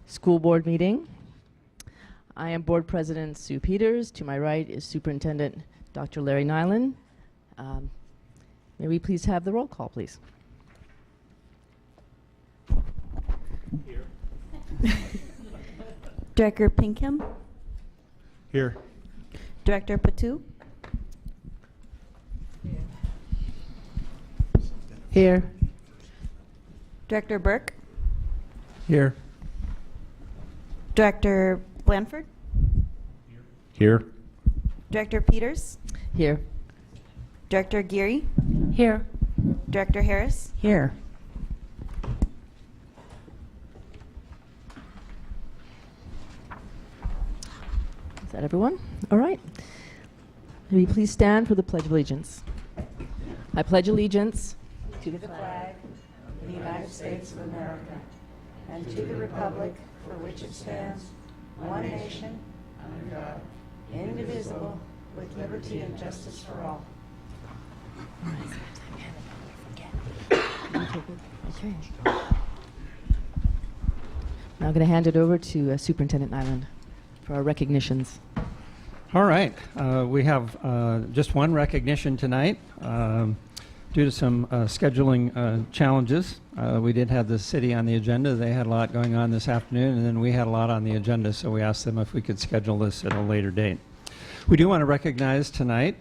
School Board meeting. I am Board President Sue Peters. To my right is Superintendent Dr. Larry Nyland. May we please have the roll call, please? Here. Director Pinkham. Here. Director Patu. Here. Director Burke. Here. Director Blanford. Here. Director Peters. Here. Director Geary. Here. Director Harris. Here. Is that everyone? All right. May we please stand for the Pledge of Allegiance. I pledge allegiance to the flag of the United States of America and to the republic for which it stands, one nation, under God, indivisible, with liberty and justice for all. Okay. Now I'm going to hand it over to Superintendent Nyland for our recognitions. All right. We have just one recognition tonight. Due to some scheduling challenges, we did have the city on the agenda. They had a lot going on this afternoon, and then we had a lot on the agenda, so we asked them if we could schedule this at a later date. We do want to recognize tonight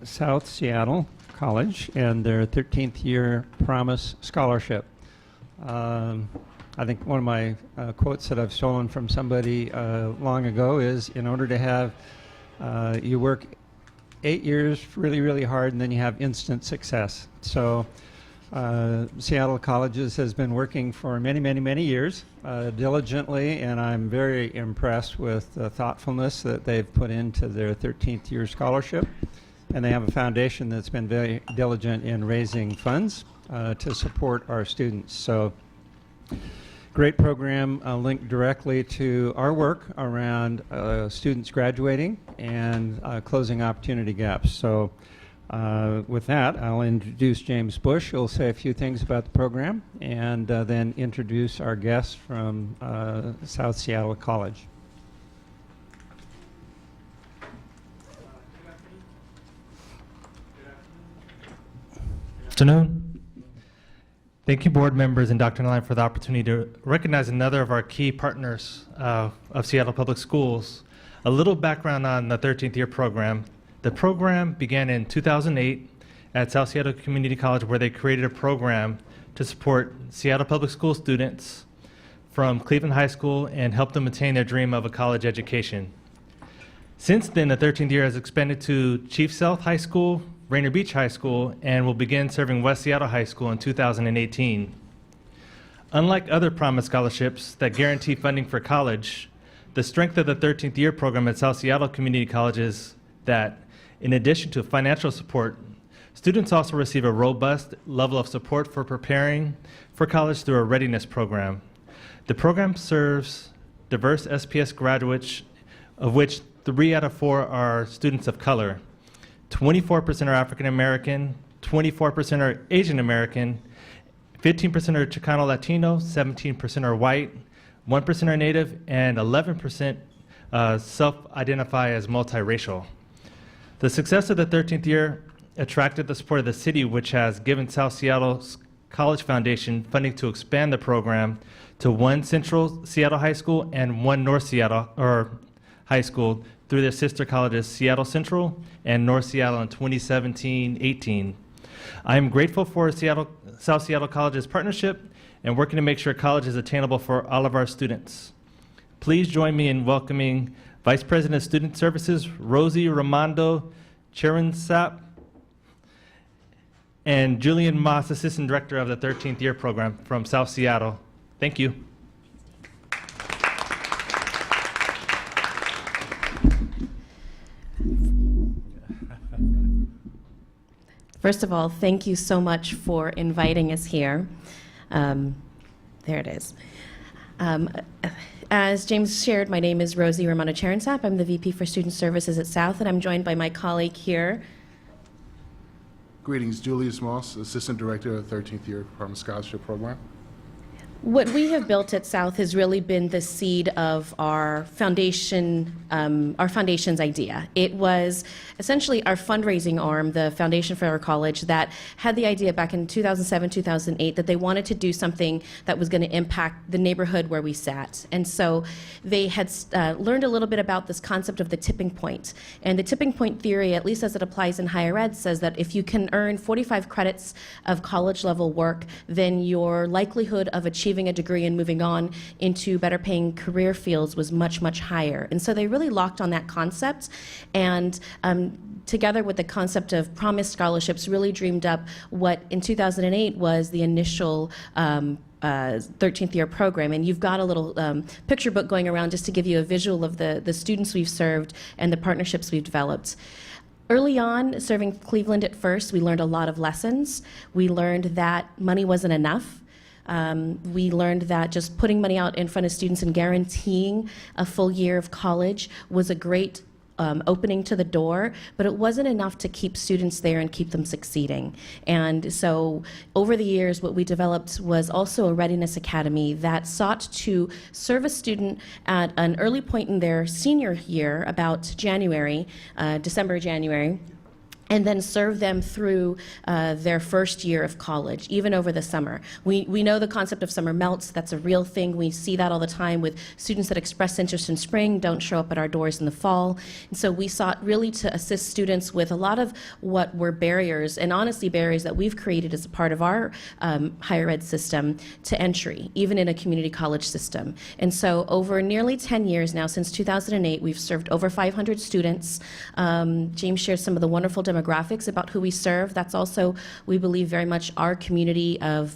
South Seattle College and their 13th year Promise Scholarship. I think one of my quotes that I've stolen from somebody long ago is, in order to have, you work 8 years really, really hard, and then you have instant success. So Seattle Colleges has been working for many, many, many years diligently, and I'm very impressed with the thoughtfulness that they've put into their 13th year scholarship. And they have a foundation that's been very diligent in raising funds to support our students. So great program linked directly to our work around students graduating and closing opportunity gaps. So with that, I'll introduce James Bush. He'll say a few things about the program and then introduce our guests from South Seattle College. Good afternoon. Thank you, board members and Dr. Nyland, for the opportunity to recognize another of our key partners of Seattle Public Schools. A little background on the 13th year program. The program began in 2008 at South Seattle Community College, where they created a program to support Seattle Public School students from Cleveland High School and help them attain their dream of a college education. Since then, the 13th year has expanded to Chief Sealth High School, Rainier Beach High School, and will begin serving West Seattle High School in 2018. Unlike other Promise scholarships that guarantee funding for college, the strength of the 13th year program at South Seattle Community College is that, in addition to financial support, students also receive a robust level of support for preparing for college through a readiness program. The program serves diverse SPS graduates, of which 3 out of 4 are students of color. 24% are African American, 24% are Asian American, 15% are Chicano Latino, 17% are white, 1% are Native, and 11% self-identify as multiracial. The success of the 13th year attracted the support of the city, which has given South Seattle College Foundation funding to expand the program to 1 Central Seattle High School and 1 North Seattle High School through their sister colleges Seattle Central and North Seattle in 2017-18. I am grateful for South Seattle College's partnership and working to make sure college is attainable for all of our students. Please join me in welcoming Vice President of Student Services, Rosie Ramondo Cherinsap, and Julian Moss, Assistant Director of the 13th year program from South Seattle. Thank you. First of all, thank you so much for inviting us here. There it is. As James shared, my name is Rosie Ramondo Cherinsap. I'm the VP for Student Services at South, and I'm joined by my colleague here. Greetings, Julius Moss, Assistant Director of the 13th Year Promise Scholarship Program. What we have built at South has really been the seed of our foundation's idea. It was essentially our fundraising arm, the Foundation for Our College, that had the idea back in 2007, 2008, that they wanted to do something that was going to impact the neighborhood where we sat. And so they had learned a little bit about this concept of the tipping point. And the tipping point theory, at least as it applies in higher ed, says that if you can earn 45 credits of college-level work, then your likelihood of achieving a degree and moving on into better paying career fields was much, much higher. And so they really locked on that concept, and together with the concept of promised scholarships, really dreamed up what in 2008 was the initial 13th year program. And you've got a little picture book going around just to give you a visual of the students we've served and the partnerships we've developed. Early on, serving Cleveland at first, we learned a lot of lessons. We learned that money wasn't enough. We learned that just putting money out in front of students and guaranteeing a full year of college was a great opening to the door, but it wasn't enough to keep students there and keep them succeeding. And so over the years, what we developed was also a readiness academy that sought to serve a student at an early point in their senior year, about January, December, January, and then serve them through their first year of college, even over the summer. We know the concept of summer melts. That's a real thing. We see that all the time with students that express interest in spring, don't show up at our doors in the fall. And so we sought really to assist students with a lot of what were barriers, and honestly barriers that we've created as a part of our higher ed system to entry, even in a community college system. And so over nearly 10 years now, since 2008, we've served over 500 students. James shared some of the wonderful demographics about who we serve. That's also, we believe, very much our community of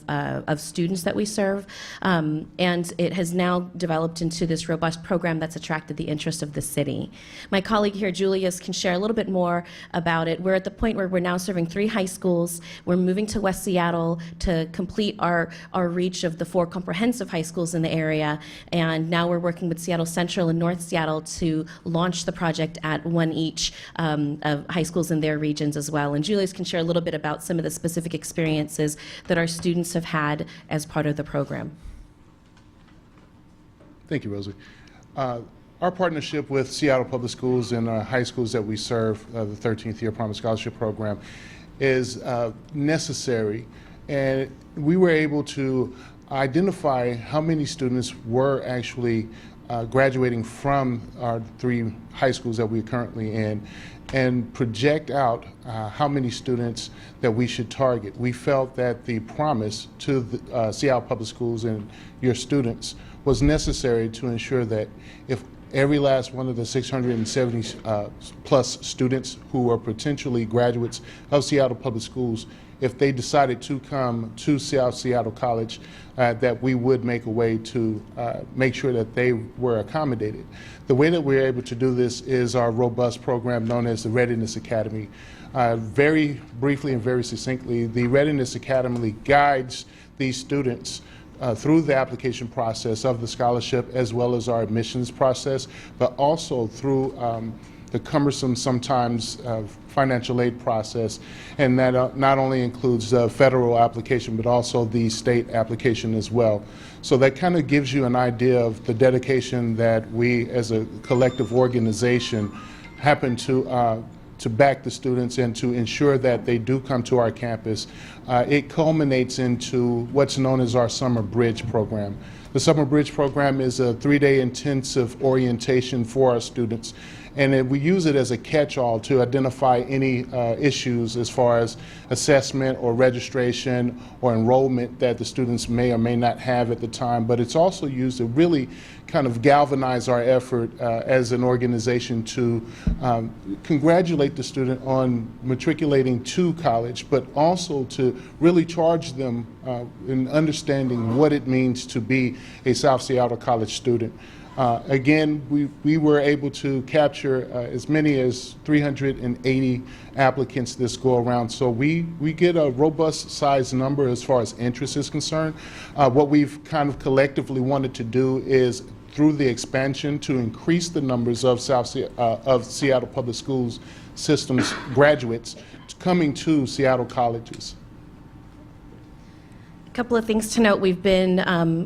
students that we serve. And it has now developed into this robust program that's attracted the interest of the city. My colleague here, Julius, can share a little bit more about it. We're at the point where we're now serving 3 high schools. We're moving to West Seattle to complete our reach of the 4 comprehensive high schools in the area. And now we're working with Seattle Central and North Seattle to launch the project at 1 each of high schools in their regions as well. And Julius can share a little bit about some of the specific experiences that our students have had as part of the program. Thank you, Rosie. Our partnership with Seattle Public Schools and high schools that we serve, the 13th Year Promise Scholarship Program, is necessary. And we were able to identify how many students were actually graduating from our 3 high schools that we're currently in, and project out how many students that we should target. We felt that the promise to the Seattle Public Schools and your students was necessary to ensure that if every last one of the 670 plus students who were potentially graduates of Seattle Public Schools, if they decided to come to South Seattle College, that we would make a way to make sure that they were accommodated. The way that we're able to do this is our robust program known as the Readiness Academy. Very briefly and very succinctly, the Readiness Academy guides these students through the application process of the scholarship, as well as our admissions process, but also through the cumbersome, sometimes financial aid process, and that not only includes the federal application, but also the state application as well. So that kind of gives you an idea of the dedication that we as a collective organization happen to back the students and to ensure that they do come to our campus. It culminates into what's known as our Summer Bridge program. The Summer Bridge program is a 3-day intensive orientation for our students, and we use it as a catch-all to identify any issues as far as assessment or registration or enrollment that the students may or may not have at the time. But it's also used to really kind of galvanize our effort as an organization to congratulate the student on matriculating to college, but also to really charge them in understanding what it means to be a South Seattle College student. Again, we were able to capture as many as 380 applicants this go around, so we get a robust size number as far as interest is concerned. What we've kind of collectively wanted to do is, through the expansion, to increase the numbers of Seattle Public Schools systems graduates coming to Seattle colleges. couple of things to note. We've been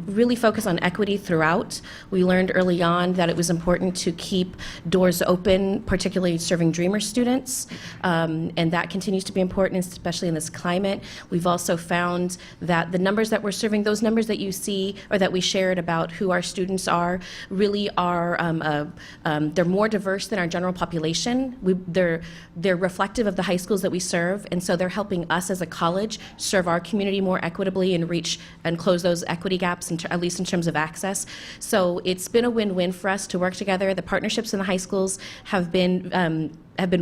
really focused on equity throughout. We learned early on that it was important to keep doors open, particularly serving Dreamer students, and that continues to be important, especially in this climate. We've also found that the numbers that we're serving, those numbers that you see or that we shared about who our students are, really are, they're more diverse than our general population. They're reflective of the high schools that we serve, and so they're helping us as a college serve our community more equitably and reach and close those equity gaps, at least in terms of access. So it's been a win-win for us to work together. The partnerships in the high schools have been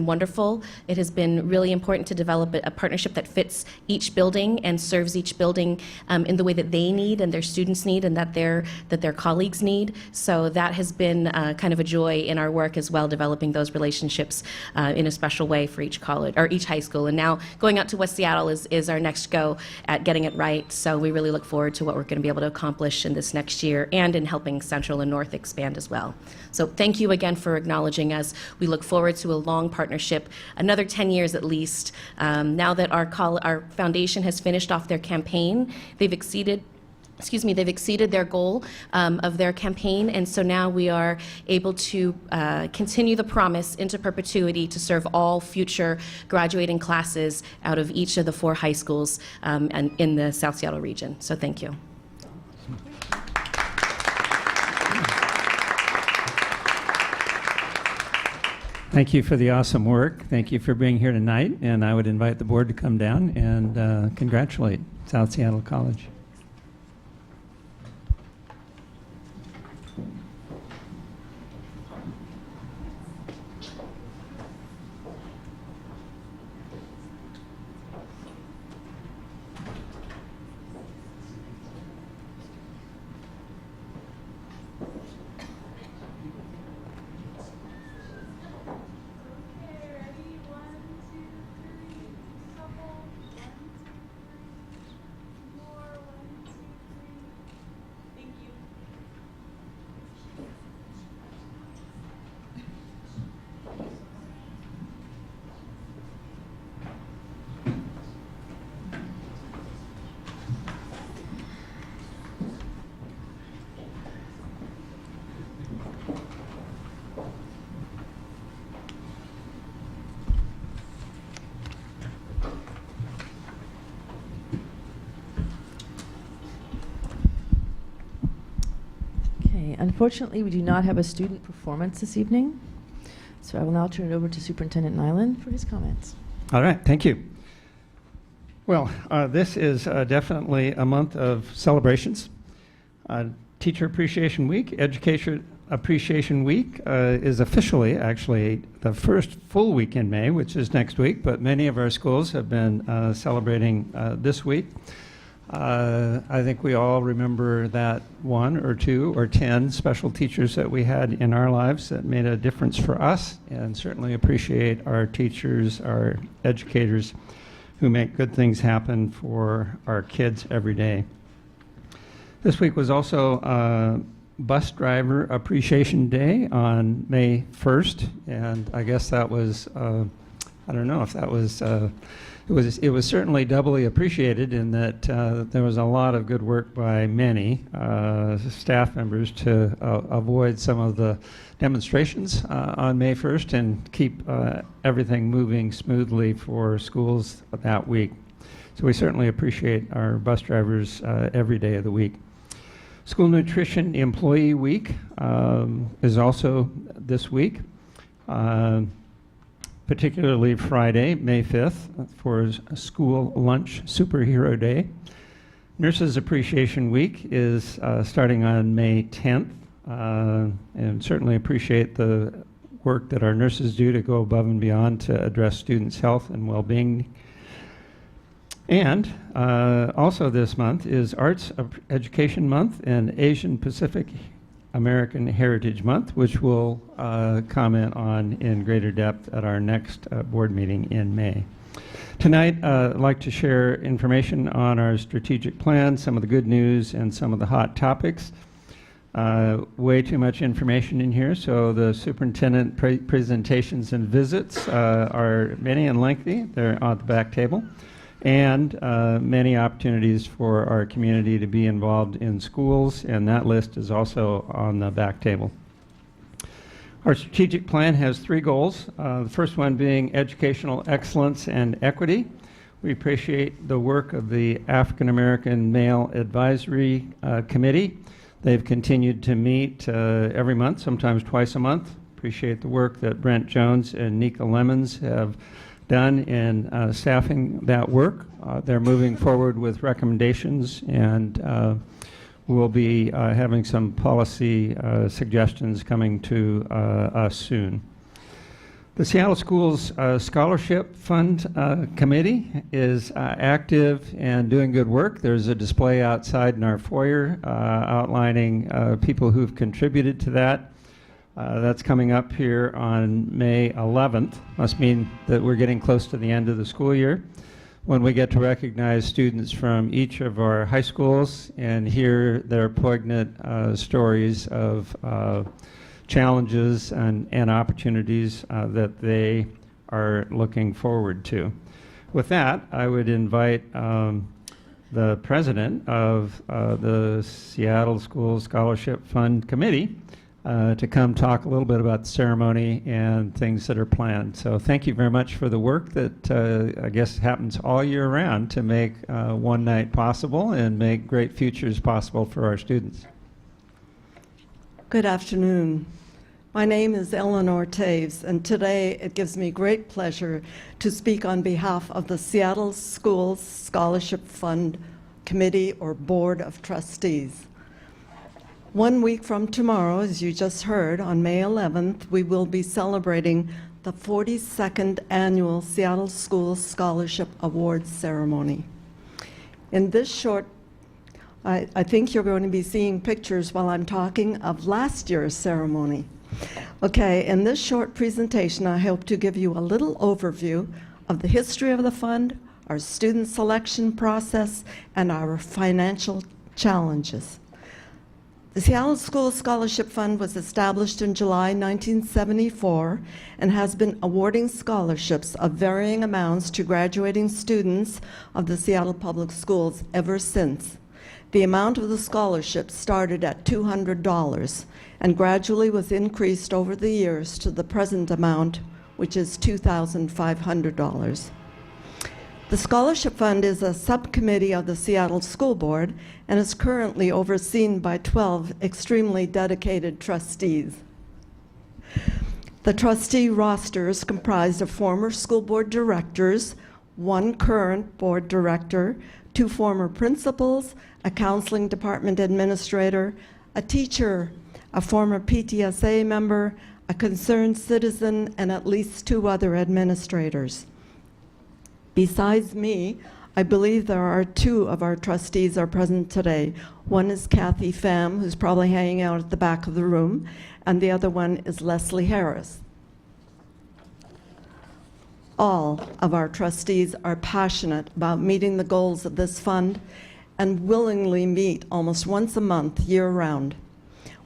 wonderful. It has been really important to develop a partnership that fits each building and serves each building in the way that they need and their students need and that their colleagues need. So that has been kind of a joy in our work as well, developing those relationships in a special way for each college or each high school. And now going out to West Seattle is our next go at getting it right. So we really look forward to what we're going to be able to accomplish in this next year and in helping Central and North expand as well. So thank you again for acknowledging us. We look forward to a long partnership, another 10 years at least. Now that our foundation has finished off their campaign, they've exceeded their goal of their campaign, and so now we are able to continue the promise into perpetuity to serve all future graduating classes out of each of the 4 high schools and in the South Seattle region. So thank you. Thank you for the awesome work. Thank you for being here tonight, and I would invite the board to come down and congratulate South Seattle College. Unfortunately, we do not have a student performance this evening, so I will now turn it over to Superintendent Nyland for his comments. All right, thank you. Well, this is definitely a month of celebrations. Teacher Appreciation Week, Education Appreciation Week is officially actually the first full week in May, which is next week, but many of our schools have been celebrating this week. I think we all remember that 1 or 2 or 10 special teachers that we had in our lives that made a difference for us, and certainly appreciate our teachers, our educators who make good things happen for our kids every day. This week was also Bus Driver Appreciation Day on May 1st, and I guess that was, I don't know if that was, it was certainly doubly appreciated in that there was a lot of good work by many staff members to avoid some of the demonstrations on May 1st and keep everything moving smoothly for schools that week. So we certainly appreciate our bus drivers every day of the week. School Nutrition Employee Week is also this week. Particularly Friday, May 5th, for School Lunch Superhero Day. Nurses Appreciation Week is starting on May 10th, and certainly appreciate the work that our nurses do to go above and beyond to address students' health and well-being. And also this month is Arts Education Month and Asian Pacific American Heritage Month, which we'll comment on in greater depth at our next board meeting in May. Tonight, I'd like to share information on our strategic plan, some of the good news, and some of the hot topics. Way too much information in here, so the superintendent presentations and visits are many and lengthy. They're on the back table. and many opportunities for our community to be involved in schools, and that list is also on the back table. Our strategic plan has 3 goals, the first one being educational excellence and equity. We appreciate the work of the African American Male Advisory Committee. They've continued to meet every month, sometimes twice a month. Appreciate the work that Brent Jones and Nika Lemons have done in staffing that work. They're moving forward with recommendations, and we'll be having some policy suggestions coming to us soon. The Seattle Schools Scholarship Fund Committee is active and doing good work. There's a display outside in our foyer outlining people who've contributed to that. That's coming up here on May 11th. Must mean that we're getting close to the end of the school year, when we get to recognize students from each of our high schools and hear their poignant stories of challenges and opportunities that they are looking forward to. With that, I would invite the president of the Seattle Schools Scholarship Fund Committee to come talk a little bit about the ceremony and things that are planned. So thank you very much for the work that I guess happens all year round to make one night possible and make great futures possible for our students. Good afternoon. My name is Eleanor Taves, and today it gives me great pleasure to speak on behalf of the Seattle Schools Scholarship Fund Committee or Board of Trustees. 1 week from tomorrow, as you just heard, on May 11th, we will be celebrating the 42nd Annual Seattle Schools Scholarship Awards Ceremony. In this short I think you're going to be seeing pictures while I'm talking of last year's ceremony. Okay, in this short presentation, I hope to give you a little overview of the history of the fund, our student selection process, and our financial challenges. The Seattle Schools Scholarship Fund was established in July 1974 and has been awarding scholarships of varying amounts to graduating students of the Seattle Public Schools ever since. The amount of the scholarship started at $200 and gradually was increased over the years to the present amount, which is $2,500. The Scholarship Fund is a subcommittee of the Seattle School Board and is currently overseen by 12 extremely dedicated trustees. The trustee roster is comprised of former school board directors, 1 current board director, 2 former principals, a counseling department administrator, a teacher, a former PTSA member, a concerned citizen, and at least 2 other administrators. Besides me, I believe there are 2 of our trustees are present today. One is Kathy Pham, who's probably hanging out at the back of the room, and the other one is Leslie Harris. All of our trustees are passionate about meeting the goals of this fund and willingly meet almost once a month year-round.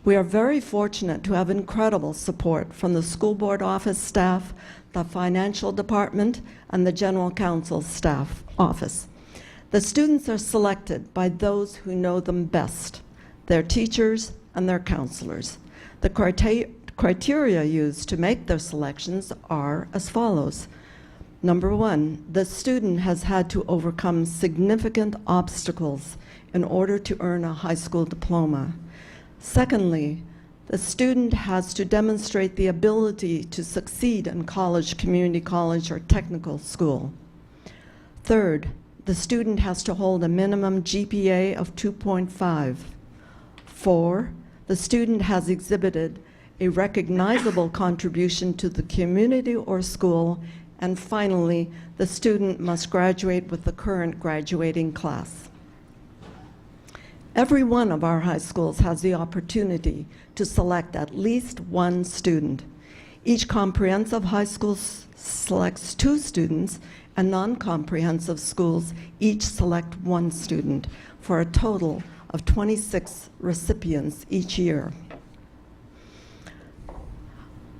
We are very fortunate to have incredible support from the school board office staff, the financial department, and the general counsel staff office. The students are selected by those who know them best, their teachers and their counselors. The criteria used to make their selections are as follows. Number 1, the student has had to overcome significant obstacles in order to earn a high school diploma. Secondly, the student has to demonstrate the ability to succeed in college, community college, or technical school. Third, the student has to hold a minimum GPA of 2.5. 4, the student has exhibited a recognizable contribution to the community or school. And finally, the student must graduate with the current graduating class. Every one of our high schools has the opportunity to select at least 1 student. Each comprehensive high school selects 2 students, and non-comprehensive schools each select 1 student, for a total of 26 recipients each year.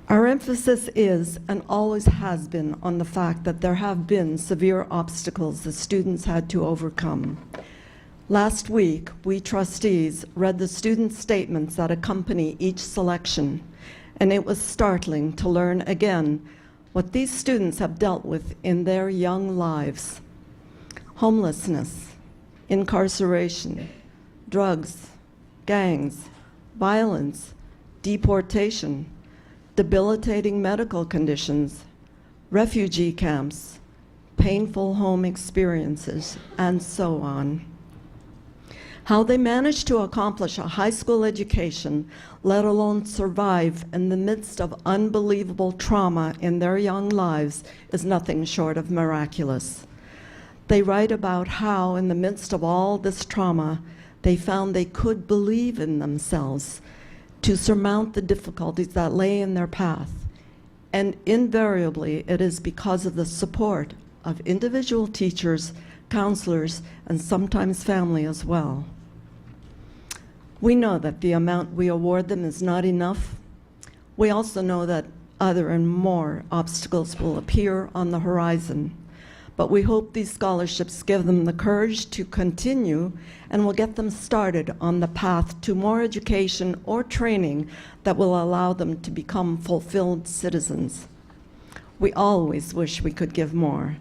Our emphasis is and always has been on the fact that there have been severe obstacles the students had to overcome. Last week, we trustees read the student statements that accompany each selection, and it was startling to learn again what these students have dealt with in their young lives. Homelessness, incarceration, drugs, gangs, violence, deportation, debilitating medical conditions, refugee camps, painful home experiences, and so on. How they managed to accomplish a high school education, let alone survive in the midst of unbelievable trauma in their young lives, is nothing short of miraculous. They write about how, in the midst of all this trauma, they found they could believe in themselves to surmount the difficulties that lay in their path. And invariably, it is because of the support of individual teachers, counselors, and sometimes family as well. We know that the amount we award them is not enough. We also know that other and more obstacles will appear on the horizon. But we hope these scholarships give them the courage to continue and will get them started on the path to more education or training that will allow them to become fulfilled citizens. We always wish we could give more.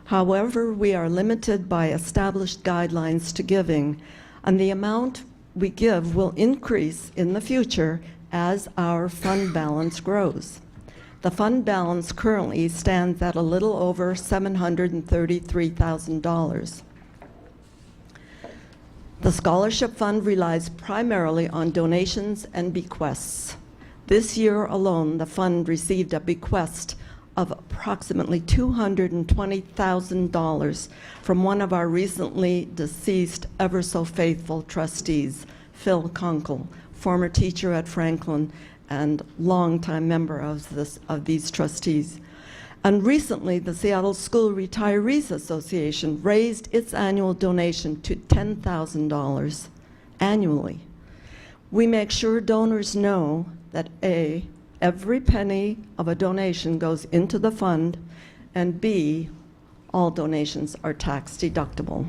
However, we are limited by established guidelines to giving, and the amount we give will increase in the future as our fund balance grows. The fund balance currently stands at a little over $733,000. The scholarship fund relies primarily on donations and bequests. This year alone, the fund received a bequest of approximately $220,000 from one of our recently deceased, ever so faithful trustees, Phil Kunkel, former teacher at Franklin and longtime member of these trustees. And recently, the Seattle School Retirees Association raised its annual donation to $10,000 annually. We make sure donors know that A, every penny of a donation goes into the fund, and B, all donations are tax deductible.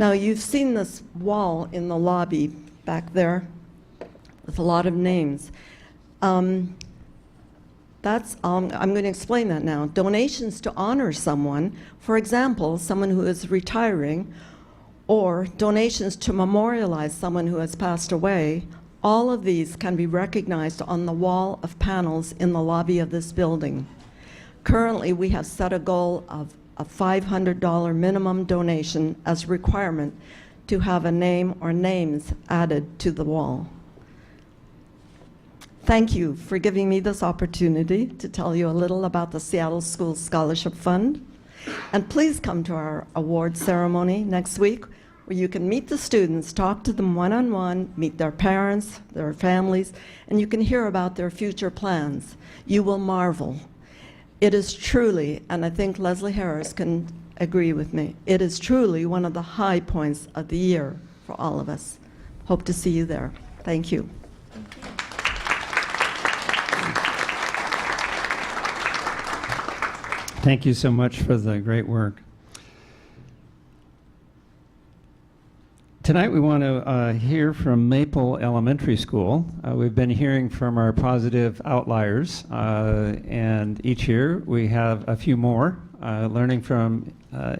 Now, you've seen this wall in the lobby back there with a lot of names. I'm going to explain that now. Donations to honor someone, for example, someone who is retiring, or donations to memorialize someone who has passed away, all of these can be recognized on the wall of panels in the lobby of this building. Currently, we have set a goal of a $500 minimum donation as a requirement to have a name or names added to the wall. Thank you for giving me this opportunity to tell you a little about the Seattle Schools Scholarship Fund. And please come to our award ceremony next week, where you can meet the students, talk to them one-on-one, meet their parents, their families, and you can hear about their future plans. You will marvel. It is truly, and I think Leslie Harris can agree with me, it is truly one of the high points of the year for all of us. Hope to see you there. Thank you. Thank you so much for the great work. Tonight we want to hear from Maple Elementary School. We've been hearing from our positive outliers, and each year we have a few more, learning from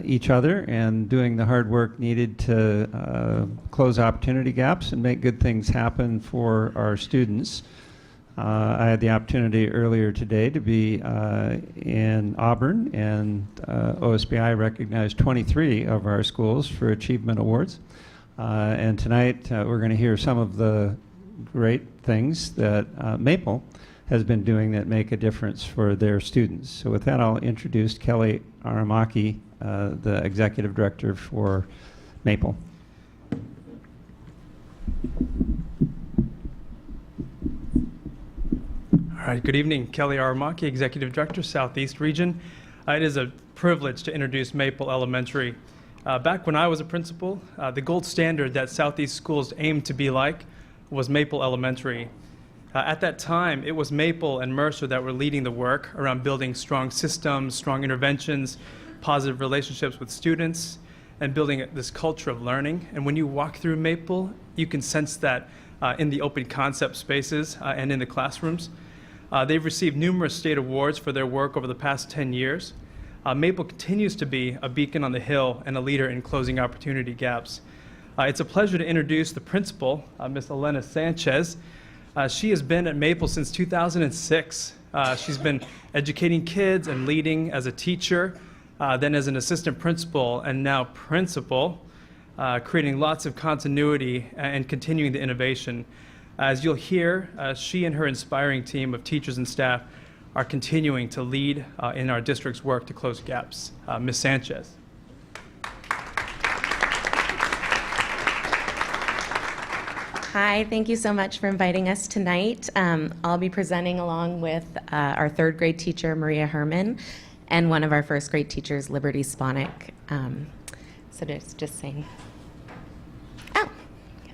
each other and doing the hard work needed to close opportunity gaps and make good things happen for our students. I had the opportunity earlier today to be in Auburn, and OSBI recognized 23 of our schools for achievement awards. And tonight we're going to hear some of the great things that Maple has been doing that make a difference for their students. So with that, I'll introduce Kelly Aramaki, the Executive Director for Maple. All right, good evening. Kelly Aramaki, Executive Director, Southeast Region. It is a privilege to introduce Maple Elementary. Back when I was a principal, the gold standard that Southeast schools aimed to be like was Maple Elementary. At that time, it was Maple and Mercer that were leading the work around building strong systems, strong interventions, positive relationships with students, and building this culture of learning. And when you walk through Maple, you can sense that in the open concept spaces and in the classrooms. They've received numerous state awards for their work over the past 10 years. Maple continues to be a beacon on the hill and a leader in closing opportunity gaps. It's a pleasure to introduce the principal, Ms. Elena Sanchez. She has been at Maple since 2006. She's been educating kids and leading as a teacher, then as an assistant principal, and now principal, creating lots of continuity and continuing the innovation. As you'll hear, she and her inspiring team of teachers and staff are continuing to lead in our district's work to close gaps. Ms. Sanchez. Hi, thank you so much for inviting us tonight. I'll be presenting along with our third grade teacher, Maria Herman, and one of our first grade teachers, Liberty Sponik. So just saying, oh,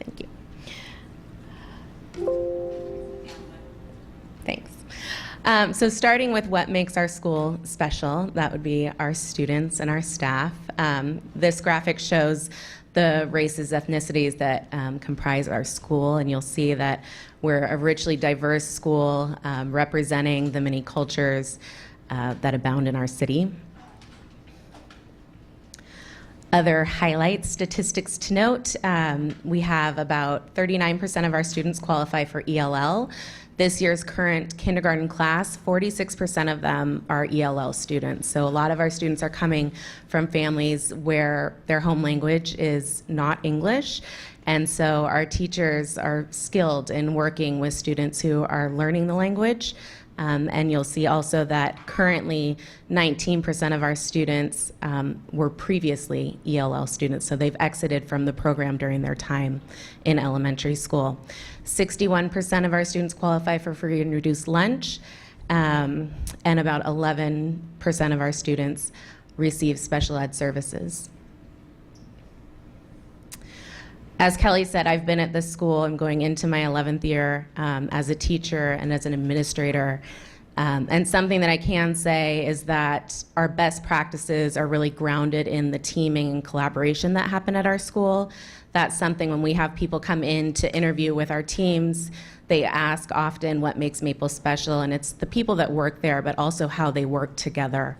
thank you. Thanks. So starting with what makes our school special, that would be our students and our staff. This graphic shows the races, ethnicities that comprise our school, and you'll see that we're a richly diverse school representing the many cultures that abound in our city. Other highlights, statistics to note, we have about 39% of our students qualify for ELL. This year's current kindergarten class, 46% of them are ELL students. So a lot of our students are coming from families where their home language is not English. And so our teachers are skilled in working with students who are learning the language. And you'll see also that currently 19% of our students were previously ELL students, so they've exited from the program during their time in elementary school. 61% of our students qualify for free and reduced lunch, and about 11% of our students receive special ed services. As Kelly said, I've been at this school. I'm going into my 11th year as a teacher and as an administrator. And something that I can say is that our best practices are really grounded in the teaming and collaboration that happen at our school. That's something when we have people come in to interview with our teams, they ask often what makes Maple special, and it's the people that work there, but also how they work together.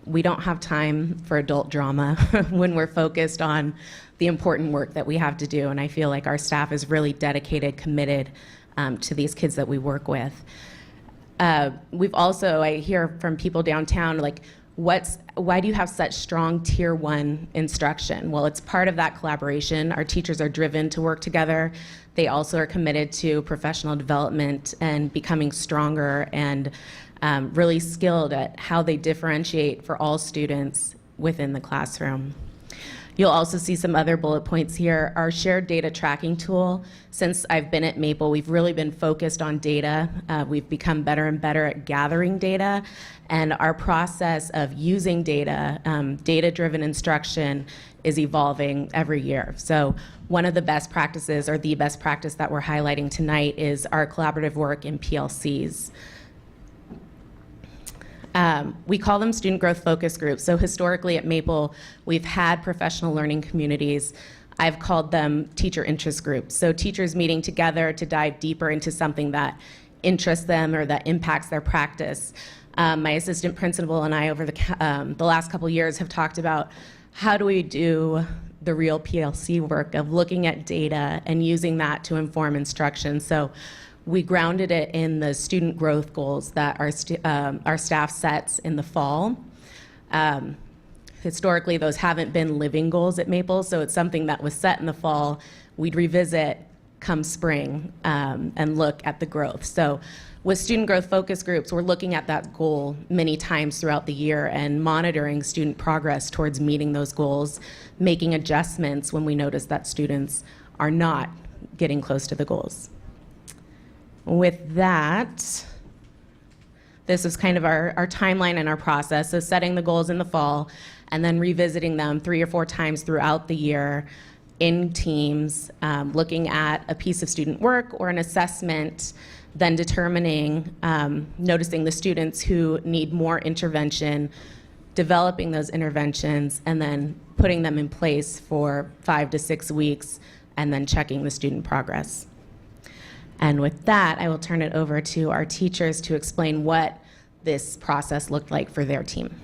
We don't have time for adult drama when we're focused on the important work that we have to do, and I feel like our staff is really dedicated, committed to these kids that we work with. We've also, I hear from people downtown, like, why do you have such strong Tier 1 instruction? Well, it's part of that collaboration. Our teachers are driven to work together. They also are committed to professional development and becoming stronger and really skilled at how they differentiate for all students within the classroom. You'll also see some other bullet points here. Our shared data tracking tool, since I've been at Maple, we've really been focused on data. We've become better and better at gathering data, and our process of using data, data-driven instruction, is evolving every year. So one of the best practices, or the best practice that we're highlighting tonight, is our collaborative work in PLCs. We call them student growth focus groups. So historically at Maple, we've had professional learning communities. I've called them teacher interest groups. So teachers meeting together to dive deeper into something that interests them or that impacts their practice. My assistant principal and I over the last couple years have talked about how do we do the real PLC work of looking at data and using that to inform instruction. So we grounded it in the student growth goals that our staff sets in the fall. Historically, those haven't been living goals at Maple, so it's something that was set in the fall. We'd revisit come spring and look at the growth. So with student growth focus groups, we're looking at that goal many times throughout the year and monitoring student progress towards meeting those goals, making adjustments when we notice that students are not getting close to the goals. With that, this is kind of our timeline and our process. So setting the goals in the fall and then revisiting them 3 or 4 times throughout the year in teams, looking at a piece of student work or an assessment, then determining, noticing the students who need more intervention, developing those interventions, and then putting them in place for 5 to 6 weeks, and then checking the student progress. And with that, I will turn it over to our teachers to explain what this process looked like for their team.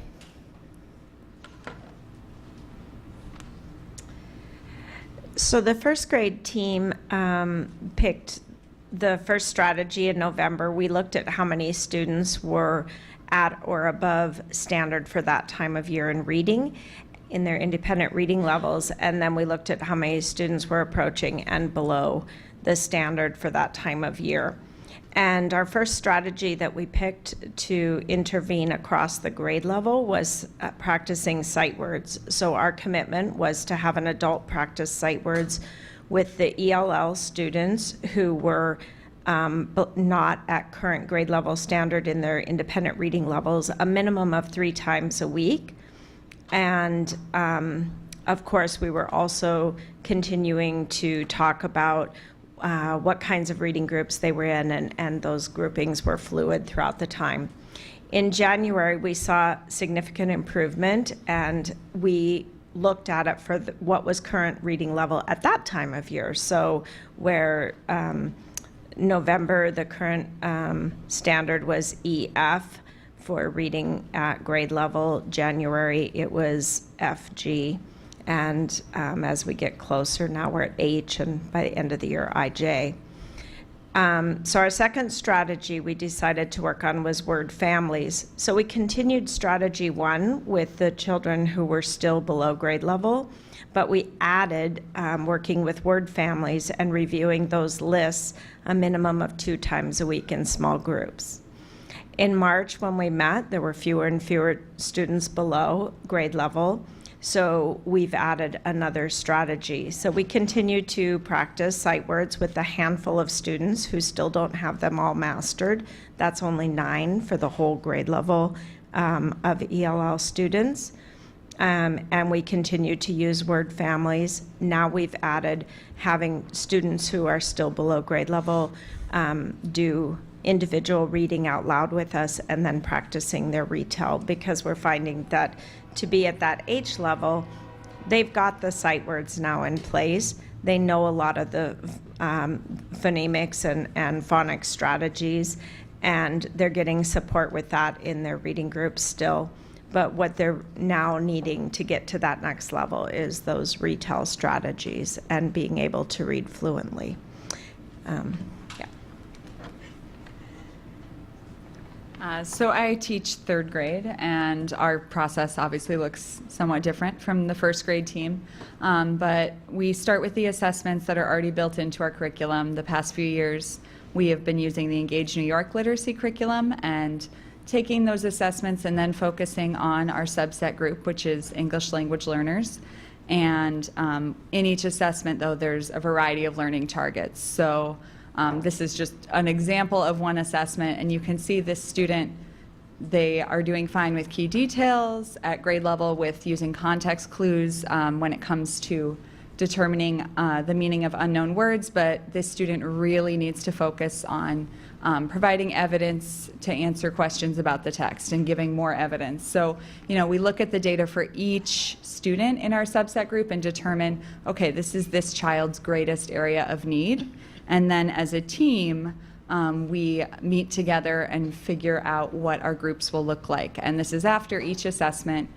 So the first grade team picked the first strategy in November. We looked at how many students were at or above standard for that time of year in reading, in their independent reading levels, and then we looked at how many students were approaching and below the standard for that time of year. And our first strategy that we picked to intervene across the grade level was practicing sight words. So our commitment was to have an adult practice sight words with the ELL students who were not at current grade level standard in their independent reading levels, a minimum of 3 times a week. And of course, we were also continuing to talk about what kinds of reading groups they were in, and those groupings were fluid throughout the time. In January, we saw significant improvement, and we looked at it for what was current reading level at that time of year. So where November, the current standard was EF for reading at grade level. January, it was FG. And as we get closer, now we're at H, and by the end of the year, IJ. So our second strategy we decided to work on was word families. So we continued strategy 1 with the children who were still below grade level, but we added working with word families and reviewing those lists a minimum of 2 times a week in small groups. In March, when we met, there were fewer and fewer students below grade level. So we've added another strategy. So we continue to practice sight words with a handful of students who still don't have them all mastered. That's only 9 for the whole grade level of ELL students. And we continue to use word families. Now we've added having students who are still below grade level do individual reading out loud with us and then practicing their retell, because we're finding that to be at that H level, they've got the sight words now in place. They know a lot of the phonemics and phonics strategies, and they're getting support with that in their reading groups still. But what they're now needing to get to that next level is those retell strategies and being able to read fluently. So I teach 3rd grade, and our process obviously looks somewhat different from the 1st grade team. But we start with the assessments that are already built into our curriculum. The past few years, we have been using the Engage New York literacy curriculum and taking those assessments and then focusing on our subset group, which is English language learners. And in each assessment, though, there's a variety of learning targets. So this is just an example of one assessment, and you can see this student, they are doing fine with key details at grade level with using context clues when it comes to determining the meaning of unknown words, but this student really needs to focus on providing evidence to answer questions about the text and giving more evidence. So, you know, we look at the data for each student in our subset group and determine, okay, this is this child's greatest area of need. And then as a team, we meet together and figure out what our groups will look like. And this is after each assessment.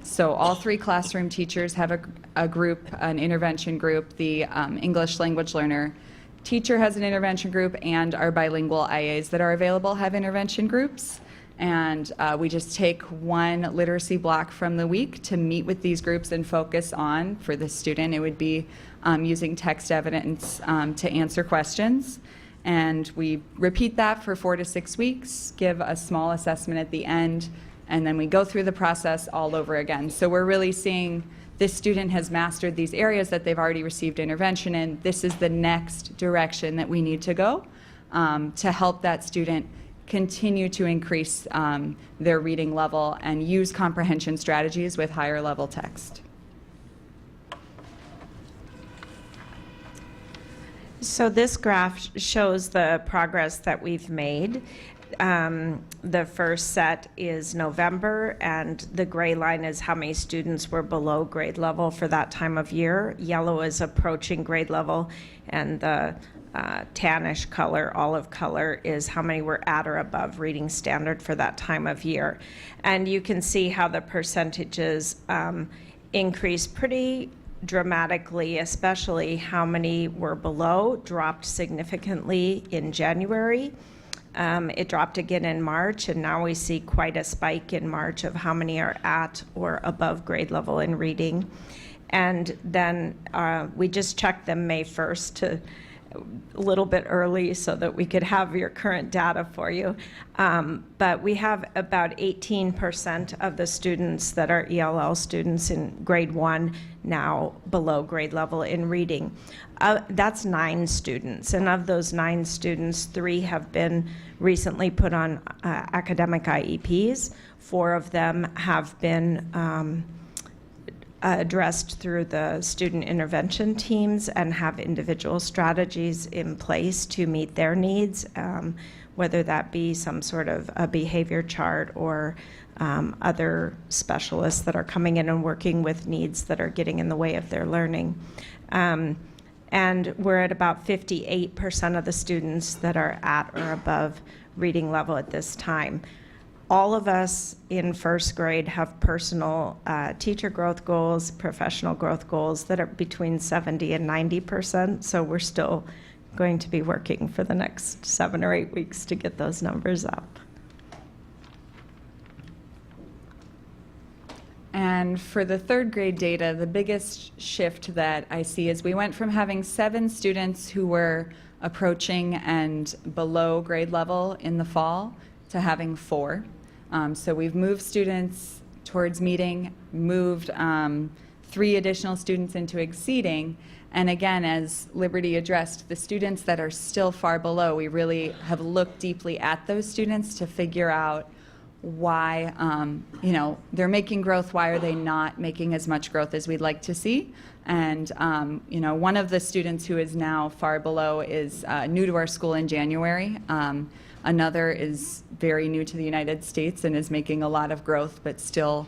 So all 3 classroom teachers have a group, an intervention group. The English language learner teacher has an intervention group, and our bilingual IAs that are available have intervention groups. And we just take one literacy block from the week to meet with these groups and focus on, for the student, it would be using text evidence to answer questions. And we repeat that for 4 to 6 weeks, give a small assessment at the end, and then we go through the process all over again. So we're really seeing this student has mastered these areas that they've already received intervention in. This is the next direction that we need to go to help that student continue to increase their reading level and use comprehension strategies with higher level text. So this graph shows the progress that we've made. The first set is November, and the gray line is how many students were below grade level for that time of year. Yellow is approaching grade level, and the tannish color, olive color, is how many were at or above reading standard for that time of year. And you can see how the percentages increase pretty dramatically, especially how many were below, dropped significantly in January. It dropped again in March, and now we see quite a spike in March of how many are at or above grade level in reading. And then we just checked them May 1st to a little bit early so that we could have your current data for you. But we have about 18% of the students that are ELL students in grade 1 now below grade level in reading. That's 9 students, and of those 9 students, 3 have been recently put on academic IEPs. 4 of them have been addressed through the student intervention teams and have individual strategies in place to meet their needs, whether that be some sort of a behavior chart or other specialists that are coming in and working with needs that are getting in the way of their learning. And we're at about 58% of the students that are at or above reading level at this time. All of us in first grade have personal teacher growth goals, professional growth goals that are between 70 and 90%, so we're still going to be working for the next 7 or 8 weeks to get those numbers up. And for the third grade data, the biggest shift that I see is we went from having 7 students who were approaching and below grade level in the fall to having 4. So we've moved students towards meeting, moved 3 additional students into exceeding. And again, as Liberty addressed, the students that are still far below, we really have looked deeply at those students to figure out why, they're making growth, why are they not making as much growth as we'd like to see? And, one of the students who is now far below is new to our school in January. Another is very new to the United States and is making a lot of growth, but still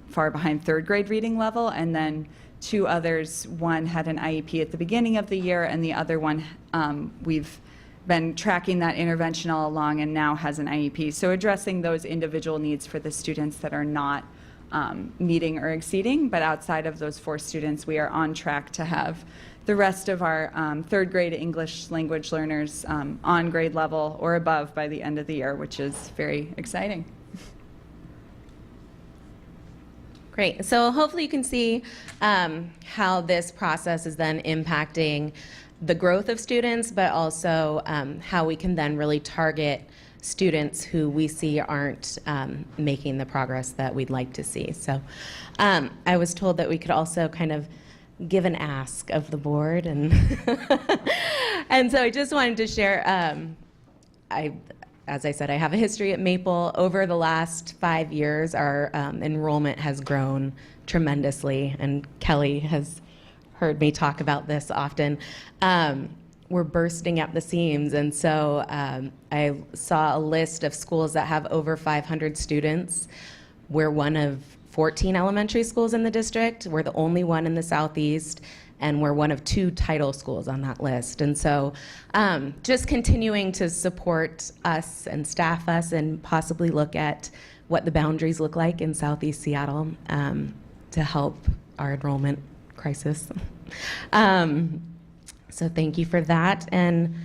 far behind third grade reading level. And then 2 others, one had an IEP at the beginning of the year, and the other one, we've been tracking that intervention all along and now has an IEP. So addressing those individual needs for the students that are not meeting or exceeding, but outside of those 4 students, we are on track to have the rest of our third grade English language learners on grade level or above by the end of the year, which is very exciting. Great. So hopefully you can see how this process is then impacting the growth of students, but also how we can then really target students who we see aren't making the progress that we'd like to see. So I was told that we could also kind of give an ask of the board, and and so I just wanted to share, as I said, I have a history at Maple. Over the last 5 years, our enrollment has grown tremendously, and Kelly has heard me talk about this often. We're bursting at the seams, and so I saw a list of schools that have over 500 students. We're one of 14 elementary schools in the district. We're the only one in the Southeast, and we're one of 2 title schools on that list. And so just continuing to support us and staff us and possibly look at what the boundaries look like in Southeast Seattle to help our enrollment crisis. So thank you for that. And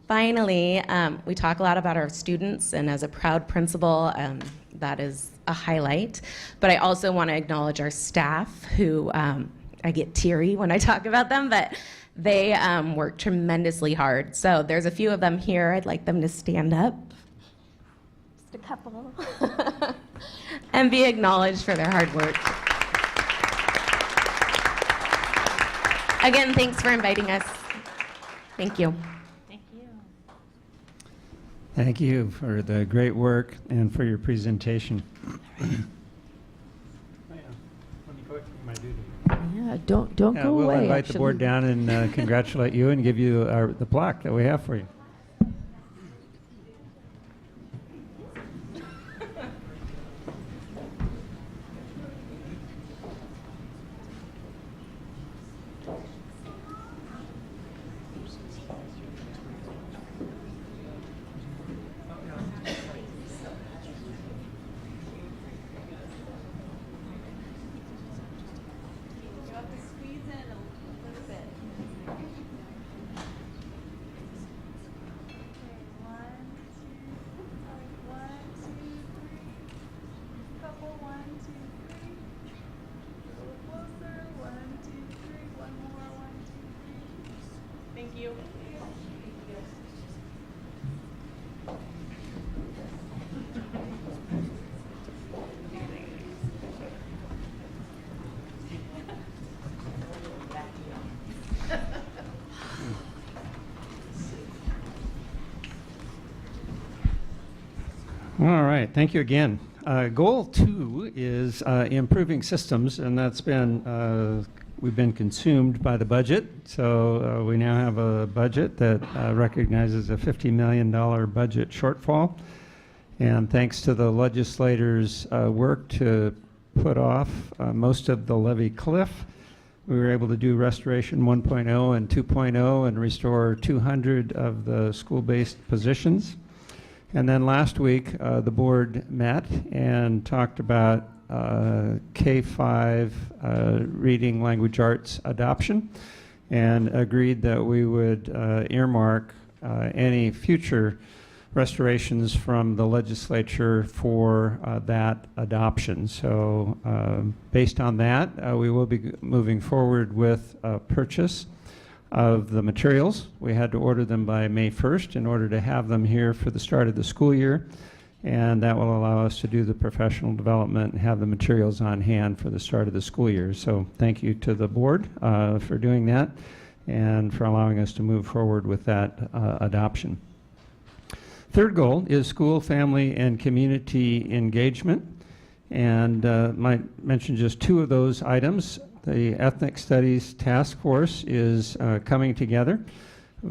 finally, we talk a lot about our students, and as a proud principal, that is a highlight. But I also want to acknowledge our staff, who I get teary when I talk about them, but they work tremendously hard. So there's a few of them here. I'd like them to stand up, just a couple, and be acknowledged for their hard work. Again, thanks for inviting us. Thank you. Thank you for the great work and for your presentation. Yeah, Don't Yeah, go we'll away. invite the board down and congratulate you and give you the plaque that we have for you. All right, thank you again. Goal 2 is improving systems, and that's been, we've been consumed by the budget. So we now have a budget that recognizes a $50 million budget shortfall. And thanks to the legislators' work to put off most of the levy cliff, we were able to do restoration 1.0 and 2.0 and restore 200 of the school-based positions. And then last week, the board met and talked about K-5 reading language arts adoption and agreed that we would earmark any future restorations from the legislature for that adoption. So based on that, we will be moving forward with a purchase of the materials. We had to order them by May 1st in order to have them here for the start of the school year, and that will allow us to do the professional development and have the materials on hand for the start of the school year. So thank you to the board for doing that and for allowing us to move forward with that adoption. Third goal is school, family, and community engagement, and might mention just two of those items. The Ethnic Studies Task Force is coming together.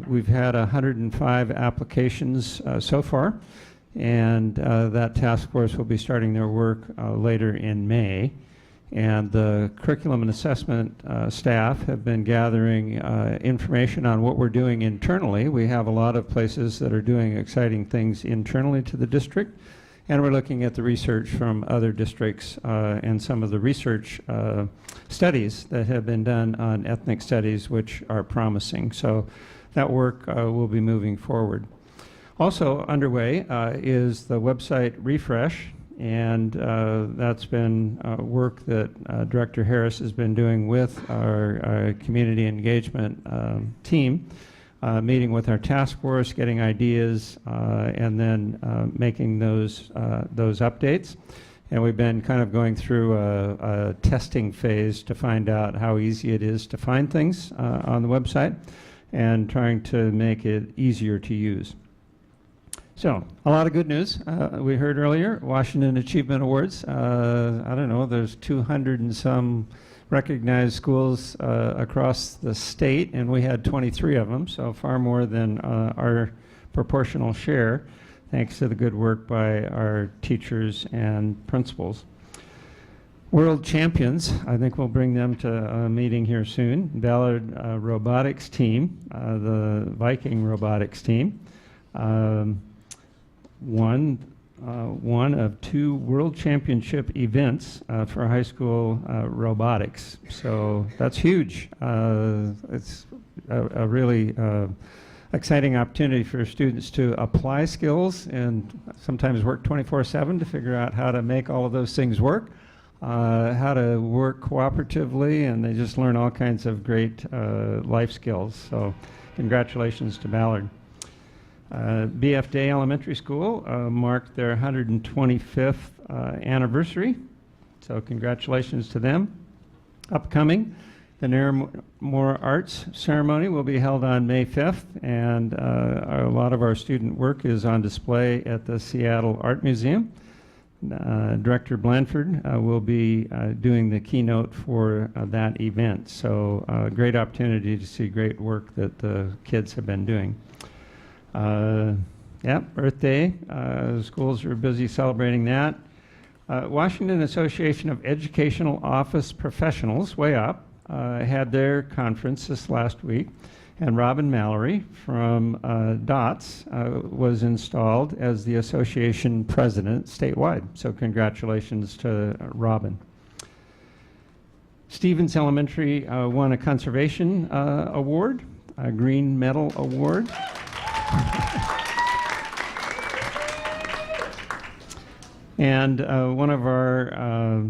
We've had 105 applications so far, and that task force will be starting their work later in May. And the curriculum and assessment staff have been gathering information on what we're doing internally. We have a lot of places that are doing exciting things internally to the district. And we're looking at the research from other districts and some of the research studies that have been done on ethnic studies, which are promising. So that work will be moving forward. Also underway is the website refresh, and that's been work that Director Harris has been doing with our community engagement team. Meeting with our task force, getting ideas, and then making those updates. And we've been kind of going through a testing phase to find out how easy it is to find things on the website and trying to make it easier to use. So, a lot of good news. We heard earlier, Washington Achievement Awards. I don't know, there's 200 and some recognized schools across the state, and we had 23 of them, so far more than our proportional share, thanks to the good work by our teachers and principals. World champions, I think we'll bring them to a meeting here soon. Ballard robotics team, the Viking robotics team, won one of 2 world championship events for high school robotics. So that's huge. It's a really exciting opportunity for students to apply skills and sometimes work 24/7 to figure out how to make all of those things work, how to work cooperatively, and they just learn all kinds of great life skills. So congratulations to Ballard. BF Day Elementary School marked their 125th anniversary, so congratulations to them. Upcoming, the Narramore Arts Ceremony will be held on May 5th, and a lot of our student work is on display at the Seattle Art Museum. Director Blanford will be doing the keynote for that event. So great opportunity to see great work that the kids have been doing. Yeah, Earth Day. Schools are busy celebrating that. Washington Association of Educational Office Professionals, way up, had their conference this last week, and Robin Mallory from DOTS was installed as the association president statewide. So congratulations to Robin. Stevens Elementary won a conservation award, a green medal award. And one of our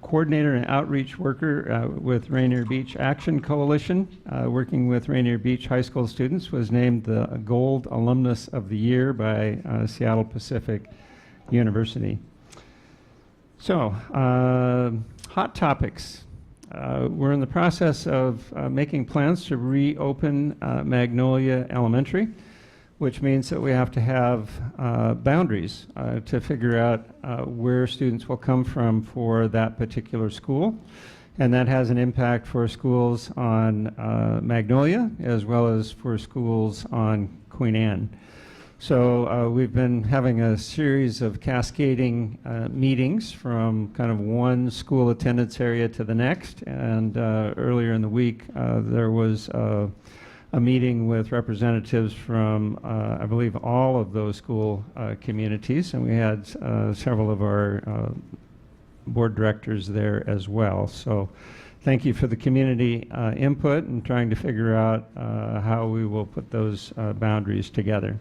coordinator and outreach worker with Rainier Beach Action Coalition, working with Rainier Beach High School students, was named the Gold Alumnus of the Year by Seattle Pacific University. So, hot topics. We're in the process of making plans to reopen Magnolia Elementary, which means that we have to have boundaries to figure out where students will come from for that particular school. And that has an impact for schools on Magnolia as well as for schools on Queen Anne. So we've been having a series of cascading meetings from kind of one school attendance area to the next. And earlier in the week, there was a meeting with representatives from, I believe, all of those school communities, and we had several of our board directors there as well. So thank you for the community input and trying to figure out how we will put those boundaries together.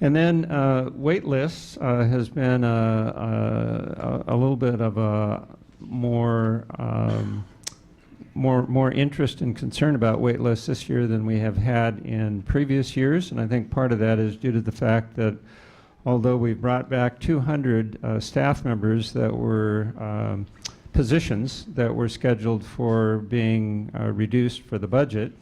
And then wait lists has been a little bit of a more interest and concern about wait lists this year than we have had in previous years. And I think part of that is due to the fact that although we brought back 200 staff members that were positions that were scheduled for being reduced for the budget,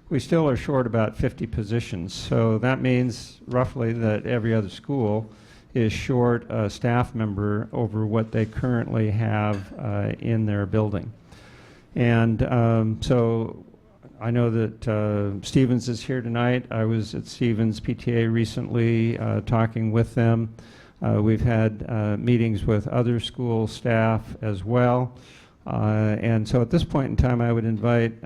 we still are short about 50 positions. So that means roughly that every other school is short a staff member over what they currently have in their building. And so I know that Stevens is here tonight. I was at Stevens PTA recently talking with them. We've had meetings with other school staff as well. And so at this point in time, I would invite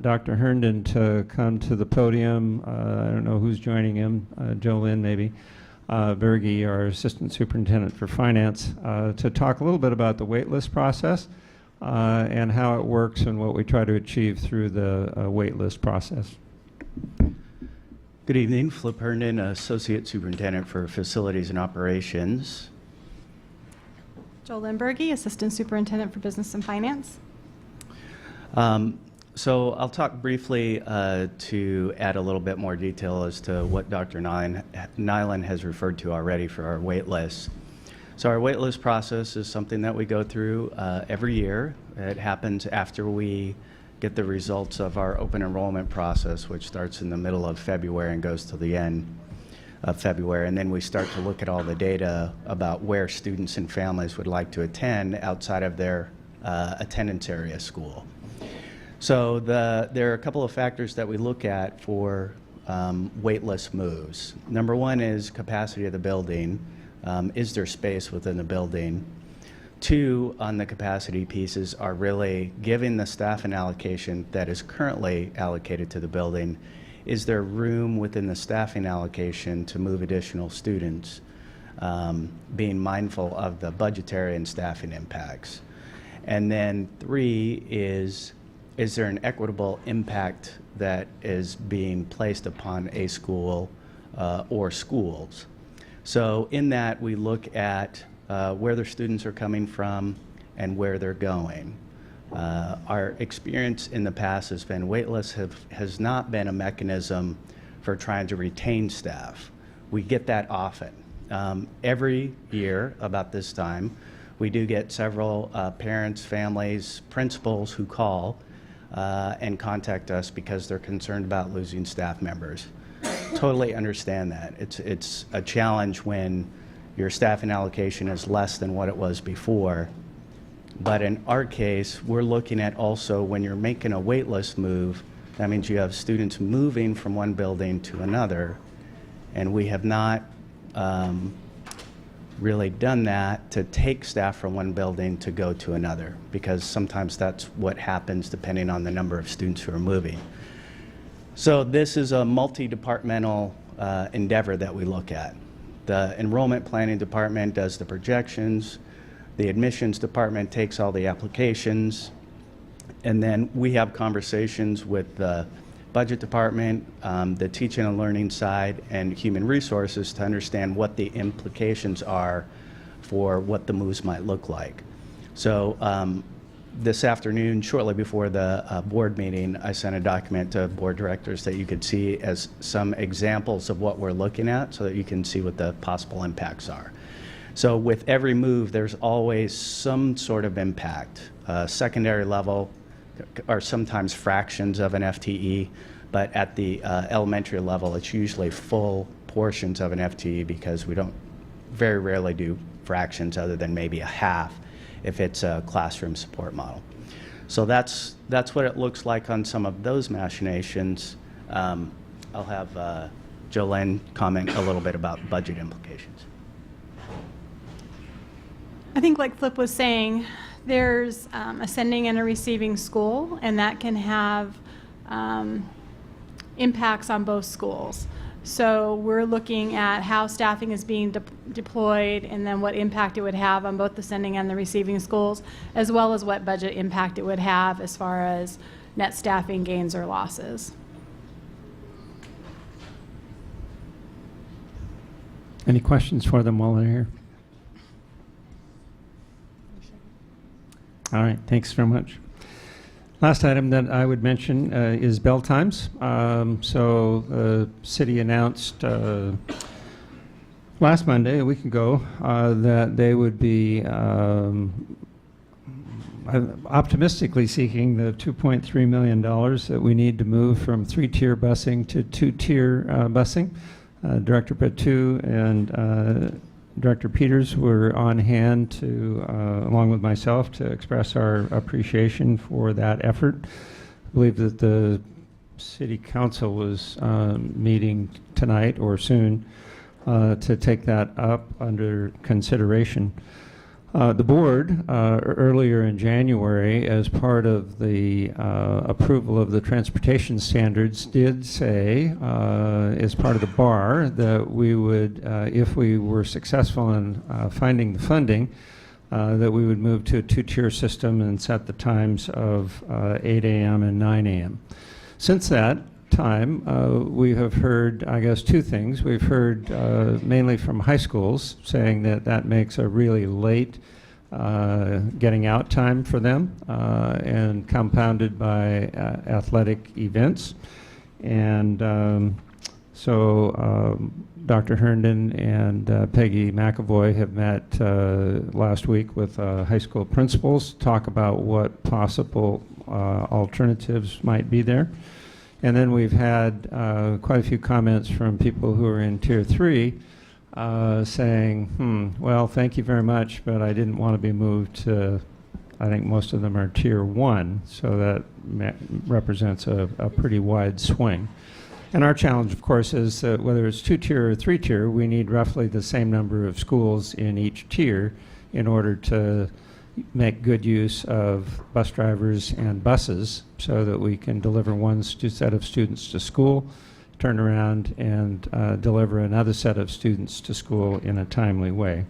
Dr. Herndon to come to the podium. I don't know who's joining him, Jolynn maybe. Berge, our Assistant Superintendent for Finance, to talk a little bit about the waitlist process and how it works and what we try to achieve through the waitlist process. Good evening, Flip Herndon, Associate Superintendent for Facilities and Operations. Joel Lindbergh, Assistant Superintendent for Business and Finance. So I'll talk briefly to add a little bit more detail as to what Dr. Nyland has referred to already for our wait list. So our wait list process is something that we go through every year. It happens after we get the results of our open enrollment process, which starts in the middle of February and goes to the end of February. And then we start to look at all the data about where students and families would like to attend outside of their attendance area school. So there are a couple of factors that we look at for waitlist moves. Number one is capacity of the building. Is there space within the building? Two, on the capacity pieces, are really giving the staff an allocation that is currently allocated to the building. Is there room within the staffing allocation to move additional students, being mindful of the budgetary and staffing impacts? And then three is there an equitable impact that is being placed upon a school or schools? So in that, we look at where their students are coming from and where they're going. Our experience in the past has been waitlists has not been a mechanism for trying to retain staff. We get that often. Every year about this time, we do get several parents, families, principals who call and contact us because they're concerned about losing staff members. Totally understand that. It's a challenge when your staffing allocation is less than what it was before. But in our case, we're looking at also when you're making a wait list move, that means you have students moving from one building to another, and we have not really done that to take staff from one building to go to another, because sometimes that's what happens depending on the number of students who are moving. So this is a multi-departmental endeavor that we look at. The enrollment planning department does the projections, the admissions department takes all the applications, and then we have conversations with the budget department, the teaching and learning side, and human resources to understand what the implications are for what the moves might look like. So this afternoon, shortly before the board meeting, I sent a document to board directors that you could see as some examples of what we're looking at so that you can see what the possible impacts are. So with every move, there's always some sort of impact. Secondary level are sometimes fractions of an FTE, but at the elementary level, it's usually full portions of an FTE because we don't very rarely do fractions other than maybe a half if it's a classroom support model. So that's what it looks like on some of those machinations. I'll have Jolene comment a little bit about budget implications. I think like Flip was saying, there's a sending and a receiving school, and that can have impacts on both schools. So we're looking at how staffing is being deployed and then what impact it would have on both the sending and the receiving schools, as well as what budget impact it would have as far as net staffing gains or losses. Any questions for them while they're here? All right, thanks very much. Last item that I would mention is bell times. So the city announced last Monday, a week ago, that they would be optimistically seeking the $2.3 million that we need to move from 3-tier busing to 2-tier busing. Director Pt.1 and Director Peters were on hand to, along with myself, to express our appreciation for that effort. I believe that the City Council was meeting tonight or soon to take that up under consideration. The board, earlier in January, as part of the approval of the transportation standards, did say, as part of the bar, that we would, if we were successful in finding the funding, that we would move to a 2-tier system and set the times of 8 a.m. and 9 a.m. Since that time, we have heard, I guess, two things. We've heard mainly from high schools saying that that makes a really late getting out time for them, and compounded by athletic events. And so Dr. Herndon and Peggy McAvoy have met last week with high school principals to talk about what possible alternatives might be there. And then we've had quite a few comments from people who are in Tier 3 saying, well, thank you very much, but I didn't want to be moved to, I think most of them are Tier 1, so that represents a pretty wide swing. And our challenge, of course, is that whether it's 2-tier or 3-tier, we need roughly the same number of schools in each tier in order to make good use of bus drivers and buses so that we can deliver one set of students to school, turn around and deliver another set of students to school in a timely way.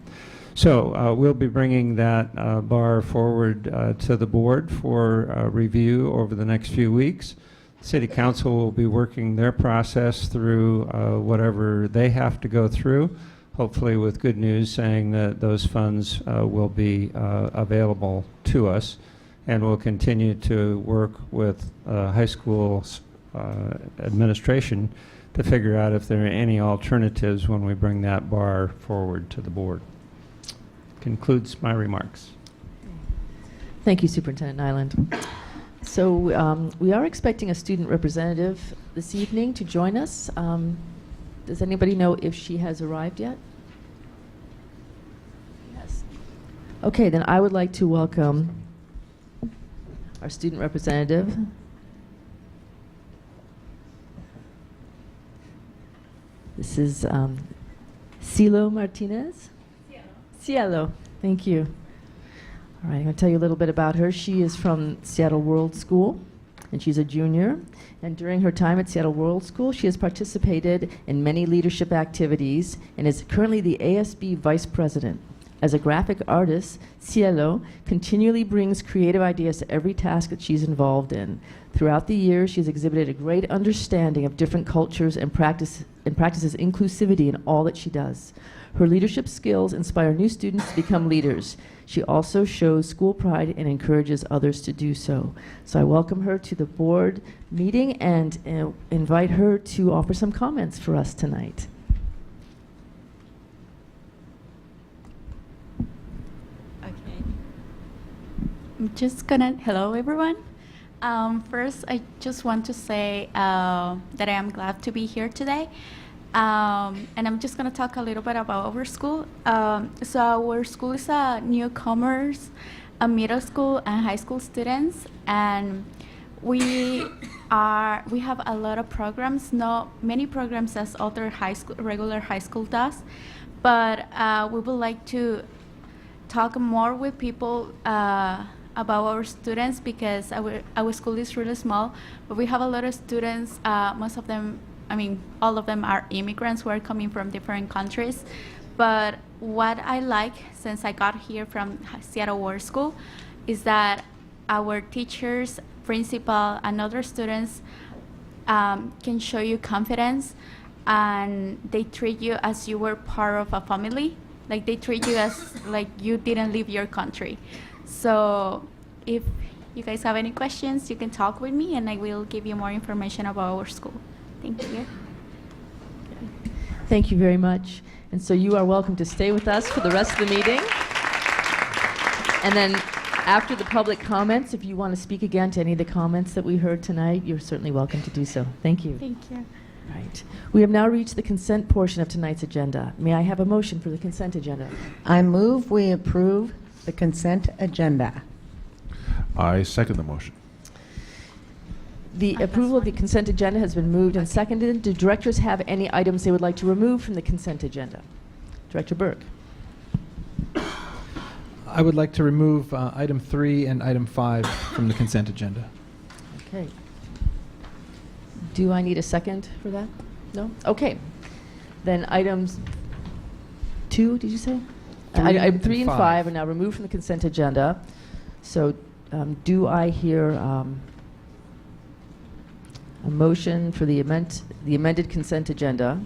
So we'll be bringing that bar forward to the board for review over the next few weeks. City Council will be working their process through whatever they have to go through, hopefully with good news saying that those funds will be available to us, and we'll continue to work with high school administration to figure out if there are any alternatives when we bring that bar forward to the board. Concludes my remarks. Thank you, Superintendent Nyland. So we are expecting a student representative this evening to join us. Does anybody know if she has arrived yet? Okay, then I would like to welcome our student representative. This is Cielo Martinez. Cielo, thank you. All right, I'm going to tell you a little bit about her. She is from Seattle World School, and she's a junior. And during her time at Seattle World School, she has participated in many leadership activities and is currently the ASB Vice President. As a graphic artist, Cielo continually brings creative ideas to every task that she's involved in. Throughout the years, she's exhibited a great understanding of different cultures and practices inclusivity in all that she does. Her leadership skills inspire new students to become leaders. She also shows school pride and encourages others to do so. So I welcome her to the board meeting and invite her to offer some comments for us tonight. I'm just gonna, hello everyone. First, I just want to say that I am glad to be here today. And I'm just gonna talk a little bit about our school. So our school is a newcomers, a middle school and high school students, and we have a lot of programs, not many programs as other regular high school does, but we would like to talk more with people about our students, because our school is really small, but we have a lot of students. Most of them, I mean, all of them are immigrants who are coming from different countries. But what I like, since I got here from Seattle World School, is that our teachers, principal, and other students can show you confidence, and they treat you as you were part of a family. Like, they treat you as like you didn't leave your country. So if you guys have any questions, you can talk with me, and I will give you more information about our school. Thank you. Thank you very much. And so you are welcome to stay with us for the rest of the meeting. And then after the public comments, if you want to speak again to any of the comments that we heard tonight, you're certainly welcome to do so. Thank you. Thank you. Right. We have now reached the consent portion of tonight's agenda. May I have a motion for the consent agenda? I move we approve the consent agenda. I second the motion. The approval of the consent agenda has been moved and seconded. Do directors have any items they would like to remove from the consent agenda? Director Burke. I would like to remove item 3 and item 5 from the consent agenda. Okay. Do I need a second for that? No? Okay. Then items 2, did you say? Item 3 and 5 are now removed from the consent agenda. So do I hear a motion for the amended consent agenda?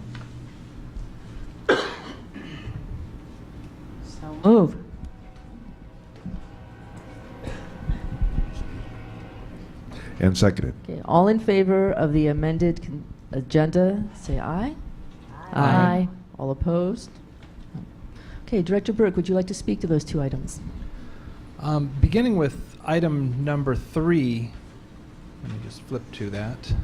So move. And seconded. Okay, all in favor of the amended agenda, say aye. Aye. All opposed? Okay, Director Burke, would you like to speak to those 2 items? Beginning with item number 3, let me just flip to that.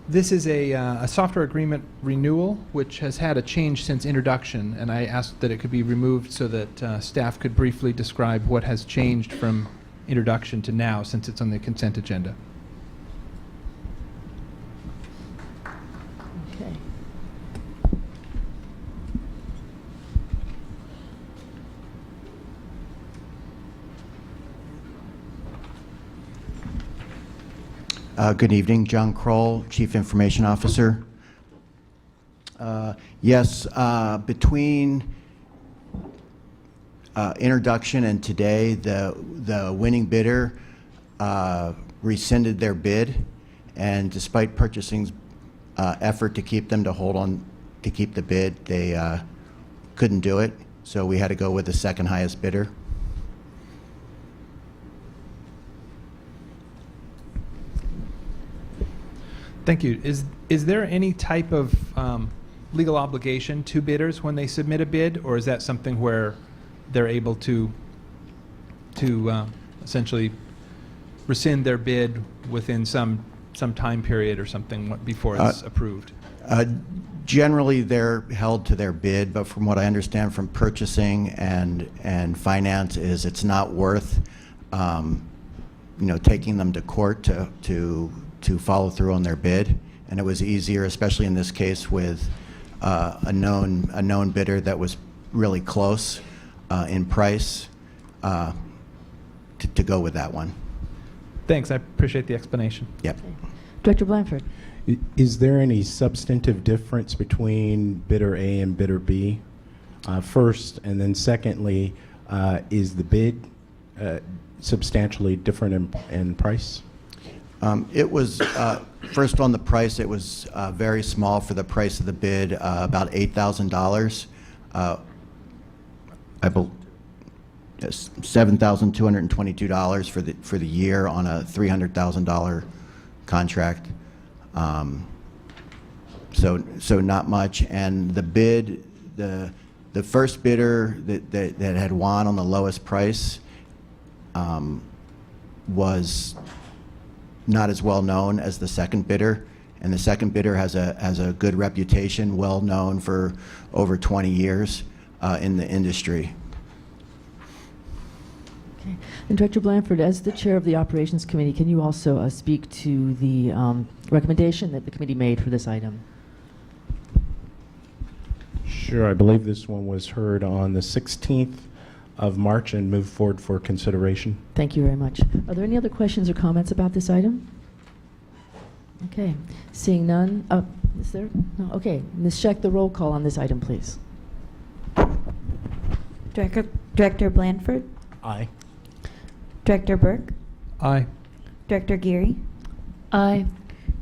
This is a software agreement renewal, which has had a change since introduction, and I asked that it could be removed so that staff could briefly describe what has changed from introduction to now, since it's on the consent agenda. Okay. Good evening, John Kroll, Chief Information Officer. Yes, between introduction and today, the winning bidder rescinded their bid, and despite purchasing's effort to keep them to hold on to keep the bid, they couldn't do it, so we had to go with the second highest bidder. Thank you. Is there any type of legal obligation to bidders when they submit a bid, or is that something where they're able to essentially rescind their bid within some some time period or something before it's approved? Generally, they're held to their bid, but from what I understand from purchasing and finance is it's not worth, taking them to court to follow through on their bid. And it was easier, especially in this case, with a known bidder that was really close in price, to go with that one. Thanks. I appreciate the explanation. Yep. Director Blanford. Is there any substantive difference between bidder A and bidder B? First, and then secondly, is the bid substantially different in price? It was, first on the price, it was very small for the price of the bid, about $8,000. I believe $7,222 for the year on a $300,000 contract. So not much. And the bid, the first bidder that had won on the lowest price was not as well known as the second bidder. And the second bidder has a good reputation, well known for over 20 years in the industry. Okay. And Director Blanford, as the chair of the Operations Committee, can you also speak to the recommendation that the committee made for this item? Sure. I believe this one was heard on the 16th of March and moved forward for consideration. Thank you very much. Are there any other questions or comments about this item? Okay. Seeing none. Is there? No. Okay. Ms. Scheck, the roll call on this item, please. Director Blanford, Aye. Director Burke, Aye. Director Geary, Aye.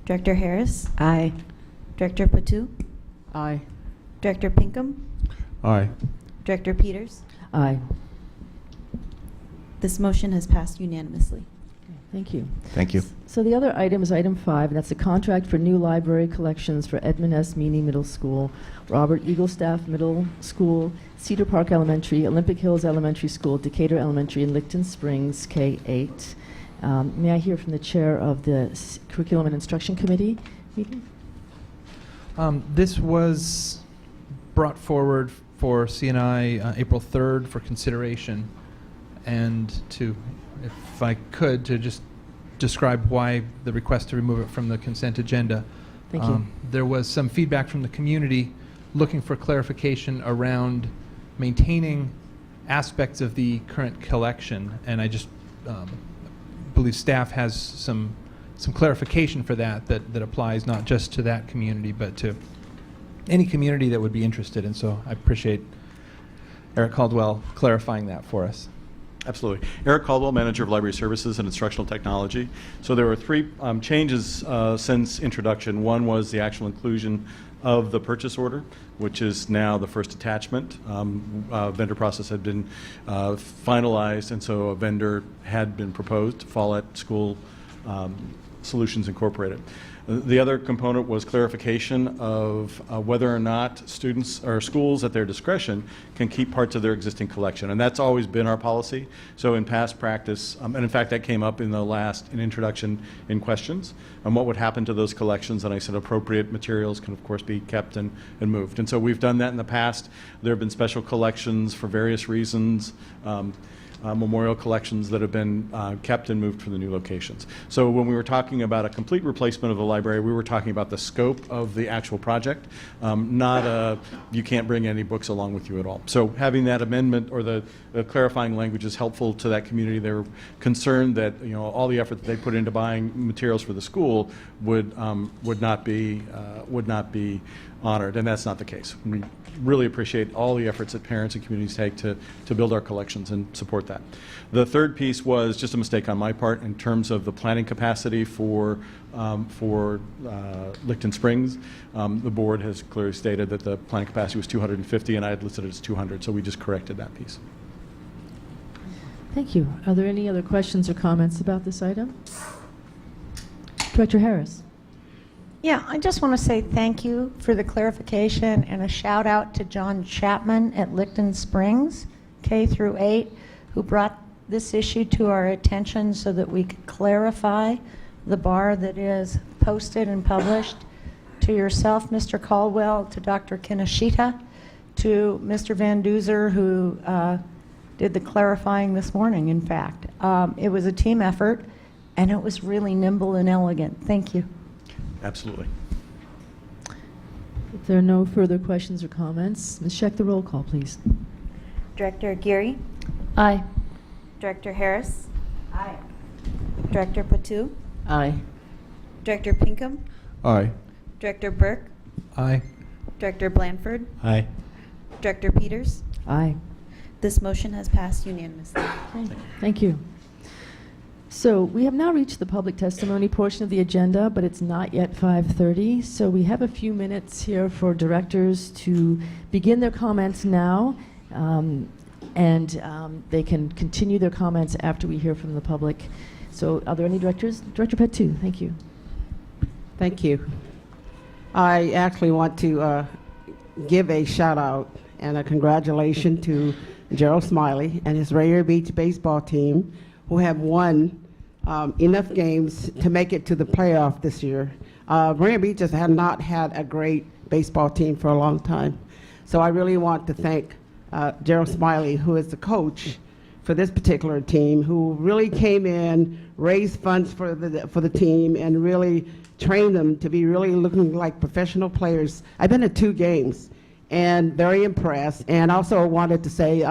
Director Harris, Aye. Director Patu, Aye. Director Pinkham, Aye. Director Peters. Aye. This motion has passed unanimously. Thank you. Thank you. So the other item is item 5, and that's a contract for new library collections for Edmund S. Meany Middle School, Robert Eaglestaff Middle School, Cedar Park Elementary, Olympic Hills Elementary School, Decatur Elementary, and Licton Springs K-8. May I hear from the chair of the Curriculum and Instruction Committee meeting? This was brought forward for CNI April 3rd for consideration, and if I could, to just describe why the request to remove it from the consent agenda. Thank you. There was some feedback from the community looking for clarification around maintaining aspects of the current collection, and I just believe staff has some clarification for that applies not just to that community, but to any community that would be interested. And so I appreciate Eric Caldwell clarifying that for us. Absolutely. Eric Caldwell, Manager of Library Services and Instructional Technology. So there were 3 changes since introduction. One was the actual inclusion of the purchase order, which is now the first attachment. Vendor process had been finalized, and so a vendor had been proposed, Follett School Solutions Incorporated. The other component was clarification of whether or not students or schools at their discretion can keep parts of their existing collection. And that's always been our policy. So in past practice, and in fact that came up in the last introduction in questions, and what would happen to those collections. And I said appropriate materials can of course be kept and moved. And so we've done that in the past. There have been special collections for various reasons. Memorial collections that have been kept and moved from the new locations. So when we were talking about a complete replacement of the library, we were talking about the scope of the actual project, not you can't bring any books along with you at all. So having that amendment or the clarifying language is helpful to that community. They were concerned that all the effort that they put into buying materials for the school would not be honored, and that's not the case. We really appreciate all the efforts that parents and communities take to build our collections and support that. The third piece was just a mistake on my part in terms of the planning capacity for Licton Springs. The board has clearly stated that the planning capacity was 250, and I had listed it as 200, so we just corrected that piece. Thank you. Are there any other questions or comments about this item? Director Harris. Yeah, I just want to say thank you for the clarification and a shout out to John Chapman at Licton Springs, K through 8, who brought this issue to our attention so that we could clarify the bar that is posted and published, to yourself, Mr. Caldwell, to Dr. Kinoshita, to Mr. Van Duzer, who did the clarifying this morning, in fact. It was a team effort, and it was really nimble and elegant. Thank you. Absolutely. If there are no further questions or comments, Ms. Scheck, the roll call, please. Director Geary, Aye. Director Harris. Aye. Director Patu, Aye. Director Pinkham, Aye. Director Burke, Aye. Director Blanford, Aye. Director Peters. Aye. This motion has passed unanimously. Thank you. So we have now reached the public testimony portion of the agenda, but it's not yet 5:30. So we have a few minutes here for directors to begin their comments now, and they can continue their comments after we hear from the public. So are there any directors? Director Patu, thank you. Thank you. I actually want to give a shout out and a congratulations to Gerald Smiley and his Rainier Beach baseball team, who have won enough games to make it to the playoff this year. Rainier Beach just had not had a great baseball team for a long time. So I really want to thank Gerald Smiley, who is the coach for this particular team, who really came in, raised funds for the team, and really trained them to be really looking like professional players. I've been to 2 games and very impressed. And also wanted to say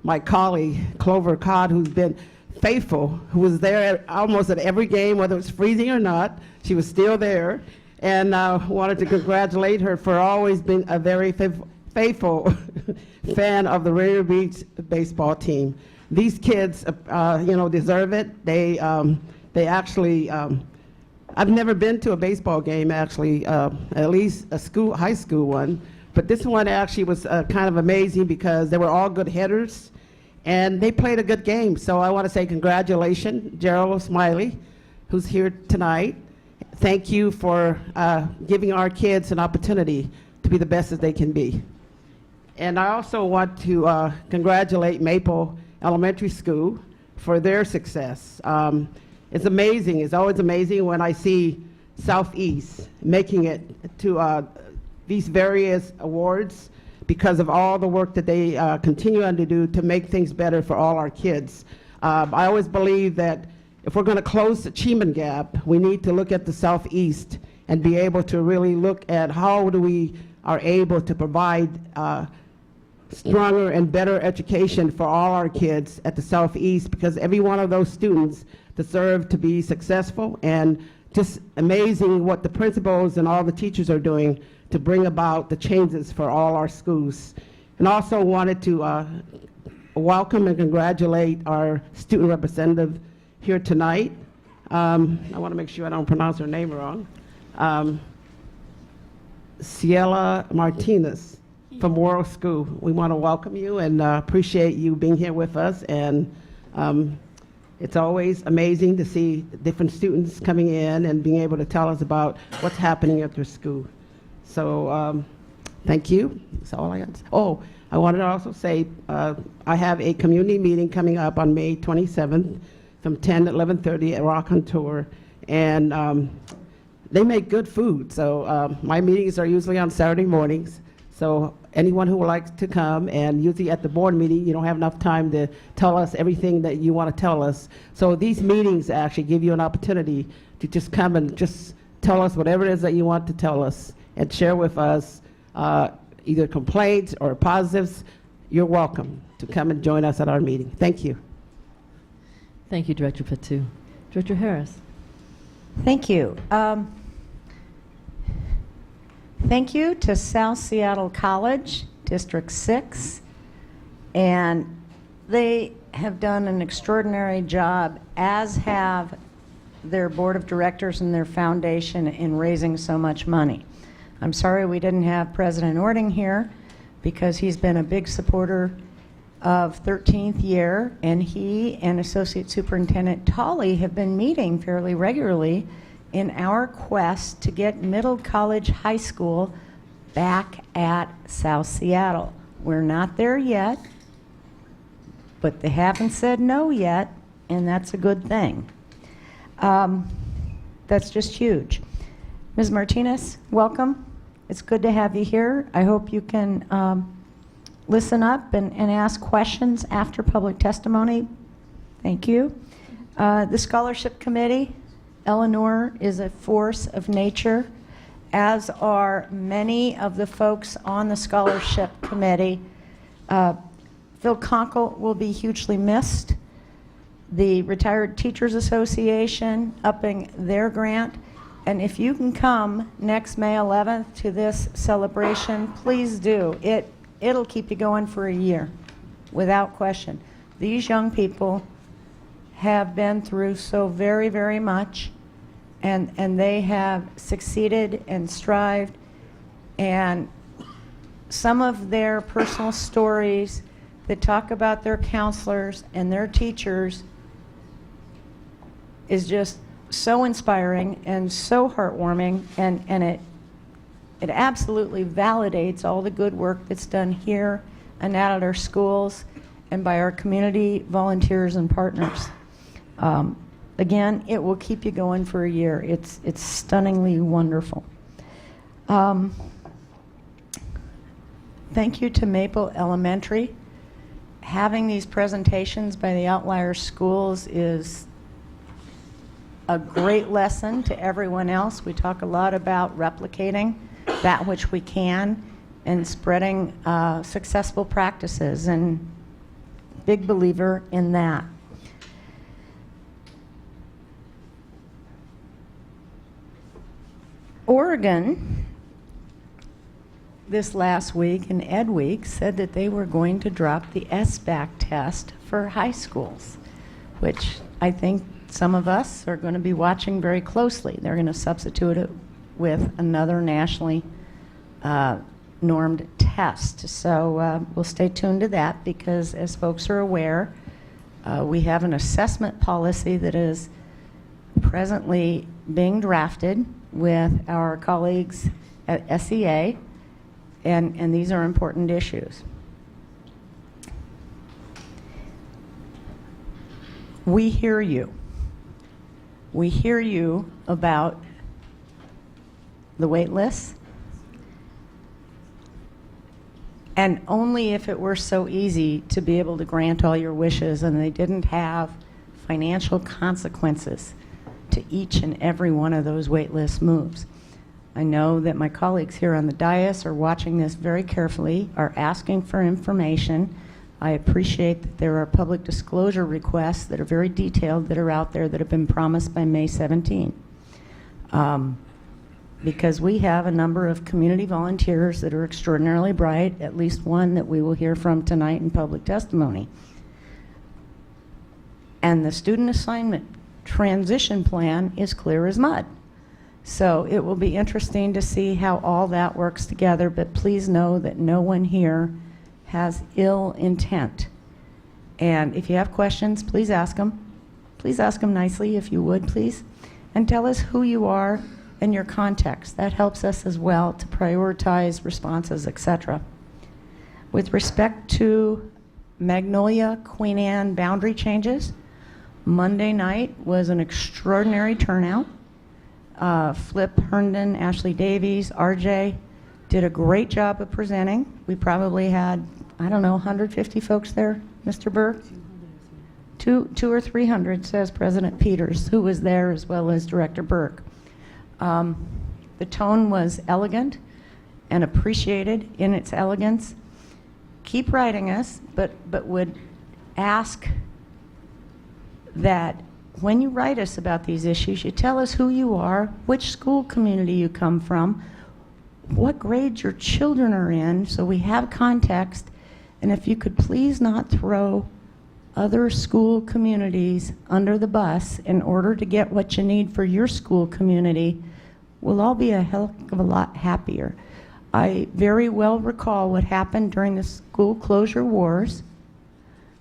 my colleague, Clover Codd, who's been faithful, who was there almost at every game, whether it was freezing or not, she was still there. And wanted to congratulate her for always being a very faithful fan of the Rainier Beach baseball team. These kids, deserve it. They actually, I've never been to a baseball game, actually, at least a high school one. But this one actually was kind of amazing because they were all good hitters, and they played a good game. So I want to say congratulations, Gerald Smiley, who's here tonight. Thank you for giving our kids an opportunity to be the best as they can be. And I also want to congratulate Maple Elementary School for their success. It's amazing. It's always amazing when I see Southeast making it to these various awards because of all the work that they continue on to do to make things better for all our kids. I always believe that if we're going to close the achievement gap, we need to look at the Southeast and be able to really look at how we are able to provide stronger and better education for all our kids at the Southeast, because every one of those students deserve to be successful, and just amazing what the principals and all the teachers are doing to bring about the changes for all our schools. And also wanted to welcome and congratulate our student representative here tonight. I want to make sure I don't pronounce her name wrong. Ciela Martinez from World School. We want to welcome you and appreciate you being here with us. And it's always amazing to see different students coming in and being able to tell us about what's happening at their school. So thank you. That's all I got. Oh, I wanted to also say I have a community meeting coming up on May 27th from 10 to 11:30 at Rock on Tour. And they make good food. So my meetings are usually on Saturday mornings. So anyone who would like to come, and usually at the board meeting, you don't have enough time to tell us everything that you want to tell us. So these meetings actually give you an opportunity to just come and just tell us whatever it is that you want to tell us and share with us either complaints or positives. You're welcome to come and join us at our meeting. Thank you. Thank you, Director Patu. Director Harris. Thank you. Thank you to South Seattle College, District 6, and they have done an extraordinary job, as have their board of directors and their foundation, in raising so much money. I'm sorry we didn't have President Ording here, because he's been a big supporter of 13th year, and he and Associate Superintendent Tolley have been meeting fairly regularly in our quest to get Middle College High School back at South Seattle. We're not there yet, but they haven't said no yet, and that's a good thing. That's just huge. Ms. Martinez, welcome. It's good to have you here. I hope you can listen up and ask questions after public testimony. Thank you. The Scholarship Committee, Eleanor is a force of nature, as are many of the folks on the Scholarship Committee. Phil Conkle will be hugely missed. The Retired Teachers Association upping their grant. And if you can come next May 11th to this celebration, please do. It'll keep you going for a year, without question. These young people have been through so very, very much, and they have succeeded and strived, and some of their personal stories that talk about their counselors and their teachers is just so inspiring and so heartwarming, and it absolutely validates all the good work that's done here and out at our schools and by our community volunteers and partners. Again, it will keep you going for a year. It's stunningly wonderful. Thank you to Maple Elementary. Having these presentations by the outlier schools is a great lesson to everyone else. We talk a lot about replicating that which we can and spreading successful practices, and big believer in that. Oregon, this last week, in Ed Week, said that they were going to drop the SBAC test for high schools, which I think some of us are going to be watching very closely. They're going to substitute it with another nationally normed test. So we'll stay tuned to that, because as folks are aware, we have an assessment policy that is presently being drafted with our colleagues at SEA, and these are important issues. We hear you. We hear you about the wait lists, and only if it were so easy to be able to grant all your wishes and they didn't have financial consequences to each and every one of those wait list moves. I know that my colleagues here on the dais are watching this very carefully, are asking for information. I appreciate that there are public disclosure requests that are very detailed that are out there that have been promised by May 17. Because we have a number of community volunteers that are extraordinarily bright, at least one that we will hear from tonight in public testimony. And the student assignment transition plan is clear as mud. So it will be interesting to see how all that works together, but please know that no one here has ill intent. And if you have questions, please ask them. Please ask them nicely, if you would, please. And tell us who you are and your context. That helps us as well to prioritize responses, etc. With respect to Magnolia, Queen Anne boundary changes, Monday night was an extraordinary turnout. Flip Herndon, Ashley Davies, RJ did a great job of presenting. We probably had, I don't know, 150 folks there, Mr. Burke? 200 or 300, says President Peters, who was there, as well as Director Burke. The tone was elegant and appreciated in its elegance. Keep writing us, but would ask that when you write us about these issues, you tell us who you are, which school community you come from, what grades your children are in, so we have context, and if you could please not throw other school communities under the bus in order to get what you need for your school community, we'll all be a hell of a lot happier. I very well recall what happened during the school closure wars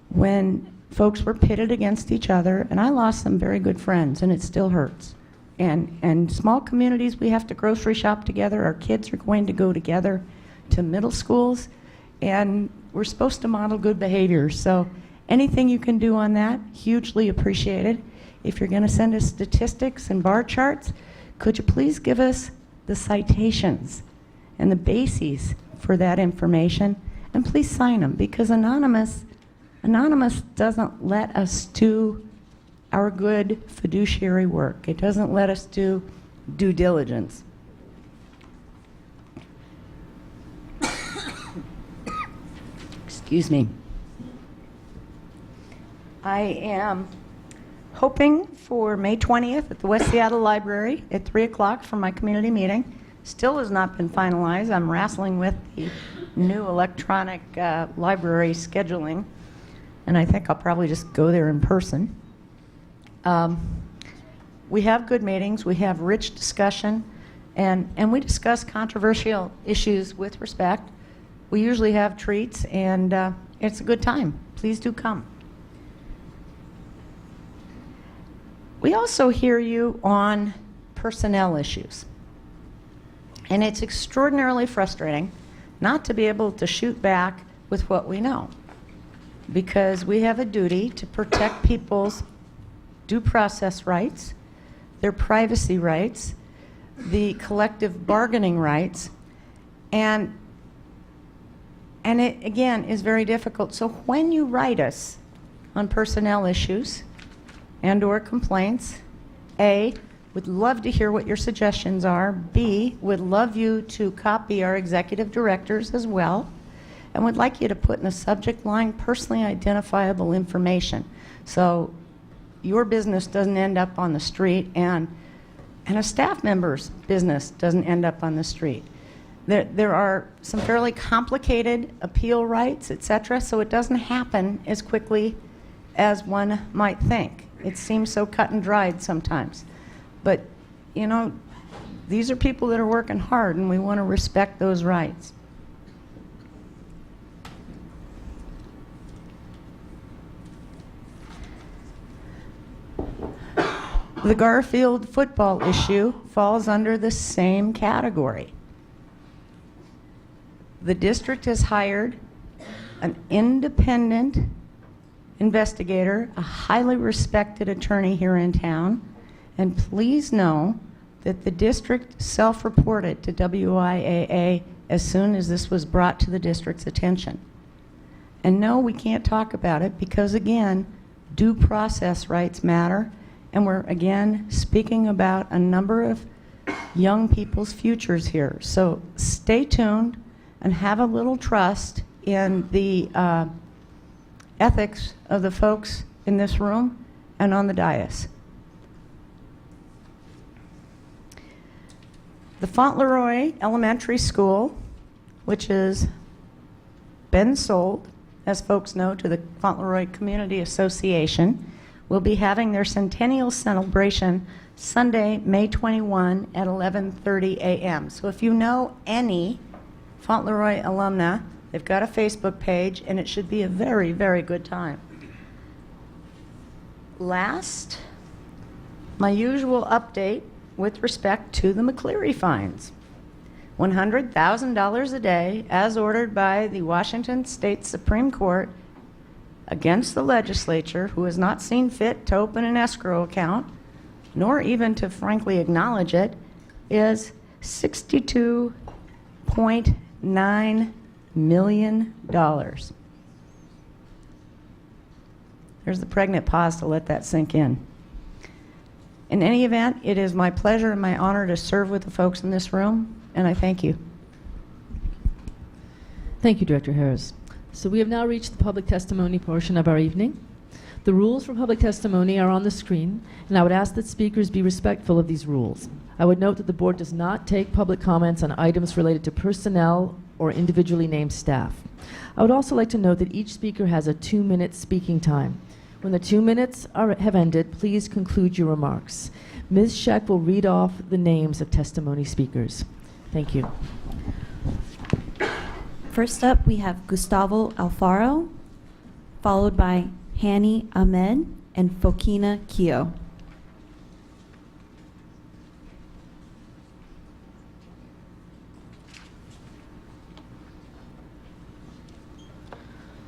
when folks were pitted against each other, and I lost some very good friends, and it still hurts. And small communities, we have to grocery shop together. Our kids are going to go together to middle schools, and we're supposed to model good behavior. So anything you can do on that, hugely appreciated. if you're going to send us statistics and bar charts, could you please give us the citations and the bases for that information? And please sign them, because Anonymous doesn't let us do our good fiduciary work. It doesn't let us do due diligence. Excuse me. I am hoping for May 20th at the West Seattle Library at 3 o'clock for my community meeting. Still has not been finalized. I'm wrestling with the new electronic library scheduling, and I think I'll probably just go there in person. We have good meetings, we have rich discussion, and we discuss controversial issues with respect. We usually have treats, and it's a good time. Please do come. We also hear you on personnel issues. And it's extraordinarily frustrating not to be able to shoot back with what we know, because we have a duty to protect people's due process rights, their privacy rights, the collective bargaining rights, and it, again, is very difficult. So when you write us on personnel issues and/or complaints, A, would love to hear what your suggestions are. B, would love you to copy our executive directors as well, and would like you to put in the subject line personally identifiable information, so your business doesn't end up on the street and a staff member's business doesn't end up on the street. There are some fairly complicated appeal rights, etc., so it doesn't happen as quickly as one might think. It seems so cut and dried sometimes. But, you know, these are people that are working hard, and we want to respect those rights. The Garfield football issue falls under the same category. The district has hired an independent investigator, a highly respected attorney here in town, and please know that the district self-reported to WIAA as soon as this was brought to the district's attention. And no, we can't talk about it because, again, due process rights matter, and we're, again, speaking about a number of young people's futures here. So stay tuned and have a little trust in the ethics of the folks in this room and on the dais. The Fauntleroy Elementary School, which has been sold, as folks know, to the Fauntleroy Community Association, will be having their centennial celebration Sunday, May 21 at 11:30 a.m. So if you know any Fauntleroy alumna, they've got a Facebook page, and it should be a very, very good time. Last, my usual update with respect to the McCleary fines. $100,000 a day, as ordered by the Washington State Supreme Court against the legislature, who has not seen fit to open an escrow account, nor even to frankly acknowledge it, is $62.9 million. There's the pregnant pause to let that sink in. In any event, it is my pleasure and my honor to serve with the folks in this room, and I thank you. Thank you, Director Harris. So we have now reached the public testimony portion of our evening. The rules for public testimony are on the screen, and I would ask that speakers be respectful of these rules. I would note that the board does not take public comments on items related to personnel or individually named staff. I would also like to note that each speaker has a 2-minute speaking time. When the 2 minutes have ended, please conclude your remarks. Ms. Scheck will read off the names of testimony speakers. Thank you. First up, we have Gustavo Alfaro, followed by Hani Ahmed and Fokina Kio.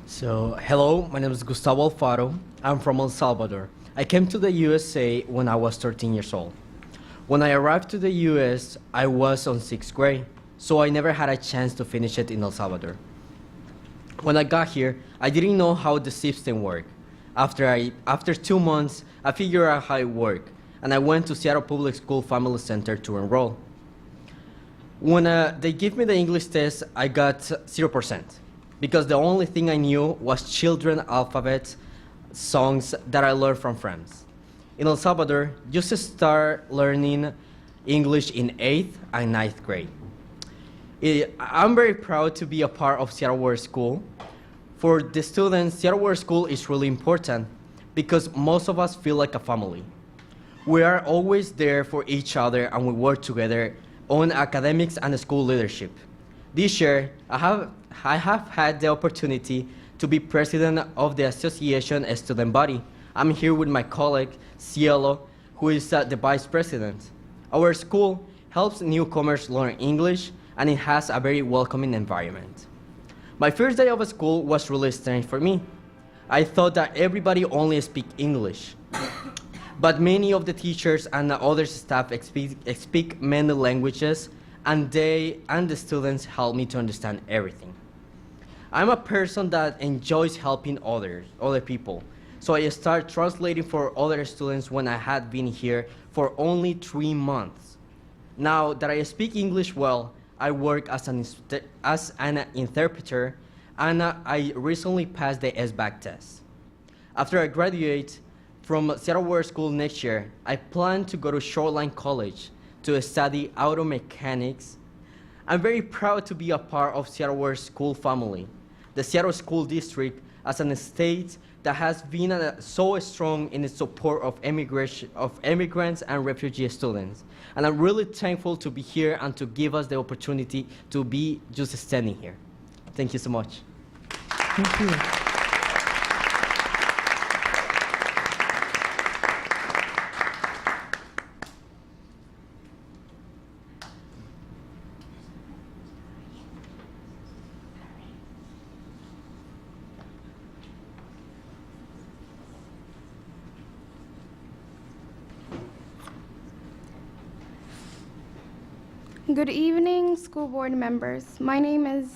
So, hello, my name is Gustavo Alfaro. I'm from El Salvador. I came to the USA when I was 13 years old. When I arrived to the US, I was on 6th grade, so I never had a chance to finish it in El Salvador. When I got here, I didn't know how the system worked. After 2 months, I figured out how it worked, and I went to Seattle Public School Family Center to enroll. When they gave me the English test, I got 0%, because the only thing I knew was children alphabet songs that I learned from friends. In El Salvador, you just start learning English in 8th and 9th grade. I'm very proud to be a part of Seattle World School. For the students, Seattle World School is really important because most of us feel like a family. We are always there for each other and we work together on academics and school leadership. This year, I have had the opportunity to be president of the association student body. I'm here with my colleague, Cielo, who is the vice president. Our school helps newcomers learn English, and it has a very welcoming environment. My first day of school was really strange for me. I thought that everybody only speaks English, but many of the teachers and the other staff speak many languages, and the students help me to understand everything. I'm a person that enjoys helping other people, so I started translating for other students when I had been here for only 3 months. Now that I speak English well, I work as an interpreter, and I recently passed the SBAC test. After I graduate from Seattle World School next year, I plan to go to Shoreline College to study auto mechanics. I'm very proud to be a part of Seattle World School family. The Seattle School District as an state that has been so strong in its support of immigrants and refugee students. And I'm really thankful to be here and to give us the opportunity to be just standing here. Thank you so much. Thank you. Good evening, school board members. My name is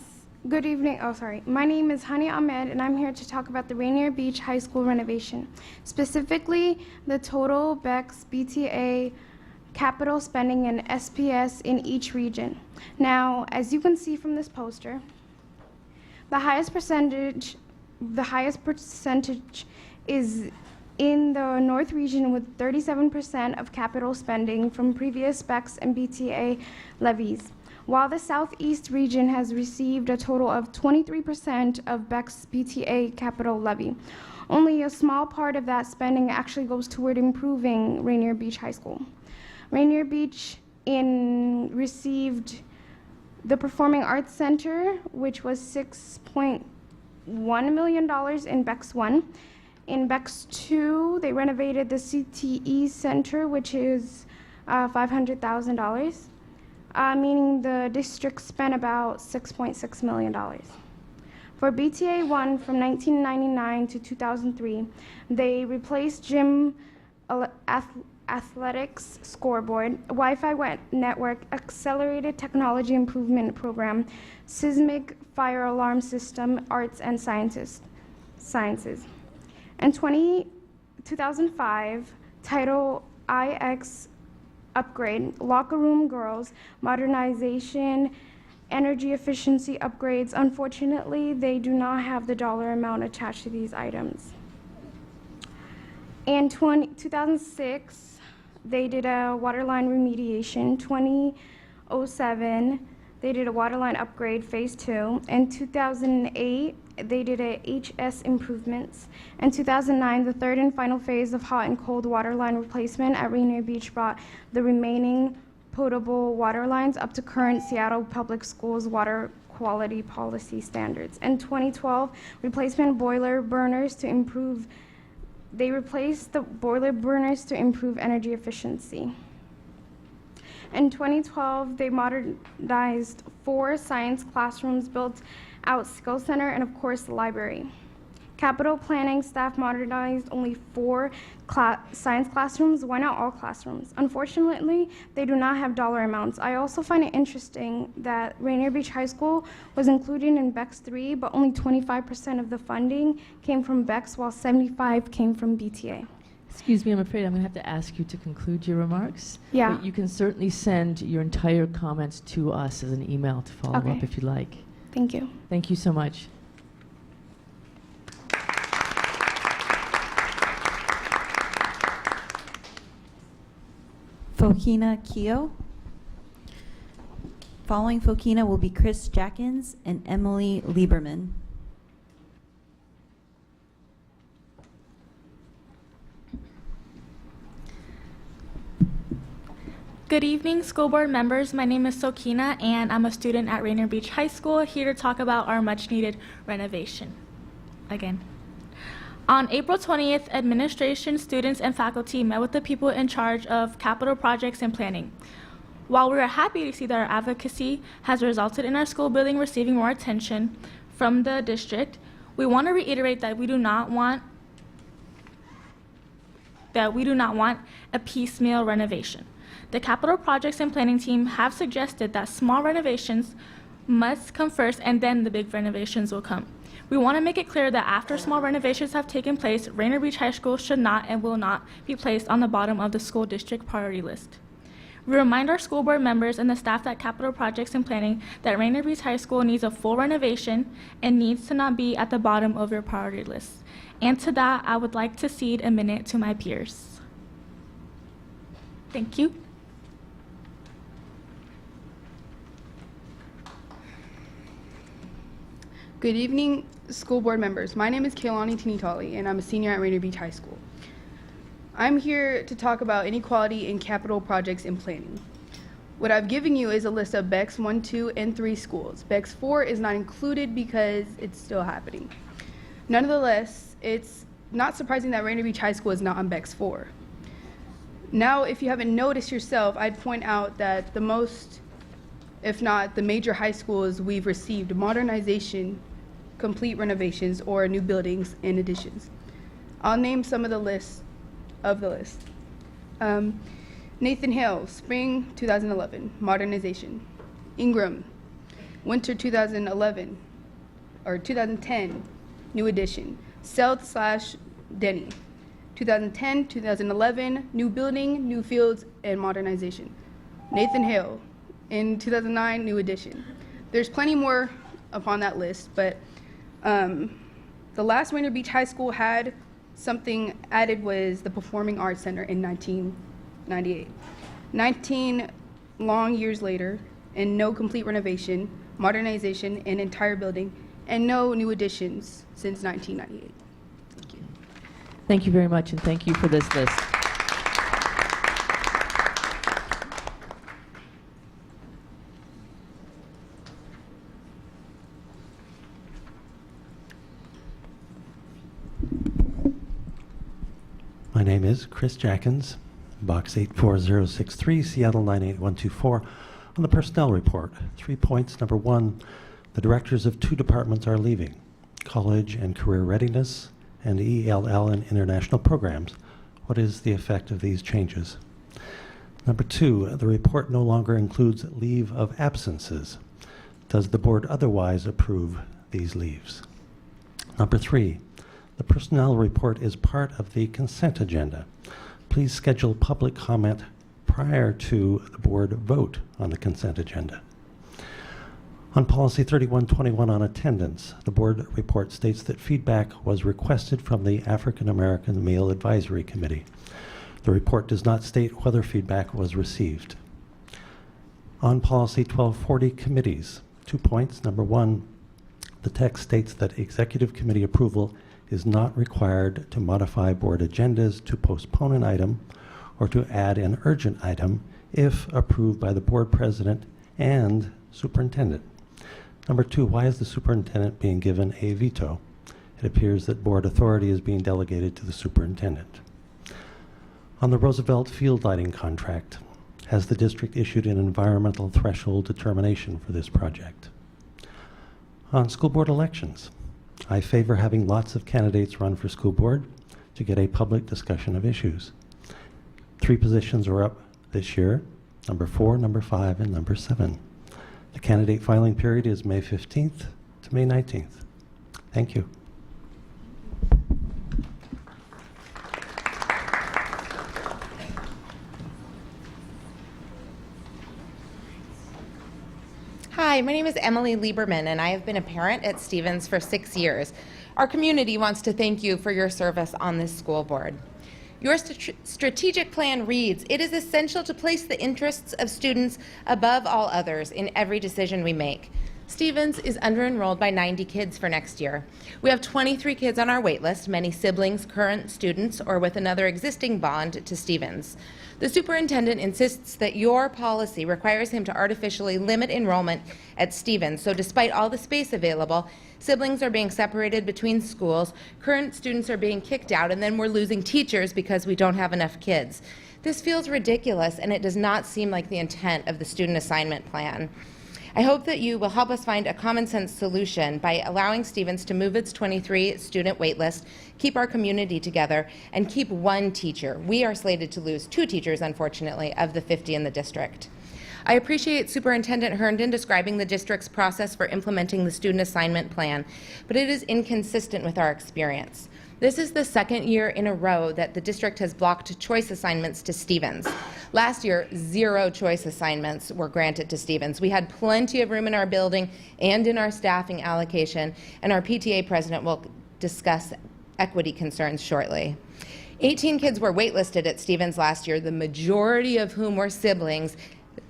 Hani Ahmed, and I'm here to talk about the Rainier Beach High School renovation, specifically the total BEX, BTA, capital spending, and SPS in each region. Now, as you can see from this poster, the highest percentage is in the North region with 37% of capital spending from previous BEX and BTA levies, while the Southeast region has received a total of 23% of BEX BTA capital levy. Only a small part of that spending actually goes toward improving Rainier Beach High School. Rainier Beach received the Performing Arts Center, which was $6.1 million in BEX 1. In BEX 2, they renovated the CTE Center, which is $500,000, meaning the district spent about $6.6 million. For BTA1 from 1999 to 2003, they replaced gym athletics scoreboard, Wi-Fi network, accelerated technology improvement program, seismic fire alarm system, arts and sciences. In 2005, Title IX upgrade, locker room girls, modernization, energy efficiency upgrades. Unfortunately, they do not have the dollar amount attached to these items. In 2006, they did a waterline remediation. 2007, they did a waterline upgrade, phase 2. In 2008, they did a HS improvements. In 2009, the third and final phase of hot and cold water line replacement at Rainier Beach brought the remaining potable water lines up to current Seattle Public Schools water quality policy standards. In 2012, replacement boiler burners to improve, they replaced the boiler burners to improve energy efficiency. In 2012, they modernized 4 science classrooms, built out Skill Center, and of course the library. Capital planning staff modernized only 4 science classrooms. Why not all classrooms? Unfortunately, they do not have dollar amounts. I also find it interesting that Rainier Beach High School was included in BEX 3, but only 25% of the funding came from BEX, while 75% came from BTA. Excuse me, I'm afraid I'm going to have to ask you to conclude your remarks. Yeah. But you can certainly send your entire comments to us as an email to follow Okay. up if you'd like. Thank you. Thank you so much. Fokina Keo. Following Fokina will be Chris Jackins and Emily Lieberman. Good evening, school board members. My name is Sokina, and I'm a student at Rainier Beach High School, here to talk about our much-needed renovation. Again. On April 20th, administration, students, and faculty met with the people in charge of capital projects and planning. While we are happy to see that our advocacy has resulted in our school building receiving more attention from the district, we want to reiterate that we do not want a piecemeal renovation. The capital projects and planning team have suggested that small renovations must come first and then the big renovations will come. We want to make it clear that after small renovations have taken place, Rainier Beach High School should not and will not be placed on the bottom of the school district priority list. We remind our school board members and the staff at Capital Projects and Planning that Rainier Beach High School needs a full renovation and needs to not be at the bottom of your priority list. And to that, I would like to cede a minute to my peers. Thank you. Good evening, school board members. My name is Kaylani Tinitali, and I'm a senior at Rainier Beach High School. I'm here to talk about inequality in capital projects and planning. What I've given you is a list of BEX 1, 2, and 3 schools. BEX 4 is not included because it's still happening. Nonetheless, it's not surprising that Rainier Beach High School is not on BEX 4. Now, if you haven't noticed yourself, I'd point out that the most, if not the major high schools we've received modernization, complete renovations, or new buildings and additions. I'll name some of the list. Nathan Hale, spring 2011, modernization. Ingram, winter 2011, or 2010, new addition. South/Denny, 2010, 2011, new building, new fields, and modernization. Nathan Hale, in 2009, new addition. There's plenty more upon that list, but the last Rainier Beach High School had something added was the Performing Arts Center in 1998. 19 long years later, and no complete renovation, modernization, and entire building, and no new additions since 1998. Thank you. Thank you very much, and thank you for this list. My name is Chris Jackins, Box 84063, Seattle 98124. On the personnel report, 3 points. Number 1, the directors of 2 departments are leaving, College and Career Readiness and ELL and International Programs. What is the effect of these changes? Number 2, the report no longer includes leave of absences. Does the board otherwise approve these leaves? Number 3, the personnel report is part of the consent agenda. Please schedule public comment prior to the board vote on the consent agenda. On policy 3121 on attendance, the board report states that feedback was requested from the African American Male Advisory Committee. The report does not state whether feedback was received. On policy 1240 committees, 2 points. Number 1, the text states that executive committee approval is not required to modify board agendas to postpone an item or to add an urgent item if approved by the board president and superintendent. Number 2, why is the superintendent being given a veto? It appears that board authority is being delegated to the superintendent. On the Roosevelt field lighting contract, has the district issued an environmental threshold determination for this project? On school board elections, I favor having lots of candidates run for school board to get a public discussion of issues. 3 positions are up this year, number 4, number 5, and number 7. The candidate filing period is May 15th to May 19th. Thank you. Hi, my name is Emily Lieberman, and I have been a parent at Stevens for 6 years. Our community wants to thank you for your service on this school board. Your strategic plan reads, "It is essential to place the interests of students above all others in every decision we make." Stevens is under-enrolled by 90 kids for next year. We have 23 kids on our wait list, many siblings, current students, or with another existing bond to Stevens. The superintendent insists that your policy requires him to artificially limit enrollment at Stevens, so despite all the space available, siblings are being separated between schools, current students are being kicked out, and then we're losing teachers because we don't have enough kids. This feels ridiculous, and it does not seem like the intent of the student assignment plan. I hope that you will help us find a common sense solution by allowing Stevens to move its 23 student wait list, keep our community together, and keep 1 teacher. We are slated to lose 2 teachers, unfortunately, of the 50 in the district. I appreciate Superintendent Herndon describing the district's process for implementing the student assignment plan, but it is inconsistent with our experience. This is the 2nd year in a row that the district has blocked choice assignments to Stevens. Last year, 0 choice assignments were granted to Stevens. We had plenty of room in our building and in our staffing allocation, and our PTA president will discuss equity concerns shortly. 18 kids were waitlisted at Stevens last year, the majority of whom were siblings.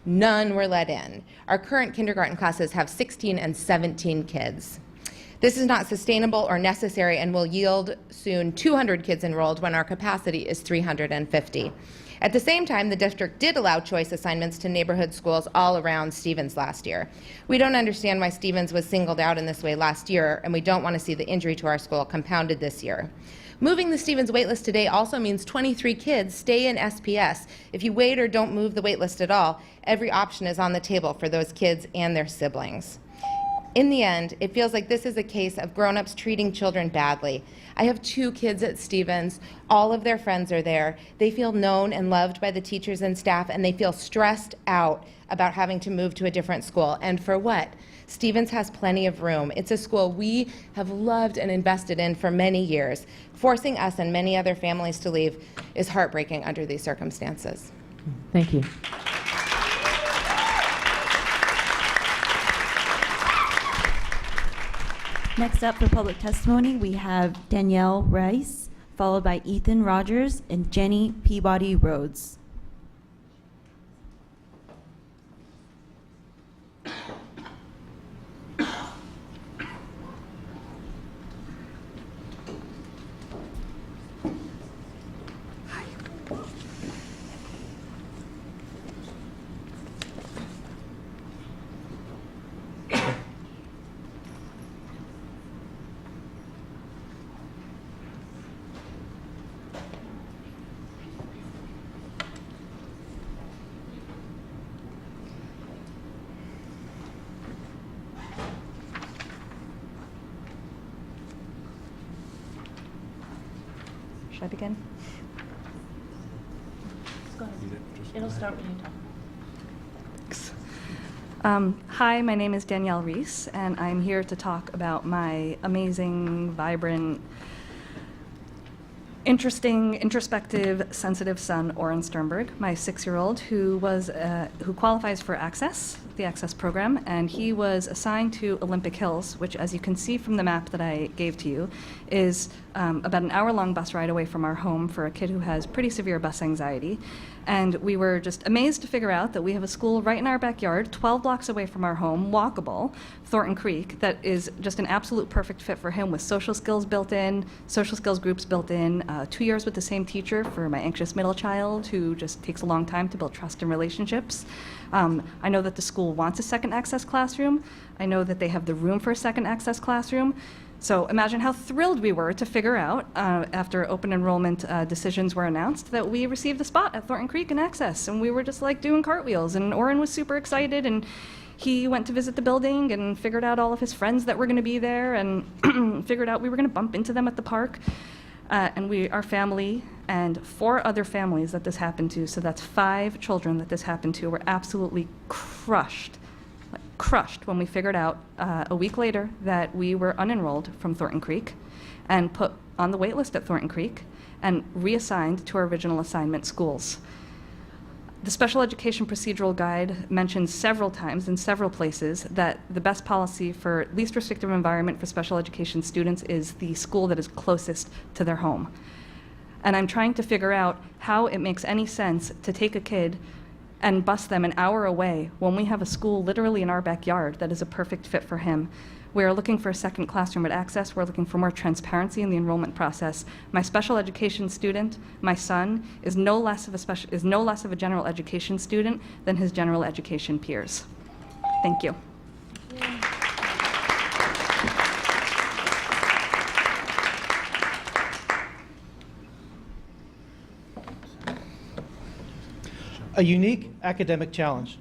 None were let in. Our current kindergarten classes have 16 and 17 kids. This is not sustainable or necessary and will yield soon 200 kids enrolled when our capacity is 350. At the same time, the district did allow choice assignments to neighborhood schools all around Stevens last year. We don't understand why Stevens was singled out in this way last year, and we don't want to see the injury to our school compounded this year. Moving the Stevens waitlist today also means 23 kids stay in SPS. If you wait or don't move the waitlist at all, every option is on the table for those kids and their siblings. In the end, it feels like this is a case of grown-ups treating children badly. I have 2 kids at Stevens. All of their friends are there. They feel known and loved by the teachers and staff, and they feel stressed out about having to move to a different school. And for what? Stevens has plenty of room. It's a school we have loved and invested in for many years. Forcing us and many other families to leave is heartbreaking under these circumstances. Thank you. Next up for public testimony, we have Danielle Rice, followed by Ethan Rogers and Jenny Peabody Rhodes. Should I begin? Go ahead. It'll start when you talk. Hi, my name is Danielle Reese, and I'm here to talk about my amazing, vibrant, interesting, introspective, sensitive son, Oren Sternberg, my 6-year-old, who qualifies for Access, the Access program, and he was assigned to Olympic Hills, which, as you can see from the map that I gave to you, is about an hour-long bus ride away from our home for a kid who has pretty severe bus anxiety. And we were just amazed to figure out that we have a school right in our backyard, 12 blocks away from our home, walkable, Thornton Creek, that is just an absolute perfect fit for him with social skills built in, social skills groups built in, 2 years with the same teacher for my anxious middle child who just takes a long time to build trust and relationships. I know that the school wants a second access classroom. I know that they have the room for a second access classroom. So imagine how thrilled we were to figure out, after open enrollment decisions were announced, that we received a spot at Thornton Creek in Access. And we were just like doing cartwheels. And Oren was super excited. And He went to visit the building and figured out all of his friends that were going to be there and figured out we were going to bump into them at the park. And our family and 4 other families that this happened to, so that's 5 children that this happened to, were absolutely crushed, like crushed when we figured out a week later that we were unenrolled from Thornton Creek and put on the wait list at Thornton Creek and reassigned to our original assignment schools. The Special Education Procedural Guide mentions several times in several places that the best policy for least restrictive environment for special education students is the school that is closest to their home. And I'm trying to figure out how it makes any sense to take a kid and bus them an hour away when we have a school literally in our backyard that is a perfect fit for him. We're looking for a second classroom at Access. We're looking for more transparency in the enrollment process. My special education student, my son, is no less of a general education student than his general education peers. Thank you. A unique academic challenge.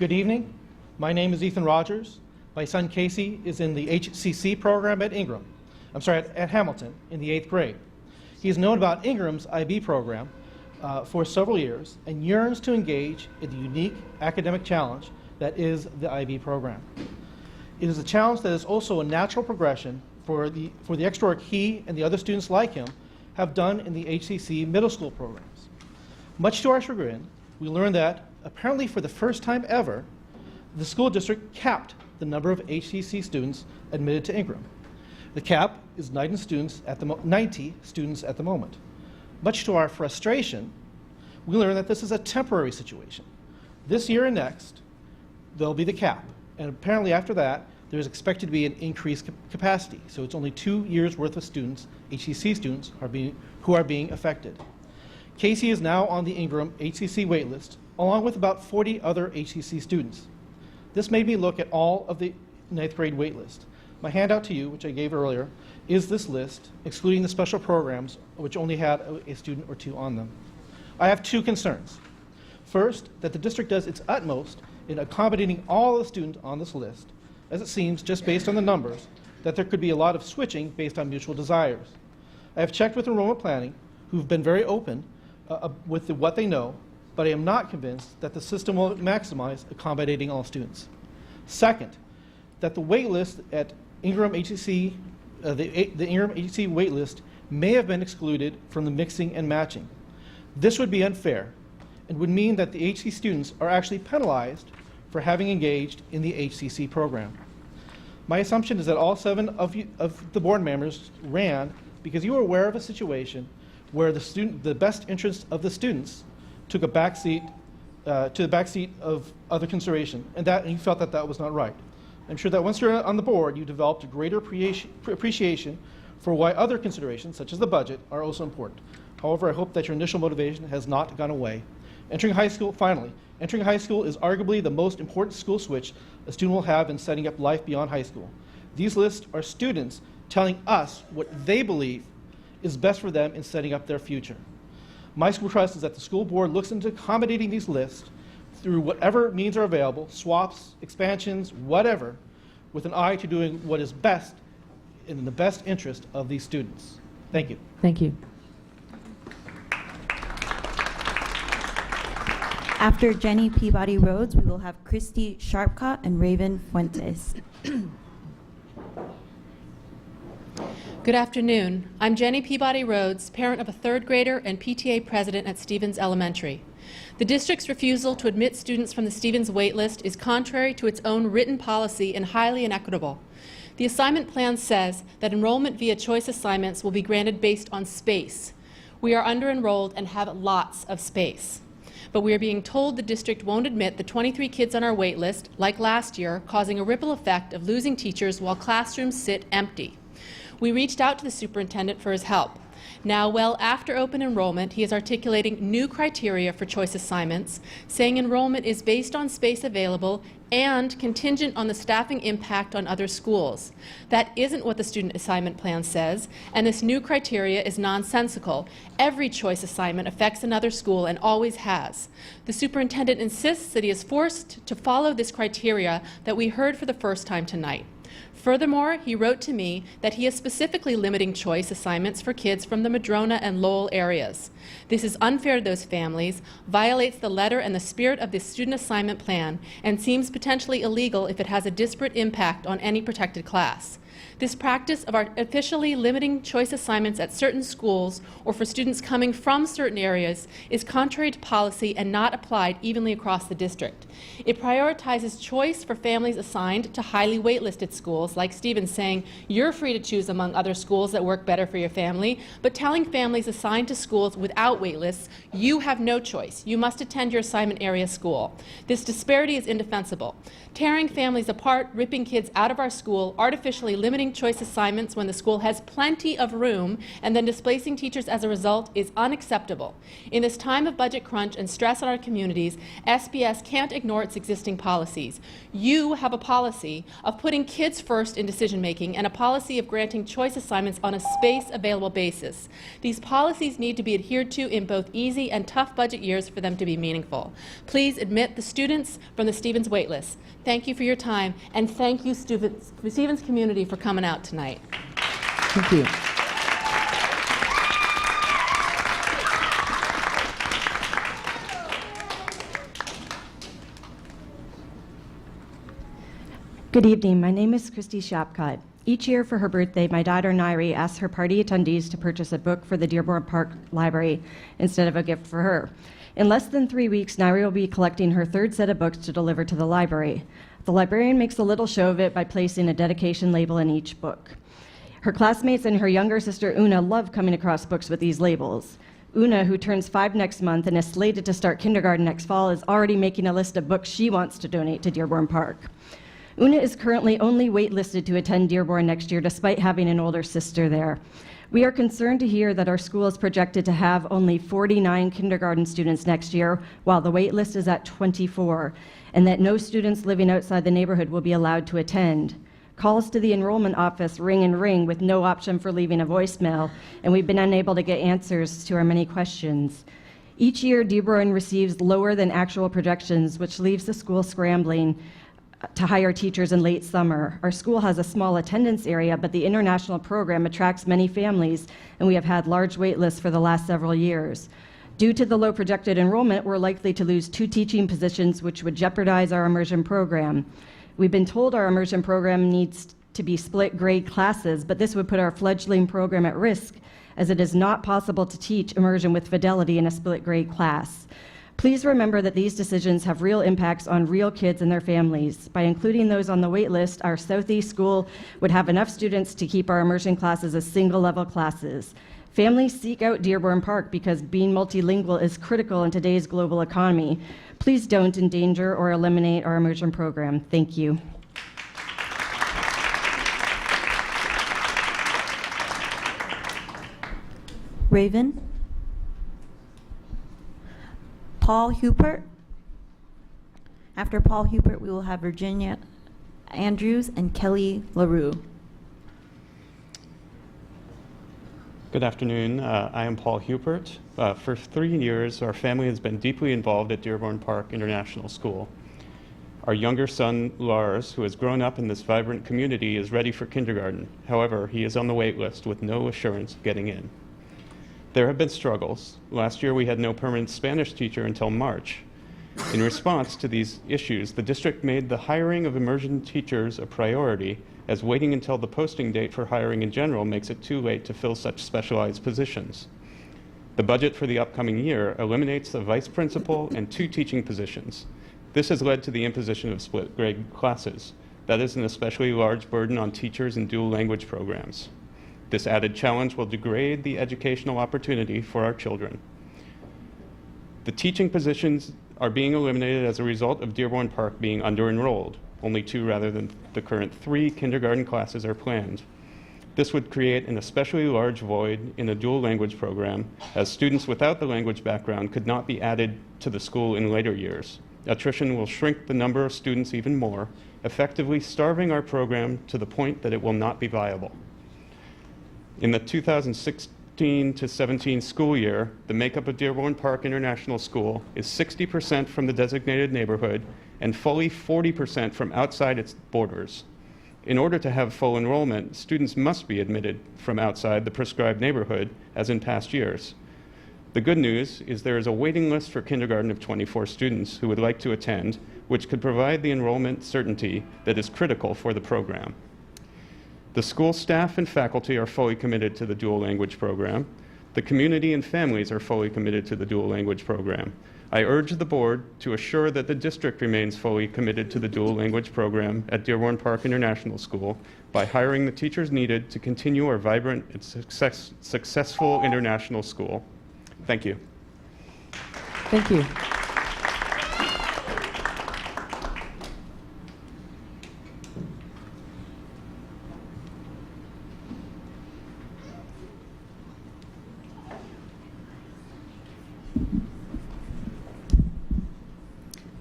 Good evening. My name is Ethan Rogers. My son Casey is in the HCC program at at Hamilton in the 8th grade. He's known about Ingram's IB program for several years and yearns to engage in the unique academic challenge that is the IB program. It is a challenge that is also a natural progression for the extra work he and the other students like him have done in the HCC middle school programs. Much to our chagrin, we learned that, apparently for the first time ever, the school district capped the number of HCC students admitted to Ingram. The cap is 90 students at the moment. Much to our frustration, we learned that this is a temporary situation. This year and next, there'll be the cap, and apparently after that, there's expected to be an increased capacity. So it's only 2 years worth of students, HCC students, who are being affected. Casey is now on the Ingram HCC waitlist, along with about 40 other HCC students. This made me look at all of the 9th grade waitlist. My handout to you, which I gave earlier, is this list, excluding the special programs, which only had a student or 2 on them. I have 2 concerns. First, that the district does its utmost in accommodating all the students on this list, as it seems, just based on the numbers, that there could be a lot of switching based on mutual desires. I have checked with enrollment planning, who've been very open with what they know, but I am not convinced that the system will maximize accommodating all students. Second, that the wait list at Ingram HCC, the Ingram HCC wait list may have been excluded from the mixing and matching. This would be unfair and would mean that the HCC students are actually penalized for having engaged in the HCC program. My assumption is that all 7 of the board members ran because you were aware of a situation where the best interest of the students took a backseat to the backseat of other consideration, and you felt that that was not right. I'm sure that once you're on the board, you developed a greater appreciation for why other considerations, such as the budget, are also important. However, I hope that your initial motivation has not gone away. Finally, entering high school is arguably the most important school switch a student will have in setting up life beyond high school. These lists are students telling us what they believe is best for them in setting up their future. My school trust is that the school board looks into accommodating these lists through whatever means are available, swaps, expansions, whatever, with an eye to doing what is best in the best interest of these students. Thank you. Thank you. After Jenny Peabody Rhodes, we will have Christy Sharpcott and Raven Fuentes. Good afternoon. I'm Jenny Peabody Rhodes, parent of a 3rd grader and PTA president at Stevens Elementary. The district's refusal to admit students from the Stevens waitlist is contrary to its own written policy and highly inequitable. The assignment plan says that enrollment via choice assignments will be granted based on space. We are under-enrolled and have lots of space. But we are being told the district won't admit the 23 kids on our waitlist, like last year, causing a ripple effect of losing teachers while classrooms sit empty. We reached out to the superintendent for his help. Now, well after open enrollment, he is articulating new criteria for choice assignments, saying enrollment is based on space available and contingent on the staffing impact on other schools. That isn't what the student assignment plan says, and this new criteria is nonsensical. Every choice assignment affects another school and always has. The superintendent insists that he is forced to follow this criteria that we heard for the first time tonight. Furthermore, he wrote to me that he is specifically limiting choice assignments for kids from the Madrona and Lowell areas. This is unfair to those families, violates the letter and the spirit of the student assignment plan, and seems potentially illegal if it has a disparate impact on any protected class. This practice of artificially limiting choice assignments at certain schools or for students coming from certain areas is contrary to policy and not applied evenly across the district. It prioritizes choice for families assigned to highly waitlisted schools, like Stevens saying, you're free to choose among other schools that work better for your family, but telling families assigned to schools without waitlists, you have no choice. You must attend your assignment area school. This disparity is indefensible. Tearing families apart, ripping kids out of our school, artificially limiting choice assignments when the school has plenty of room, and then displacing teachers as a result is unacceptable. In this time of budget crunch and stress on our communities, SBS can't ignore its existing policies. You have a policy of putting kids first in decision-making and a policy of granting choice assignments on a space-available basis. These policies need to be adhered to in both easy and tough budget years for them to be meaningful. Please admit the students from the Stevens waitlist. Thank you for your time, and thank you, Stevens community, for coming out tonight. Thank you. Good evening. My name is Christy Shapcott. Each year for her birthday, my daughter Nairi asks her party attendees to purchase a book for the Dearborn Park Library instead of a gift for her. In less than 3 weeks, Nairi will be collecting her third set of books to deliver to the library. The librarian makes a little show of it by placing a dedication label in each book. Her classmates and her younger sister Una love coming across books with these labels. Una, who turns 5 next month and is slated to start kindergarten next fall, is already making a list of books she wants to donate to Dearborn Park. Una is currently only waitlisted to attend Dearborn next year, despite having an older sister there. We are concerned to hear that our school is projected to have only 49 kindergarten students next year, while the wait list is at 24, and that no students living outside the neighborhood will be allowed to attend. Calls to the enrollment office ring and ring with no option for leaving a voicemail, and we've been unable to get answers to our many questions. Each year, Dearborn receives lower than actual projections, which leaves the school scrambling to hire teachers in late summer. Our school has a small attendance area, but the international program attracts many families, and we have had large wait lists for the last several years. Due to the low projected enrollment, we're likely to lose 2 teaching positions, which would jeopardize our immersion program. We've been told our immersion program needs to be split grade classes, but this would put our fledgling program at risk, as it is not possible to teach immersion with fidelity in a split grade class. Please remember that these decisions have real impacts on real kids and their families. By including those on the wait list, our Southeast school would have enough students to keep our immersion classes as single-level classes. Families seek out Dearborn Park because being multilingual is critical in today's global economy. Please don't endanger or eliminate our immersion program. Thank you. Raven. Paul Hupert. After Paul Hupert, we will have Virginia Andrews and Kelly LaRue. Good afternoon. I am Paul Hupert. For 3 years, our family has been deeply involved at Dearborn Park International School. Our younger son, Lars, who has grown up in this vibrant community, is ready for kindergarten. However, he is on the wait list with no assurance of getting in. There have been struggles. Last year, we had no permanent Spanish teacher until March. In response to these issues, the district made the hiring of immersion teachers a priority, as waiting until the posting date for hiring in general makes it too late to fill such specialized positions. The budget for the upcoming year eliminates the vice principal and 2 teaching positions. This has led to the imposition of split grade classes. That is an especially large burden on teachers in dual language programs. This added challenge will degrade the educational opportunity for our children. The teaching positions are being eliminated as a result of Dearborn Park being under-enrolled. Only 2 rather than the current 3 kindergarten classes are planned. This would create an especially large void in a dual language program, as students without the language background could not be added to the school in later years. Attrition will shrink the number of students even more, effectively starving our program to the point that it will not be viable. In the 2016 to 17 school year, the makeup of Dearborn Park International School is 60% from the designated neighborhood and fully 40% from outside its borders. In order to have full enrollment, students must be admitted from outside the prescribed neighborhood, as in past years. The good news is there is a waiting list for kindergarten of 24 students who would like to attend, which could provide the enrollment certainty that is critical for the program. The school staff and faculty are fully committed to the dual language program. The community and families are fully committed to the dual language program. I urge the board to assure that the district remains fully committed to the dual language program at Dearborn Park International School by hiring the teachers needed to continue our vibrant and successful international school. Thank you. Thank you.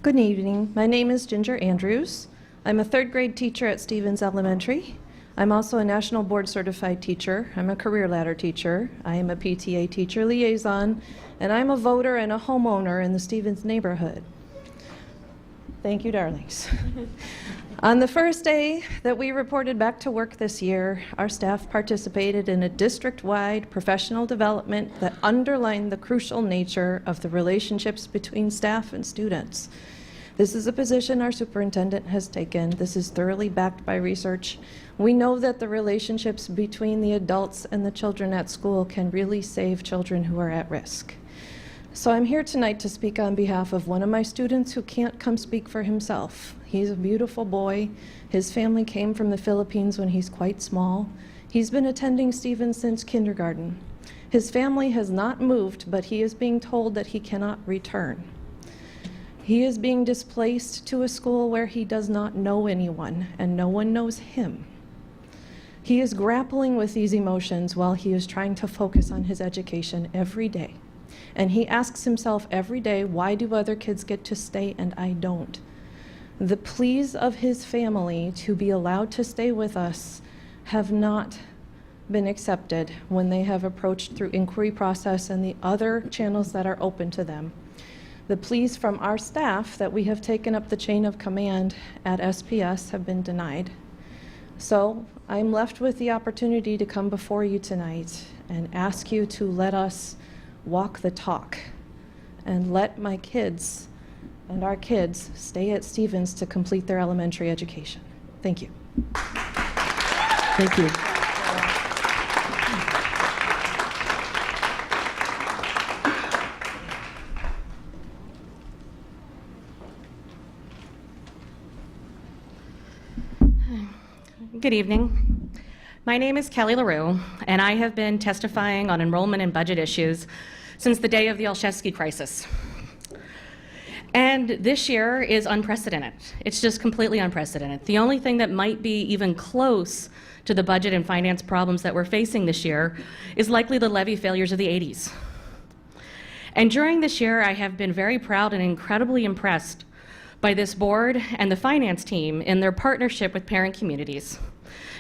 Good evening. My name is Ginger Andrews. I'm a third grade teacher at Stevens Elementary. I'm also a National Board Certified teacher. I'm a career ladder teacher. I am a PTA teacher liaison, and I'm a voter and a homeowner in the Stevens neighborhood. Thank you, darlings. On the first day that we reported back to work this year, our staff participated in a district-wide professional development that underlined the crucial nature of the relationships between staff and students. This is a position our superintendent has taken. This is thoroughly backed by research. We know that the relationships between the adults and the children at school can really save children who are at risk. So I'm here tonight to speak on behalf of one of my students who can't come speak for himself. He's a beautiful boy. His family came from the Philippines when he's quite small. He's been attending Stevens since kindergarten. His family has not moved, but he is being told that he cannot return. He is being displaced to a school where he does not know anyone, and no one knows him. He is grappling with these emotions while he is trying to focus on his education every day. And he asks himself every day, why do other kids get to stay and I don't? The pleas of his family to be allowed to stay with us have not been accepted when they have approached through inquiry process and the other channels that are open to them. The pleas from our staff that we have taken up the chain of command at SPS have been denied. So I'm left with the opportunity to come before you tonight and ask you to let us walk the talk and let my kids and our kids stay at Stevens to complete their elementary education. Thank you. Thank you. Good evening. My name is Kelly LaRue, and I have been testifying on enrollment and budget issues since the day of the Olszewski crisis. And this year is unprecedented. It's just completely unprecedented. The only thing that might be even close to the budget and finance problems that we're facing this year is likely the levy failures of the 80s. And during this year, I have been very proud and incredibly impressed by this board and the finance team in their partnership with parent communities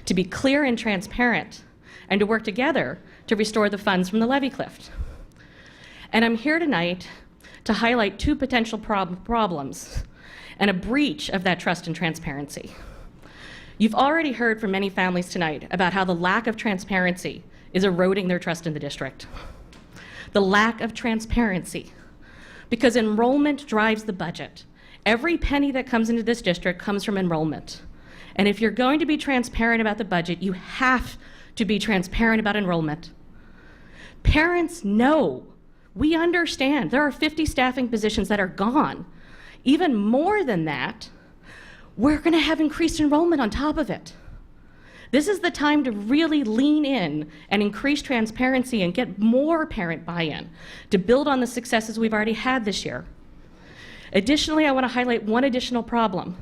to be clear and transparent and to work together to restore the funds from the levy cliff. And I'm here tonight to highlight two potential problems and a breach of that trust and transparency. You've already heard from many families tonight about how the lack of transparency is eroding their trust in the district. The lack of transparency, because enrollment drives the budget. Every penny that comes into this district comes from enrollment. And if you're going to be transparent about the budget, you have to be transparent about enrollment. Parents know, we understand, there are 50 staffing positions that are gone. Even more than that, we're going to have increased enrollment on top of it. This is the time to really lean in and increase transparency and get more parent buy-in to build on the successes we've already had this year. Additionally, I want to highlight one additional problem,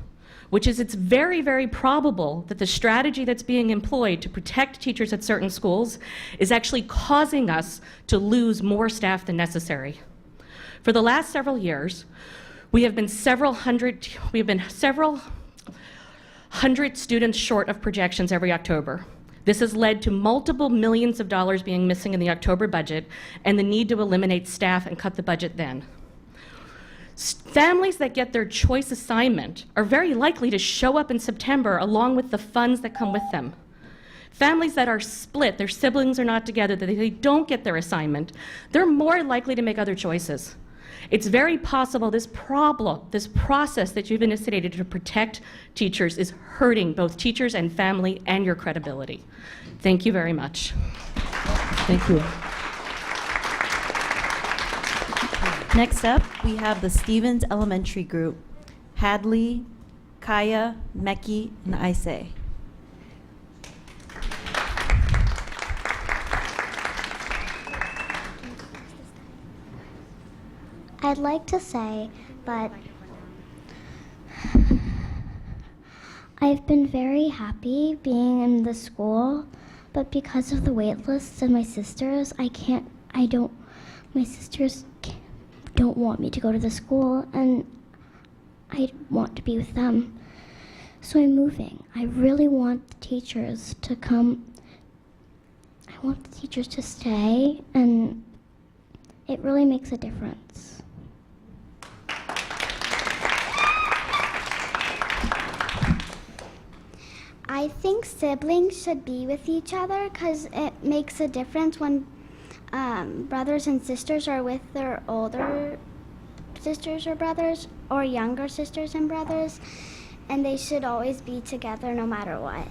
which is it's very, very probable that the strategy that's being employed to protect teachers at certain schools is actually causing us to lose more staff than necessary. For the last several years, we have been several hundred students short of projections every October. This has led to multiple millions of dollars being missing in the October budget and the need to eliminate staff and cut the budget then. Families that get their choice assignment are very likely to show up in September along with the funds that come with them. Families that are split, their siblings are not together, that they don't get their assignment, they're more likely to make other choices. It's very possible this process that you've initiated to protect teachers is hurting both teachers and family and your credibility. Thank you very much. Thank you. Next up, we have the Stevens Elementary Group, Hadley, Kaya, Meki, and Isay. I'd like to say, but I've been very happy being in the school, but because of the wait lists of my sisters, my sisters don't want me to go to the school, and I want to be with them. So I'm moving. I really want the teachers to come. I want the teachers to stay, and it really makes a difference. I think siblings should be with each other because it makes a difference when brothers and sisters are with their older sisters or brothers or younger sisters and brothers, and they should always be together no matter what.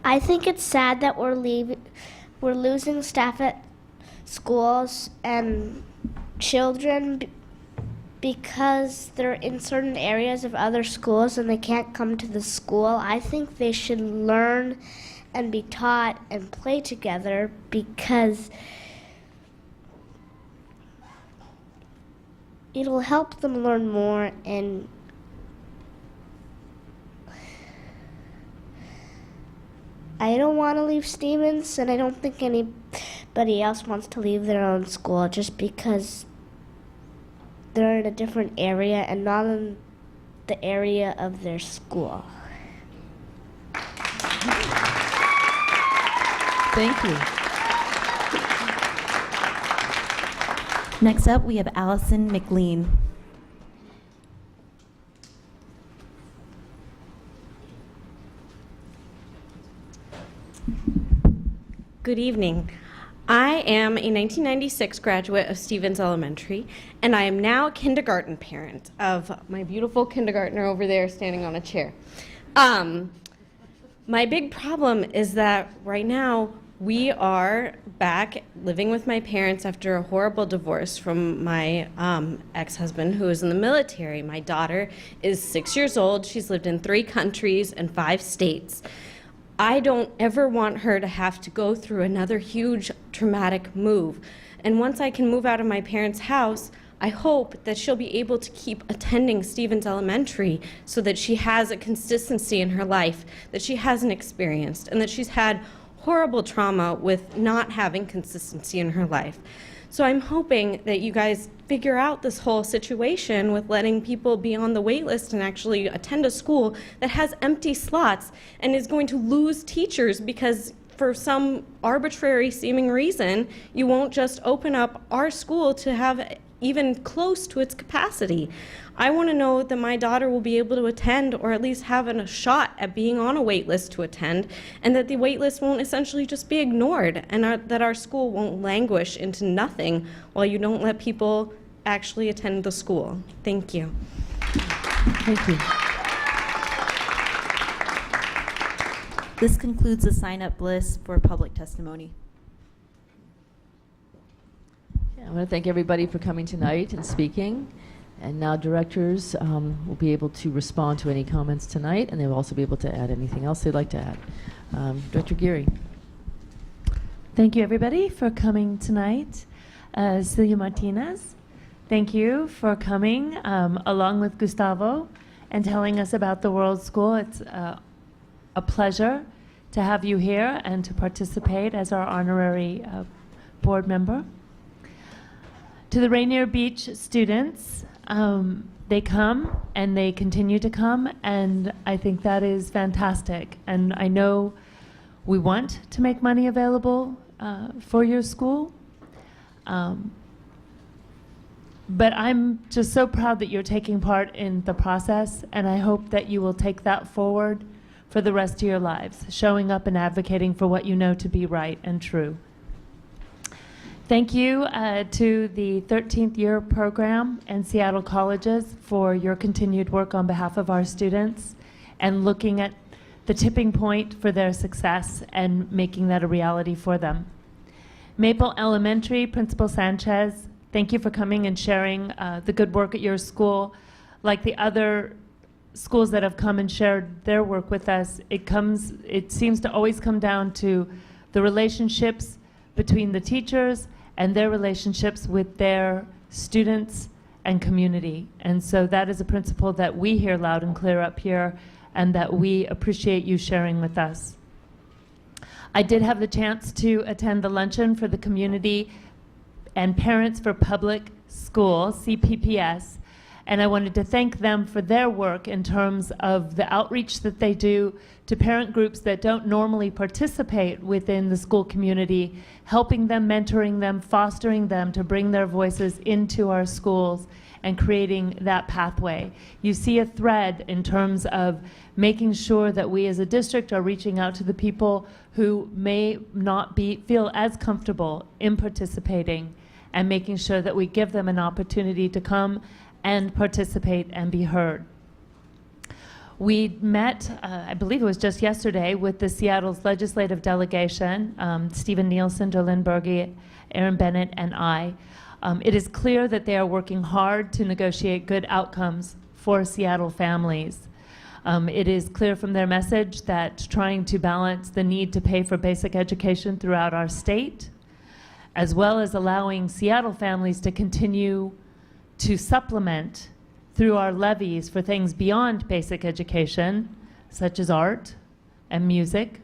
I think it's sad that we're losing staff at schools and children because they're in certain areas of other schools and they can't come to the school. I think they should learn and be taught and play together because it'll help them learn more, and I don't want to leave Stevens, and I don't think anybody else wants to leave their own school just because they're in a different area and not in the area of their school. Thank you. Next up, we have Allison McLean. Good evening. I am a 1996 graduate of Stevens Elementary, and I am now a kindergarten parent of my beautiful kindergartner over there standing on a chair. My big problem is that right now we are back living with my parents after a horrible divorce from my ex-husband who is in the military. My daughter is 6 years old. She's lived in 3 countries and 5 states. I don't ever want her to have to go through another huge traumatic move. And once I can move out of my parents' house, I hope that she'll be able to keep attending Stevens Elementary so that she has a consistency in her life that she hasn't experienced, and that she's had horrible trauma with not having consistency in her life. So I'm hoping that you guys figure out this whole situation with letting people be on the wait list and actually attend a school that has empty slots and is going to lose teachers because for some arbitrary seeming reason, you won't just open up our school to have even close to its capacity. I want to know that my daughter will be able to attend, or at least have a shot at being on a wait list to attend, and that the wait list won't essentially just be ignored, and that our school won't languish into nothing while you don't let people actually attend the school. Thank you. Thank you. This concludes the sign-up list for public testimony. I want to thank everybody for coming tonight and speaking. And now directors will be able to respond to any comments tonight, and they will also be able to add anything else they'd like to add. Director Geary. Thank you, everybody, for coming tonight. Celia Martinez. Thank you for coming along with Gustavo and telling us about the World School. It's a pleasure to have you here and to participate as our honorary board member. To the Rainier Beach students, they come and they continue to come, and I think that is fantastic. And I know we want to make money available for your school. But I'm just so proud that you're taking part in the process, and I hope that you will take that forward for the rest of your lives, showing up and advocating for what you know to be right and true. Thank you to the 13th year program and Seattle colleges for your continued work on behalf of our students and looking at the tipping point for their success and making that a reality for them. Maple Elementary, Principal Sanchez, thank you for coming and sharing the good work at your school. Like the other schools that have come and shared their work with us, it seems to always come down to the relationships between the teachers and their relationships with their students and community. And so that is a principle that we hear loud and clear up here and that we appreciate you sharing with us. I did have the chance to attend the luncheon for the Community and Parents for Public School, CPPS, and I wanted to thank them for their work in terms of the outreach that they do to parent groups that don't normally participate within the school community, helping them, mentoring them, fostering them to bring their voices into our schools and creating that pathway. You see a thread in terms of making sure that we as a district are reaching out to the people who may not feel as comfortable in participating and making sure that we give them an opportunity to come and participate and be heard. We met, I believe it was just yesterday, with the Seattle's legislative delegation, Stephen Nielsen, Jolynn Berge, Aaron Bennett, and I. It is clear that they are working hard to negotiate good outcomes for Seattle families. It is clear from their message that trying to balance the need to pay for basic education throughout our state, as well as allowing Seattle families to continue to supplement through our levies for things beyond basic education, such as art and music,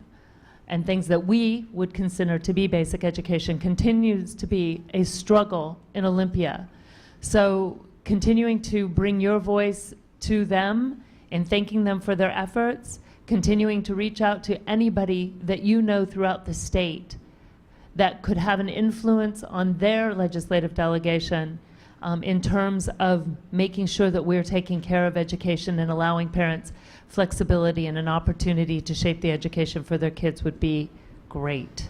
and things that we would consider to be basic education, continues to be a struggle in Olympia. So continuing to bring your voice to them and thanking them for their efforts, continuing to reach out to anybody that you know throughout the state that could have an influence on their legislative delegation in terms of making sure that we're taking care of education and allowing parents flexibility and an opportunity to shape the education for their kids would be great.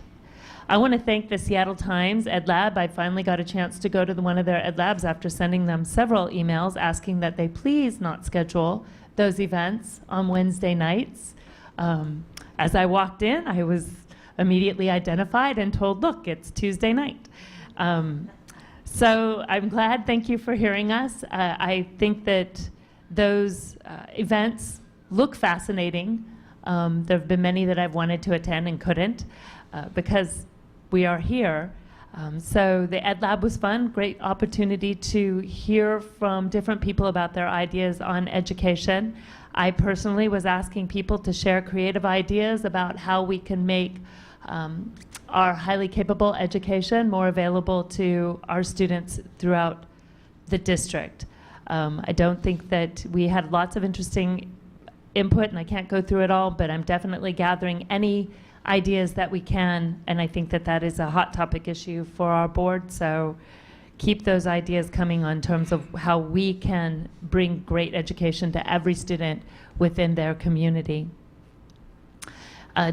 I want to thank the Seattle Times Ed Lab. I finally got a chance to go to one of their Ed Labs after sending them several emails asking that they please not schedule those events on Wednesday nights. As I walked in, I was immediately identified and told, look, it's Tuesday night. So I'm glad, thank you for hearing us. I think that those events look fascinating. There have been many that I've wanted to attend and couldn't because we are here. So the Ed Lab was fun, great opportunity to hear from different people about their ideas on education. I personally was asking people to share creative ideas about how we can make our highly capable education more available to our students throughout the district. I don't think that we had lots of interesting input, and I can't go through it all, but I'm definitely gathering any ideas that we can, and I think that that is a hot topic issue for our board, so keep those ideas coming on terms of how we can bring great education to every student within their community.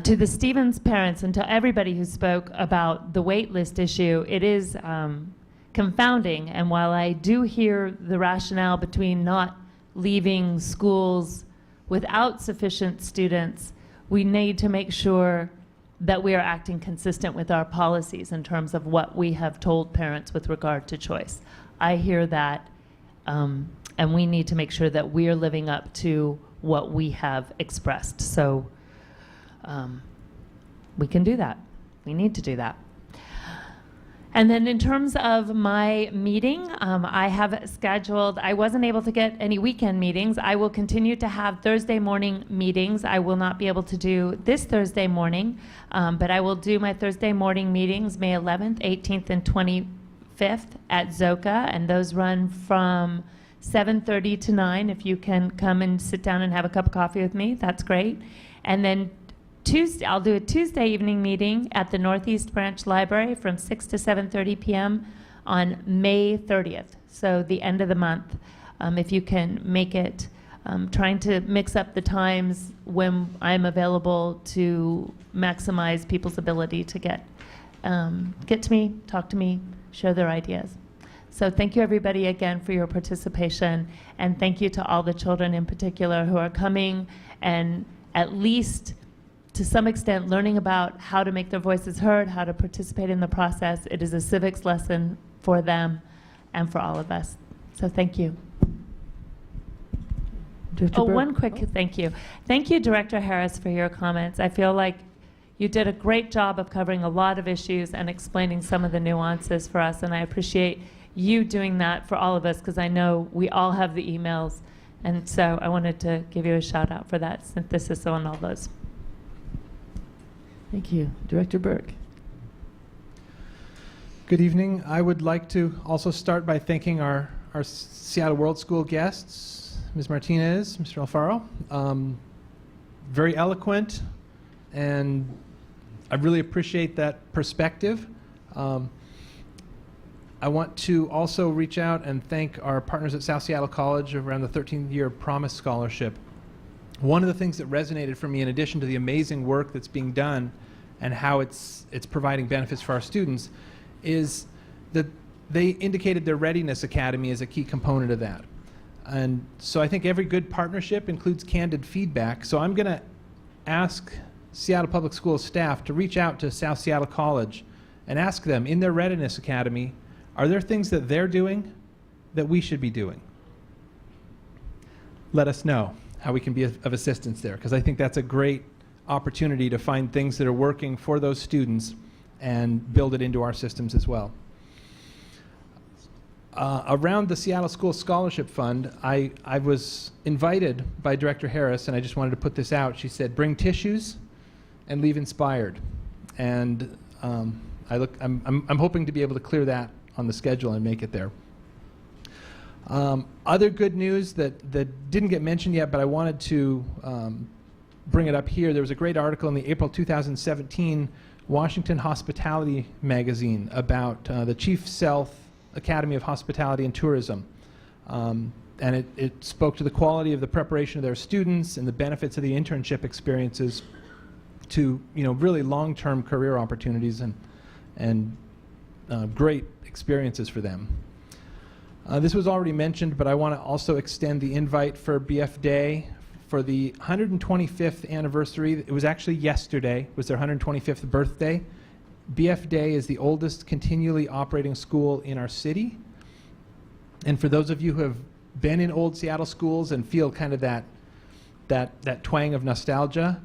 To the Stevens parents and to everybody who spoke about the wait list issue, it is confounding, and while I do hear the rationale between not leaving schools without sufficient students, we need to make sure that we are acting consistent with our policies in terms of what we have told parents with regard to choice. I hear that, and we need to make sure that we are living up to what we have expressed. So we can do that. We need to do that. And then in terms of my meeting, I have scheduled, I wasn't able to get any weekend meetings. I will continue to have Thursday morning meetings. I will not be able to do this Thursday morning, but I will do my Thursday morning meetings May 11th, 18th, and 25th at Zoka, and those run from 7:30 to 9. If you can come and sit down and have a cup of coffee with me, that's great. And then Tuesday, I'll do a Tuesday evening meeting at the Northeast Branch Library from 6 to 7:30 p.m. on May 30th, so the end of the month. If you can make it, trying to mix up the times when I'm available to maximize people's ability to get to me, talk to me, share their ideas. So thank you everybody again for your participation, and thank you to all the children in particular who are coming and at least to some extent learning about how to make their voices heard, how to participate in the process. It is a civics lesson for them and for all of us. So thank you. Director Burke. One quick thank you. Thank you, Director Harris, for your comments. I feel like you did a great job of covering a lot of issues and explaining some of the nuances for us, and I appreciate you doing that for all of us, because I know we all have the emails, and so I wanted to give you a shout out for that synthesis on all those. Thank you. Director Burke. Good evening. I would like to also start by thanking our Seattle World School guests, Ms. Martinez, Mr. Alfaro. Very eloquent, and I really appreciate that perspective. I want to also reach out and thank our partners at South Seattle College around the 13-year Promise Scholarship. One of the things that resonated for me, in addition to the amazing work that's being done and how it's providing benefits for our students, is that they indicated their Readiness Academy as a key component of that. And so I think every good partnership includes candid feedback. So I'm going to ask Seattle Public Schools staff to reach out to South Seattle College and ask them, in their Readiness Academy, are there things that they're doing that we should be doing? Let us know how we can be of assistance there, because I think that's a great opportunity to find things that are working for those students and build it into our systems as well. Around the Seattle School Scholarship Fund, I was invited by Director Harris, and I just wanted to put this out. She said, bring tissues and leave inspired. And I'm hoping to be able to clear that on the schedule and make it there. Other good news that didn't get mentioned yet, but I wanted to bring it up here. There was a great article in the April 2017 Washington Hospitality magazine about the Chief Sealth Academy of Hospitality and Tourism. And it spoke to the quality of the preparation of their students and the benefits of the internship experiences to really long-term career opportunities and great experiences for them. This was already mentioned, but I want to also extend the invite for BF Day for the 125th anniversary. It was actually yesterday, was their 125th birthday. BF Day is the oldest continually operating school in our city. And for those of you who have been in old Seattle schools and feel kind of that twang of nostalgia,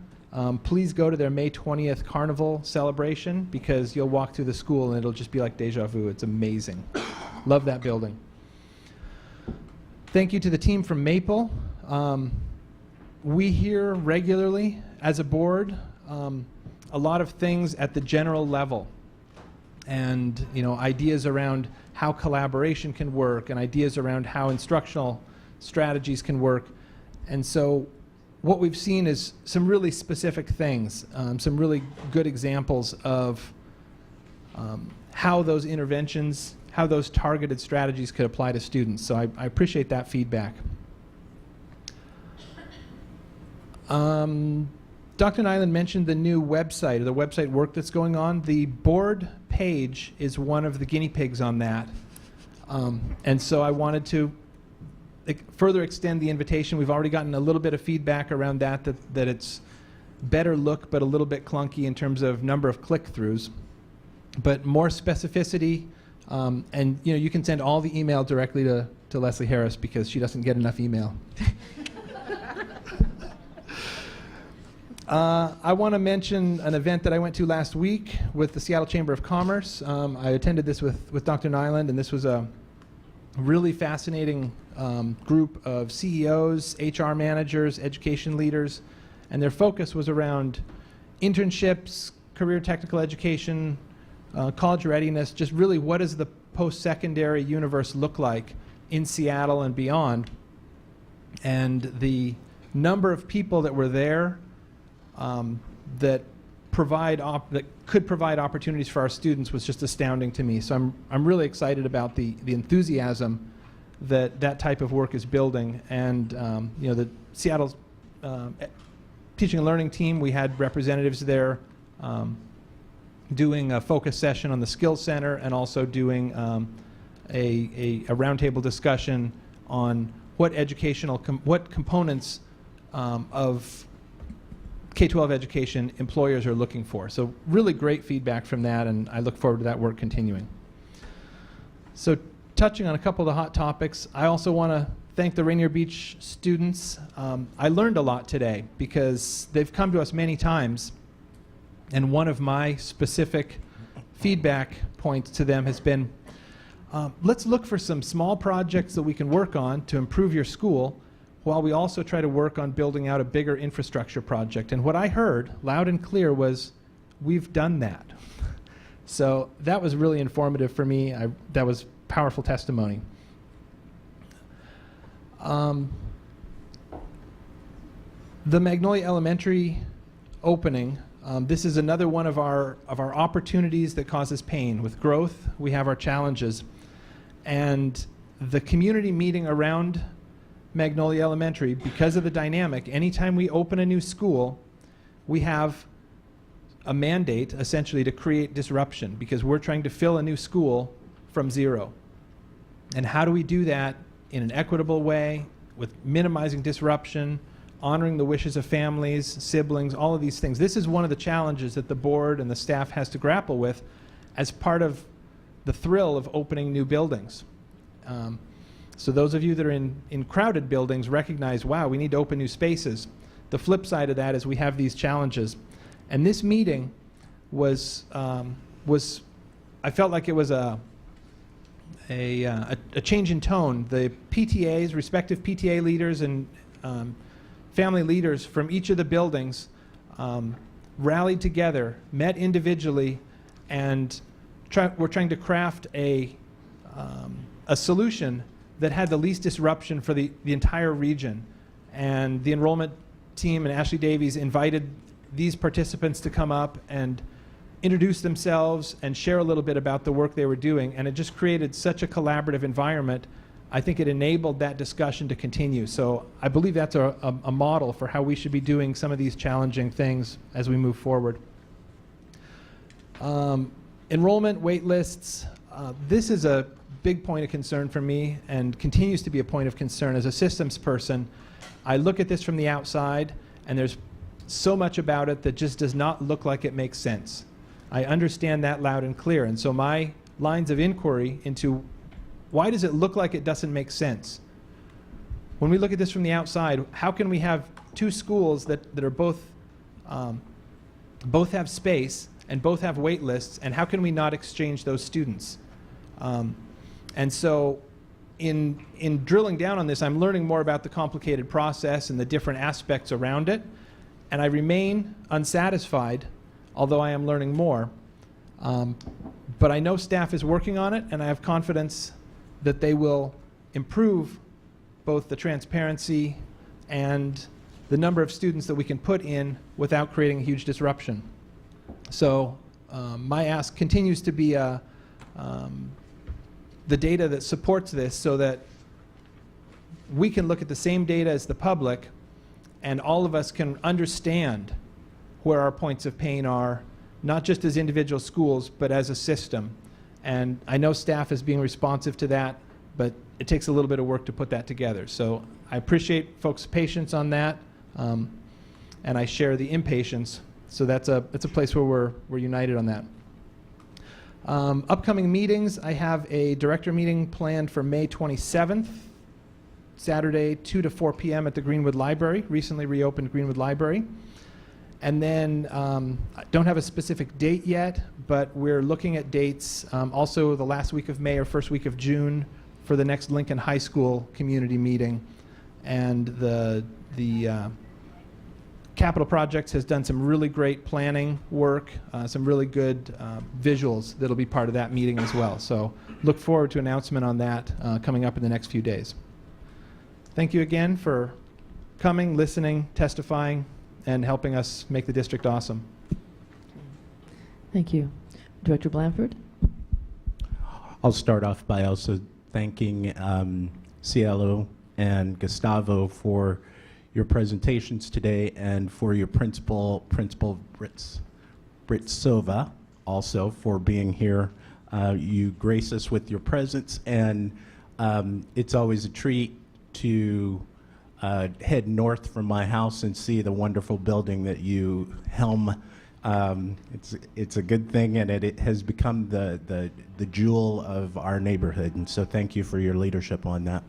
please go to their May 20th Carnival celebration, because you'll walk through the school and it'll just be like deja vu. It's amazing. Love that building. Thank you to the team from Maple. We hear regularly as a board a lot of things at the general level, and ideas around how collaboration can work and ideas around how instructional strategies can work. And so what we've seen is some really specific things, some really good examples of how those interventions, how those targeted strategies could apply to students. So I appreciate that feedback. Dr. Nyland mentioned the new website, or the website work that's going on. The board page is one of the guinea pigs on that. And so I wanted to further extend the invitation. We've already gotten a little bit of feedback around that it's better look, but a little bit clunky in terms of number of click-throughs. But more specificity, and you can send all the email directly to Leslie Harris, because she doesn't get enough email. I want to mention an event that I went to last week with the Seattle Chamber of Commerce. I attended this with Dr. Nyland, and this was a really fascinating group of CEOs, HR managers, education leaders, and their focus was around internships, career technical education, college readiness, just really what does the post-secondary universe look like in Seattle and beyond. And the number of people that were there that could provide opportunities for our students was just astounding to me. So I'm really excited about the enthusiasm that type of work is building. And the Seattle teaching and learning team, we had representatives there doing a focus session on the Skills Center and also doing a roundtable discussion on what what components of K-12 education employers are looking for. So really great feedback from that, and I look forward to that work continuing. So touching on a couple of the hot topics, I also want to thank the Rainier Beach students. I learned a lot today because they've come to us many times, and one of my specific feedback points to them has been, let's look for some small projects that we can work on to improve your school, while we also try to work on building out a bigger infrastructure project. And what I heard loud and clear was, we've done that. So that was really informative for me. That was powerful testimony. The Magnolia Elementary opening, this is another one of our opportunities that causes pain. With growth, we have our challenges. And the community meeting around Magnolia Elementary, because of the dynamic, anytime we open a new school, we have a mandate essentially to create disruption because we're trying to fill a new school from zero. And how do we do that in an equitable way with minimizing disruption, honoring the wishes of families, siblings, all of these things? This is one of the challenges that the board and the staff has to grapple with as part of the thrill of opening new buildings. So those of you that are in crowded buildings recognize, wow, we need to open new spaces. The flip side of that is we have these challenges. And this meeting was I felt like it was a change in tone. The PTAs, respective PTA leaders and family leaders from each of the buildings rallied together, met individually, and we're trying to craft a solution that had the least disruption for the entire region. And the enrollment team and Ashley Davies invited these participants to come up and introduce themselves and share a little bit about the work they were doing. And it just created such a collaborative environment. I think it enabled that discussion to continue. So I believe that's a model for how we should be doing some of these challenging things as we move forward. Enrollment, wait lists. This is a big point of concern for me and continues to be a point of concern as a systems person. I look at this from the outside and there's so much about it that just does not look like it makes sense. I understand that loud and clear, and so my lines of inquiry into why does it look like it doesn't make sense? When we look at this from the outside, how can we have two schools that are both have space and both have wait lists, and how can we not exchange those students? And so in drilling down on this, I'm learning more about the complicated process and the different aspects around it, and I remain unsatisfied, although I am learning more. But I know staff is working on it, and I have confidence that they will improve both the transparency and the number of students that we can put in without creating a huge disruption. So my ask continues to be the data that supports this so that we can look at the same data as the public and all of us can understand where our points of pain are, not just as individual schools, but as a system. And I know staff is being responsive to that, but it takes a little bit of work to put that together. So I appreciate folks' patience on that, and I share the impatience. So that's a place where we're united on that. Upcoming meetings, I have a director meeting planned for May 27th, Saturday, 2 to 4 p.m. at the Greenwood Library, recently reopened Greenwood Library. And then I don't have a specific date yet, but we're looking at dates also the last week of May or first week of June for the next Lincoln High School community meeting. And the Capital Projects has done some really great planning work, some really good visuals that'll be part of that meeting as well. So look forward to an announcement on that coming up in the next few days. Thank you again for coming, listening, testifying, and helping us make the district awesome. Thank you. Director Blanford? I'll start off by also thanking Cielo and Gustavo for your presentations today and for your Principal Britsova, also for being here. You grace us with your presence, and it's always a treat to head north from my house and see the wonderful building that you helm. It's a good thing, and it has become the jewel of our neighborhood, and so thank you for your leadership on that.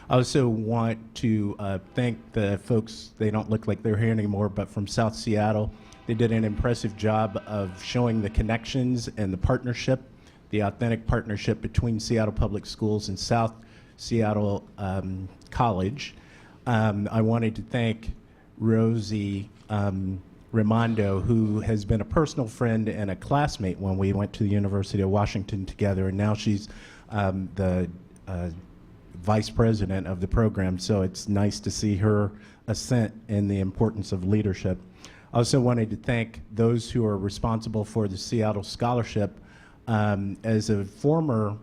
I also want to thank the folks, they don't look like they're here anymore, but from South Seattle. They did an impressive job of showing the connections and the partnership, the authentic partnership between Seattle Public Schools and South Seattle College. I wanted to thank Rosie Raimondo, who has been a personal friend and a classmate when we went to the University of Washington together, and now she's the vice president of the program, so it's nice to see her ascent in the importance of leadership. I also wanted to thank those who are responsible for the Seattle Scholarship. As a former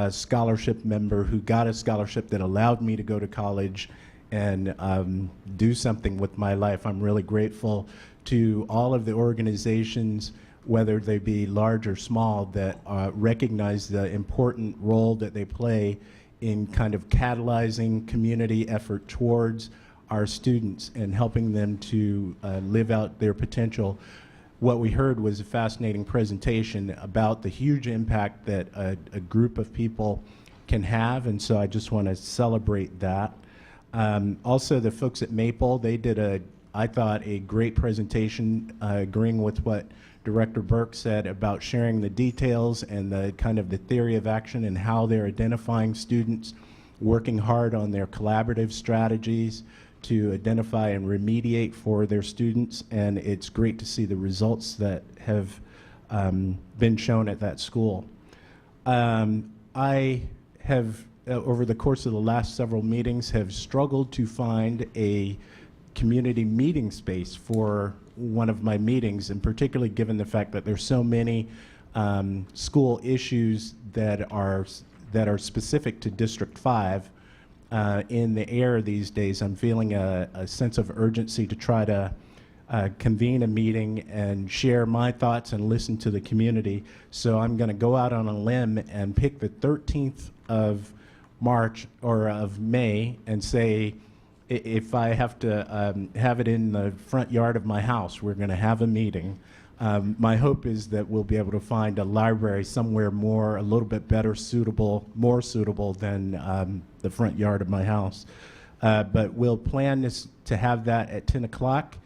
scholarship member who got a scholarship that allowed me to go to college and do something with my life, I'm really grateful to all of the organizations, whether they be large or small, that recognize the important role that they play in kind of catalyzing community effort towards our students and helping them to live out their potential. What we heard was a fascinating presentation about the huge impact that a group of people can have, and so I just want to celebrate that. Also, the folks at Maple, they did I thought, a great presentation, agreeing with what Director Burke said about sharing the details and the kind of the theory of action and how they're identifying students, working hard on their collaborative strategies to identify and remediate for their students, and it's great to see the results that have been shown at that school. I have, over the course of the last several meetings, have struggled to find a community meeting space for one of my meetings, and particularly given the fact that there's so many school issues that are specific to District 5 in the air these days. I'm feeling a sense of urgency to try to convene a meeting and share my thoughts and listen to the community. So I'm going to go out on a limb and pick the 13th of March or of May and say, if I have to have it in the front yard of my house, we're going to have a meeting. My hope is that we'll be able to find a library somewhere a little bit better suitable, more suitable than the front yard of my house. But we'll plan to have that at 10 o'clock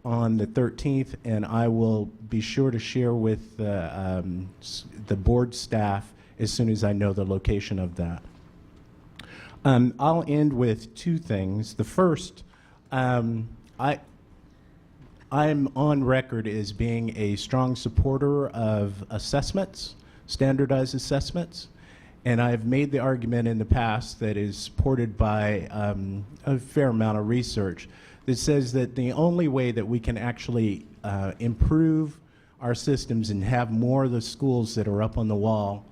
on the 13th, and I will be sure to share with the board staff as soon as I know the location of that. I'll end with two things. The first, I'm on record as being a strong supporter of assessments, standardized assessments, and I've made the argument in the past that is supported by a fair amount of research that says that the only way that we can actually improve our systems and have more of the schools that are up on the wall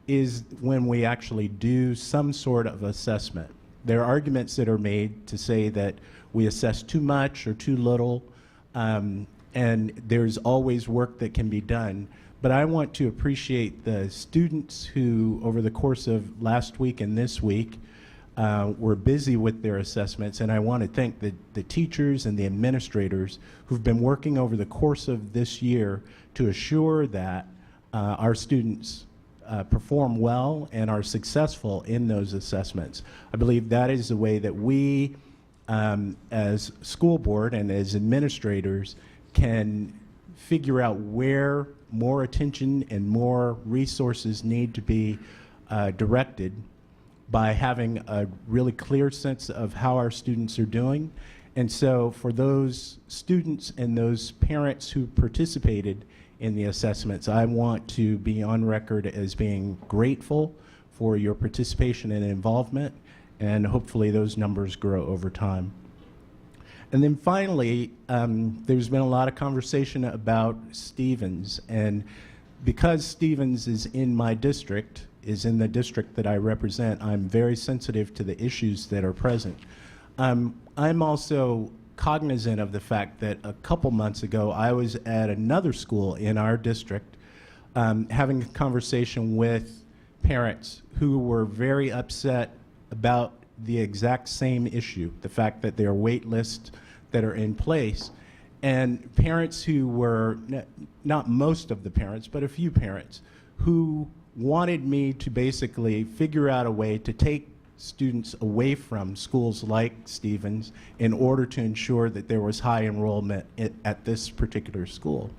is when we actually do some sort of assessment. There are arguments that are made to say that we assess too much or too little, and there's always work that can be done. But I want to appreciate the students who, over the course of last week and this week, were busy with their assessments, and I want to thank the teachers and the administrators who've been working over the course of this year to assure that our students perform well and are successful in those assessments. I believe that is the way that we, as school board and as administrators, can figure out where more attention and more resources need to be directed by having a really clear sense of how our students are doing. And so for those students and those parents who participated in the assessments, I want to be on record as being grateful for your participation and involvement, and hopefully those numbers grow over time. And then finally, there's been a lot of conversation about Stevens, and because Stevens is in my district, is in the district that I represent, I'm very sensitive to the issues that are present. I'm also cognizant of the fact that a couple months ago, I was at another school in our district having a conversation with parents who were very upset about the exact same issue, the fact that there are wait lists that are in place, and parents who were, not most of the parents, but a few parents, who wanted me to basically figure out a way to take students away from schools like Stevens in order to ensure that there was high enrollment at this particular school.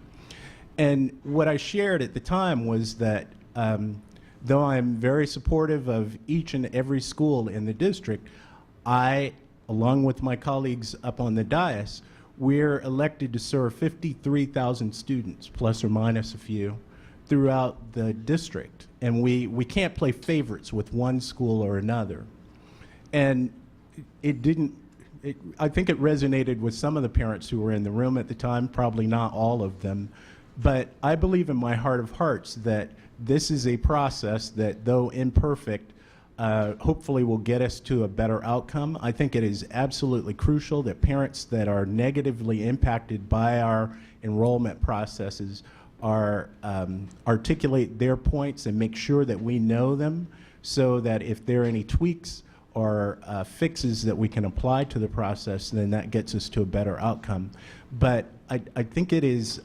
And what I shared at the time was that though I'm very supportive of each and every school in the district, I, along with my colleagues up on the dais, we're elected to serve 53,000 students, plus or minus a few, throughout the district. And we can't play favorites with one school or another. And I think it resonated with some of the parents who were in the room at the time, probably not all of them. But I believe in my heart of hearts that this is a process that, though imperfect, hopefully will get us to a better outcome. I think it is absolutely crucial that parents that are negatively impacted by our enrollment processes are articulate their points and make sure that we know them, so that if there are any tweaks or fixes that we can apply to the process, then that gets us to a better outcome. But I think it is,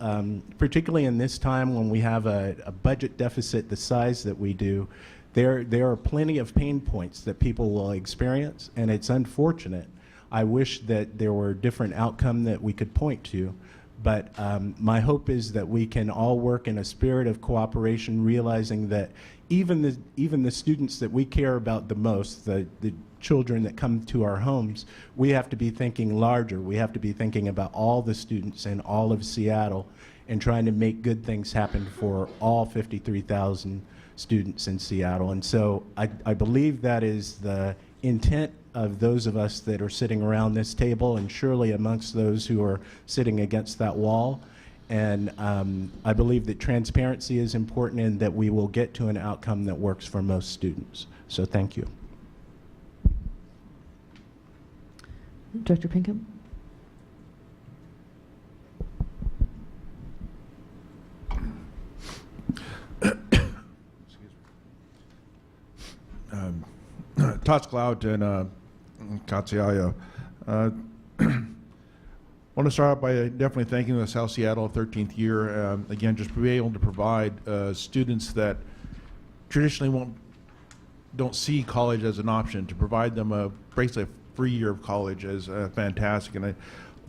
particularly in this time when we have a budget deficit the size that we do, there are plenty of pain points that people will experience, and it's unfortunate. I wish that there were a different outcome that we could point to, but my hope is that we can all work in a spirit of cooperation, realizing that even the students that we care about the most, the children that come to our homes, we have to be thinking larger. We have to be thinking about all the students in all of Seattle and trying to make good things happen for all 53,000 students in Seattle. And so I believe that is the intent of those of us that are sitting around this table, and surely amongst those who are sitting against that wall. And I believe that transparency is important and that we will get to an outcome that works for most students. So thank you. Director Pinkham? Tots and Katsiaya. I want to start out by definitely thanking the South Seattle 13th year. Again, just to be able to provide students that traditionally don't see college as an option, to provide them basically a free year of college is fantastic. And I'm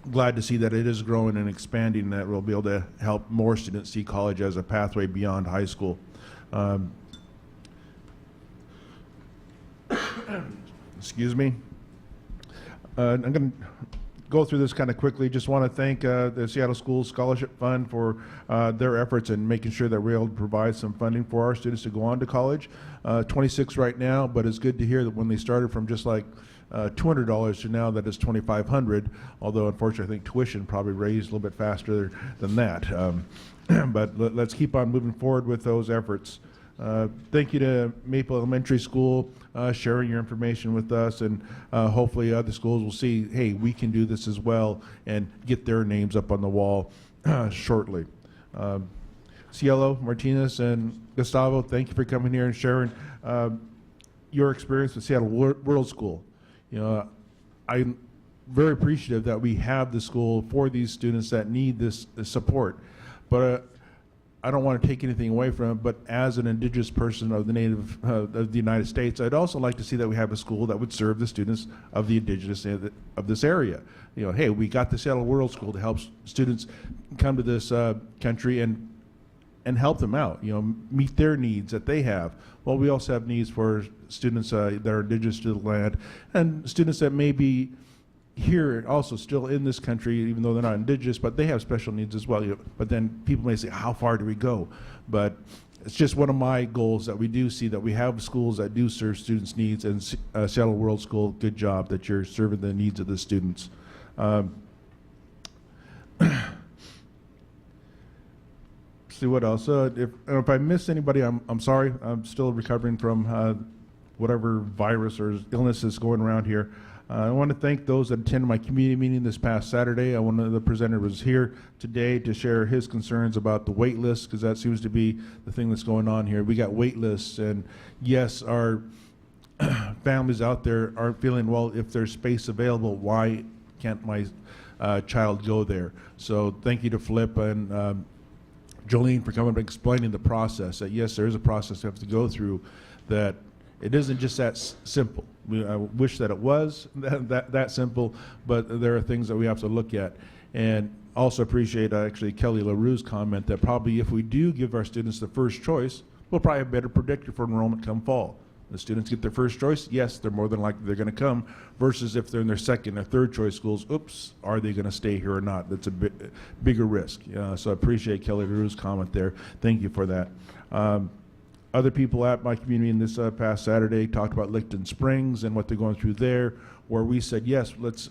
glad to see that it is growing and expanding, that we'll be able to help more students see college as a pathway beyond high school. Excuse me. I'm going to go through this kind of quickly. Just want to thank the Seattle Schools Scholarship Fund for their efforts in making sure that we're able to provide some funding for our students to go on to college. 26 right now, but it's good to hear that when they started from just like $200 to now that it's $2,500, although unfortunately I think tuition probably raised a little bit faster than that. But let's keep on moving forward with those efforts. Thank you to Maple Elementary School sharing your information with us, and hopefully other schools will see, hey, we can do this as well, and get their names up on the wall shortly. Cielo, Martinez, and Gustavo, thank you for coming here and sharing your experience with Seattle World School. You know, I'm very appreciative that we have the school for these students that need this support. But I don't want to take anything away from it, but as an indigenous person of the United States, I'd also like to see that we have a school that would serve the students of the indigenous of this area. You know, hey, we got the Seattle World School to help students come to this country and help them out, you know, meet their needs that they have. Well, we also have needs for students that are indigenous to the land and students that may be here also still in this country, even though they're not indigenous, but they have special needs as well. You know, but then people may say, how far do we go? But it's just one of my goals that we do see that we have schools that do serve students' needs, and Seattle World School, good job that you're serving the needs of the students. See what else? If I miss anybody, I'm sorry. I'm still recovering from whatever virus or illness is going around here. I want to thank those that attended my community meeting this past Saturday. One of the presenter was here today to share his concerns about the wait list, because that seems to be the thing that's going on here. We got wait lists, and yes, our families out there aren't feeling, well, if there's space available, why can't my child go there? So thank you to Flip and Jolene for coming and explaining the process, that yes, there is a process you have to go through, that it isn't just that simple. I wish that it was that simple, but there are things that we have to look at. And also appreciate actually Kelly LaRue's comment that probably if we do give our students the first choice, we'll probably have a better predictor for enrollment come fall. The students get their first choice, yes, they're more than likely they're going to come, versus if they're in their second or third choice schools, oops, are they going to stay here or not? That's a bigger risk. So I appreciate Kelly LaRue's comment there. Thank you for that. Other people at my community in this past Saturday talked about Licton Springs and what they're going through there, where we said, yes, let's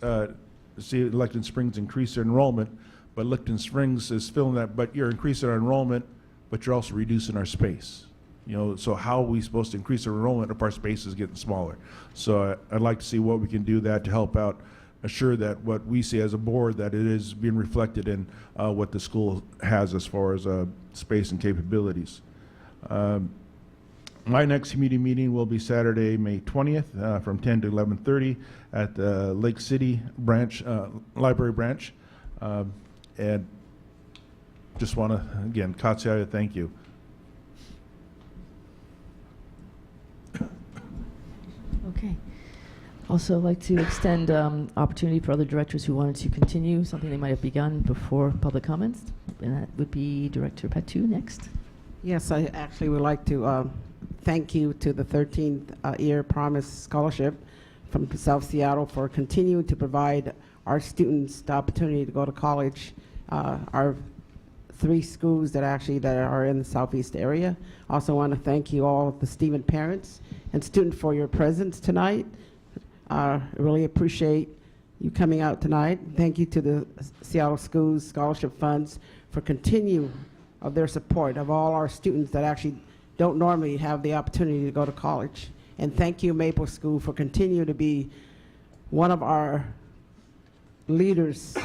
see Licton Springs increase their enrollment, but Licton Springs is feeling that, but you're increasing our enrollment, but you're also reducing our space. You know, so how are we supposed to increase our enrollment if our space is getting smaller? So I'd like to see what we can do that to help out, assure that what we see as a board, that it is being reflected in what the school has as far as space and capabilities. My next community meeting will be Saturday, May 20th from 10 to 11:30 at the Lake City branch, library branch. And just want to, again, Katsiaya, thank you. Okay. Also like to extend opportunity for other directors who wanted to continue something they might have begun before public comments. And that would be Director Pt.1 next. Yes, I actually would like to thank you to the 13th Year Promise Scholarship from South Seattle for continuing to provide our students the opportunity to go to college. Our 3 schools that are in the southeast area. Also want to thank you all, the Stephen parents and students, for your presence tonight. Really appreciate you coming out tonight. Thank you to the Seattle Schools Scholarship Funds for continue of their support of all our students that actually don't normally have the opportunity to go to college. And thank you, Maple School, for continue to be one of our leaders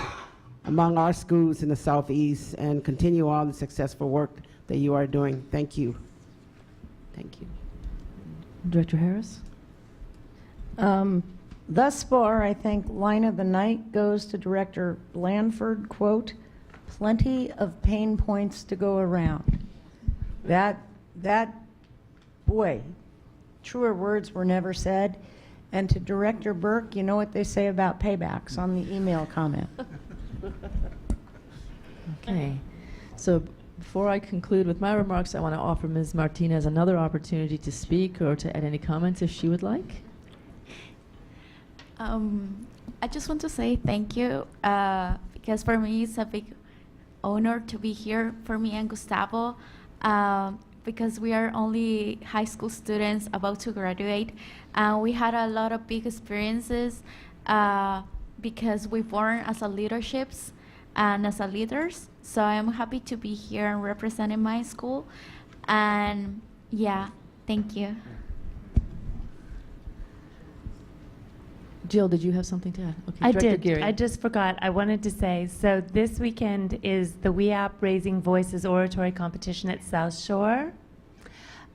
among our schools in the Southeast and continue on the successful work that you are doing. Thank you. Thank you. Director Harris? Thus far, I think line of the night goes to Director Blanford, quote, "Plenty of pain points to go around." That, boy, truer words were never said. And to Director Burke, you know what they say about paybacks on the email comment. Okay. So before I conclude with my remarks, I want to offer Ms. Martinez another opportunity to speak or to add any comments if she would like. I just want to say thank you because for me it's a big honor to be here for me and Gustavo because we are only high school students about to graduate. We had a lot of big experiences because we born as a leaderships and as a leaders. So I'm happy to be here and representing my school. And yeah, thank you. Jill, did you have something to add? Okay, I Director did. Geary. I just forgot. I wanted to say, so this weekend is the WEAP Raising Voices Oratory Competition at South Shore.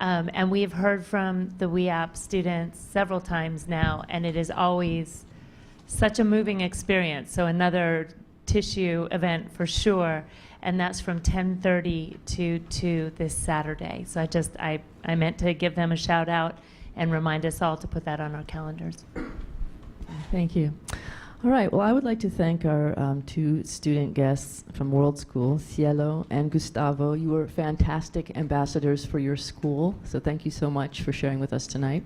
And we've heard from the WEAP students several times now, and it is always such a moving experience. So another tissue event for sure, and that's from 10:30 to 2 this Saturday. So I meant to give them a shout out and remind us all to put that on our calendars. Thank you. All right, well, I would like to thank our two student guests from World School, Cielo and Gustavo. You were fantastic ambassadors for your school, so thank you so much for sharing with us tonight.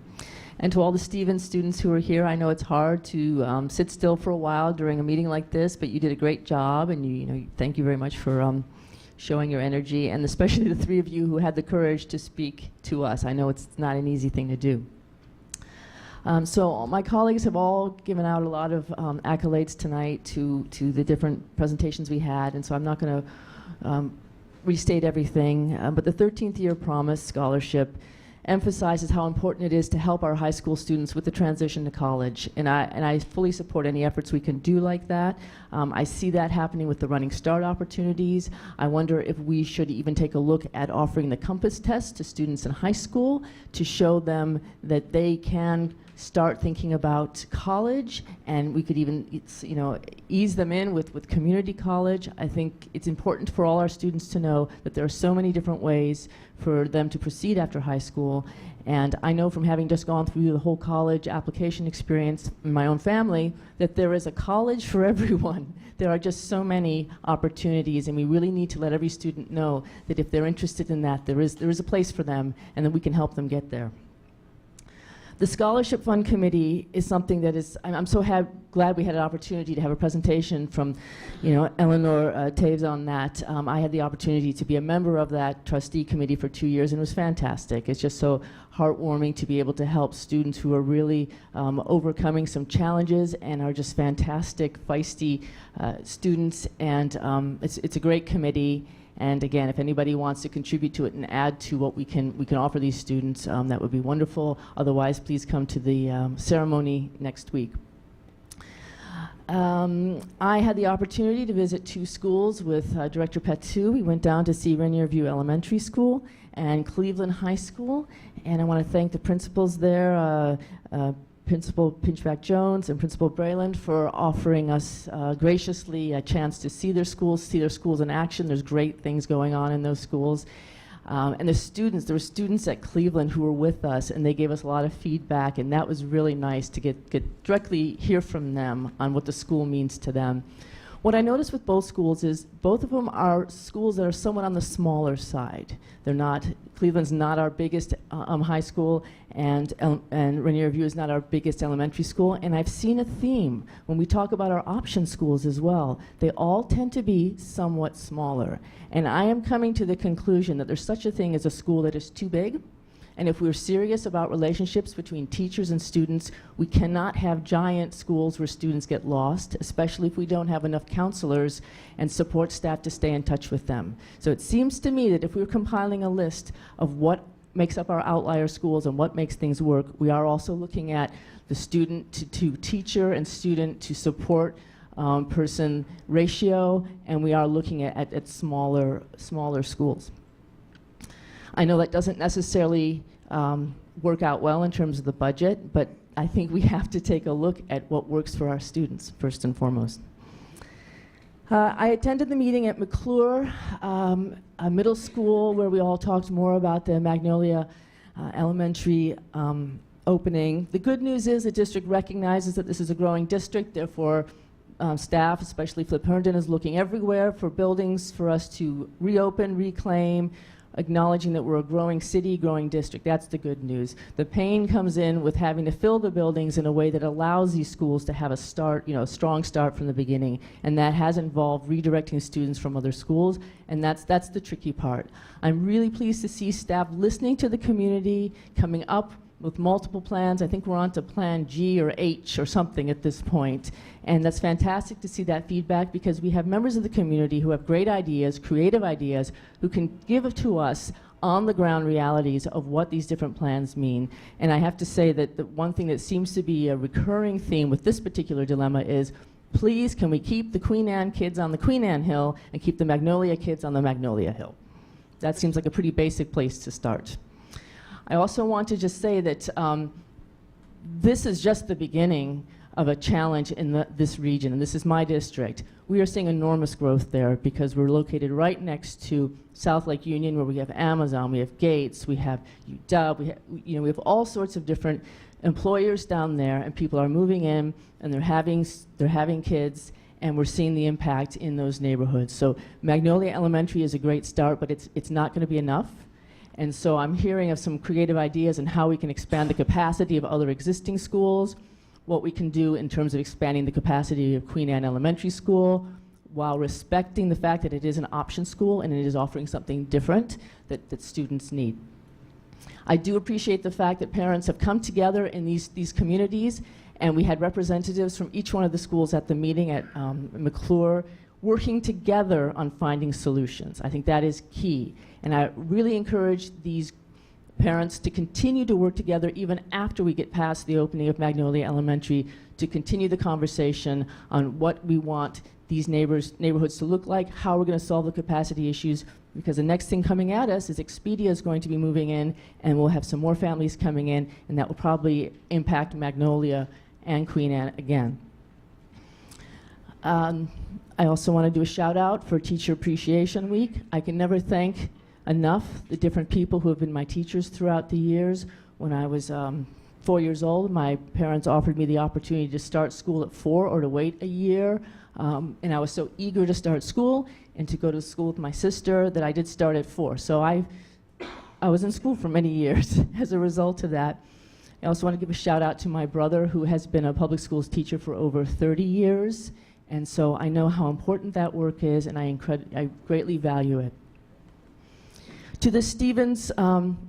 And to all the Stevens students who are here, I know it's hard to sit still for a while during a meeting like this, but you did a great job, and thank you very much for showing your energy, and especially the three of you who had the courage to speak to us. I know it's not an easy thing to do. So my colleagues have all given out a lot of accolades tonight to the different presentations we had, and so I'm not going to restate everything, but the 13th Year Promise Scholarship emphasizes how important it is to help our high school students with the transition to college, and I fully support any efforts we can do like that. I see that happening with the Running Start opportunities. I wonder if we should even take a look at offering the Compass test to students in high school to show them that they can start thinking about college, and we could even ease them in with community college. I think it's important for all our students to know that there are so many different ways for them to proceed after high school, and I know from having just gone through the whole college application experience in my own family that there is a college for everyone. There are just so many opportunities, and we really need to let every student know that if they're interested in that, there is a place for them, and that we can help them get there. The Scholarship Fund Committee is something that is, I'm so glad we had an opportunity to have a presentation from, Eleanor Taves on that. I had the opportunity to be a member of that trustee committee for 2 years, and it was fantastic. It's just so heartwarming to be able to help students who are really overcoming some challenges and are just fantastic, feisty students, and it's a great committee. And again, if anybody wants to contribute to it and add to what we can offer these students, that would be wonderful. Otherwise, please come to the ceremony next week. I had the opportunity to visit 2 schools with Director Petu. We went down to see Rainier View Elementary School and Cleveland High School, and I want to thank the principals there, Principal Pinchback-Jones and Principal Brayland, for offering us graciously a chance to see their schools in action. There's great things going on in those schools. And there were students at Cleveland who were with us, and they gave us a lot of feedback, and that was really nice to get directly hear from them on what the school means to them. What I noticed with both schools is both of them are schools that are somewhat on the smaller side. Cleveland's not our biggest high school, and Rainier View is not our biggest elementary school. And I've seen a theme when we talk about our option schools as well. They all tend to be somewhat smaller. And I am coming to the conclusion that there's such a thing as a school that is too big. And if we're serious about relationships between teachers and students, we cannot have giant schools where students get lost, especially if we don't have enough counselors and support staff to stay in touch with them. So it seems to me that if we're compiling a list of what makes up our outlier schools and what makes things work, we are also looking at the student to teacher and student to support person ratio, and we are looking at smaller schools. I know that doesn't necessarily work out well in terms of the budget, but I think we have to take a look at what works for our students, first and foremost. I attended the meeting at McClure a middle school, where we all talked more about the Magnolia Elementary opening. The good news is the district recognizes that this is a growing district, therefore staff, especially Flip Herndon, is looking everywhere for buildings for us to reopen, reclaim, acknowledging that we're a growing city, growing district. That's the good news. The pain comes in with having to fill the buildings in a way that allows these schools to have a strong start from the beginning, and that has involved redirecting students from other schools, and that's the tricky part. I'm really pleased to see staff listening to the community, coming up with multiple plans. I think we're on to Plan G or H or something at this point. And that's fantastic to see that feedback, because we have members of the community who have great ideas, creative ideas, who can give to us on-the-ground realities of what these different plans mean. And I have to say that the one thing that seems to be a recurring theme with this particular dilemma is, please, can we keep the Queen Anne kids on the Queen Anne Hill and keep the Magnolia kids on the Magnolia Hill? That seems like a pretty basic place to start. I also want to just say that this is just the beginning of a challenge in this region, and this is my district. We are seeing enormous growth there because we're located right next to South Lake Union, where we have Amazon, we have Gates, we have UW, we have all sorts of different employers down there, and people are moving in, and they're having kids, and we're seeing the impact in those neighborhoods. So Magnolia Elementary is a great start, but it's not going to be enough. And so I'm hearing of some creative ideas on how we can expand the capacity of other existing schools, what we can do in terms of expanding the capacity of Queen Anne Elementary School, while respecting the fact that it is an option school and it is offering something different that students need. I do appreciate the fact that parents have come together in these communities, and we had representatives from each one of the schools at the meeting at McClure working together on finding solutions. I think that is key. And I really encourage these parents to continue to work together even after we get past the opening of Magnolia Elementary, to continue the conversation on what we want these neighborhoods to look like, how we're going to solve the capacity issues, because the next thing coming at us is Expedia is going to be moving in, and we'll have some more families coming in, and that will probably impact Magnolia and Queen Anne again. I also want to do a shout out for Teacher Appreciation Week. I can never thank enough the different people who have been my teachers throughout the years. When I was 4 years old, my parents offered me the opportunity to start school at 4 or to wait a year. And I was so eager to start school and to go to school with my sister that I did start at 4. So I was in school for many years as a result of that. I also want to give a shout out to my brother, who has been a public schools teacher for over 30 years. And so I know how important that work is, and I greatly value it. To the Stevens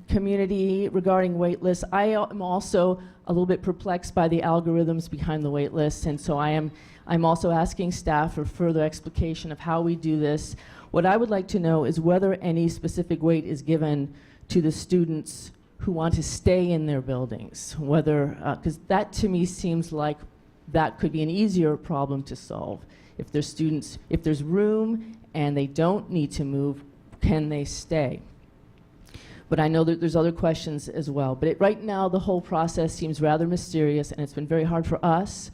community regarding wait lists, I am also a little bit perplexed by the algorithms behind the wait lists, and so I'm also asking staff for further explication of how we do this. What I would like to know is whether any specific weight is given to the students who want to stay in their buildings, whether, because that to me seems like that could be an easier problem to solve. If there's room and they don't need to move, can they stay? But I know that there's other questions as well. But right now, the whole process seems rather mysterious, and it's been very hard for us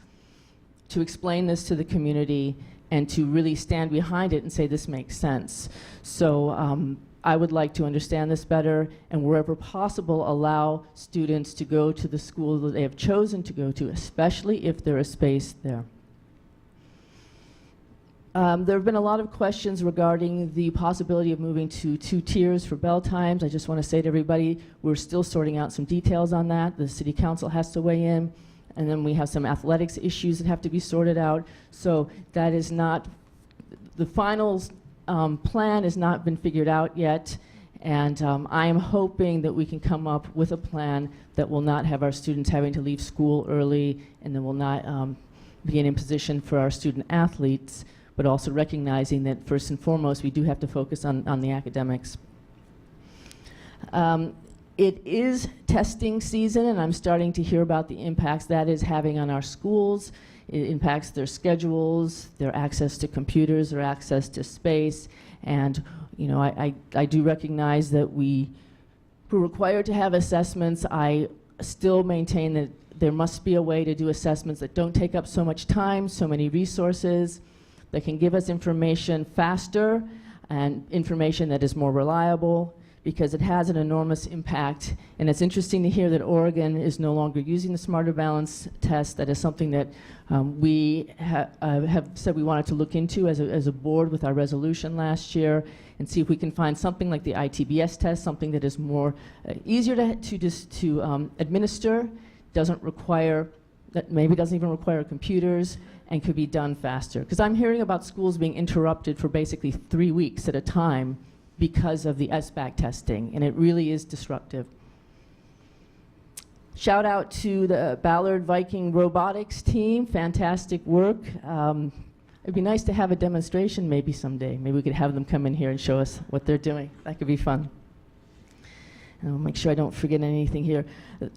to explain this to the community and to really stand behind it and say this makes sense. So I would like to understand this better, and wherever possible, allow students to go to the school that they have chosen to go to, especially if there is space there. There have been a lot of questions regarding the possibility of moving to 2 tiers for bell times. I just want to say to everybody, we're still sorting out some details on that. The City Council has to weigh in, and then we have some athletics issues that have to be sorted out. So that is not, the final plan has not been figured out yet, and I am hoping that we can come up with a plan that will not have our students having to leave school early, and that will not be an imposition for our student athletes, but also recognizing that first and foremost we do have to focus on the academics. It is testing season, and I'm starting to hear about the impacts that is having on our schools. It impacts their schedules, their access to computers, their access to space, and I do recognize that we're required to have assessments. I still maintain that there must be a way to do assessments that don't take up so much time, so many resources, that can give us information faster and information that is more reliable, because it has an enormous impact. And it's interesting to hear that Oregon is no longer using the Smarter Balance test. That is something that we have said we wanted to look into as a board with our resolution last year, and see if we can find something like the ITBS test, something that is more easier to administer, that maybe doesn't even require computers, and could be done faster. Because I'm hearing about schools being interrupted for basically 3 weeks at a time because of the SBAC testing, and it really is disruptive. Shout out to the Ballard Viking robotics team, fantastic work. It'd be nice to have a demonstration maybe someday. Maybe we could have them come in here and show us what they're doing. That could be fun. And I'll make sure I don't forget anything here.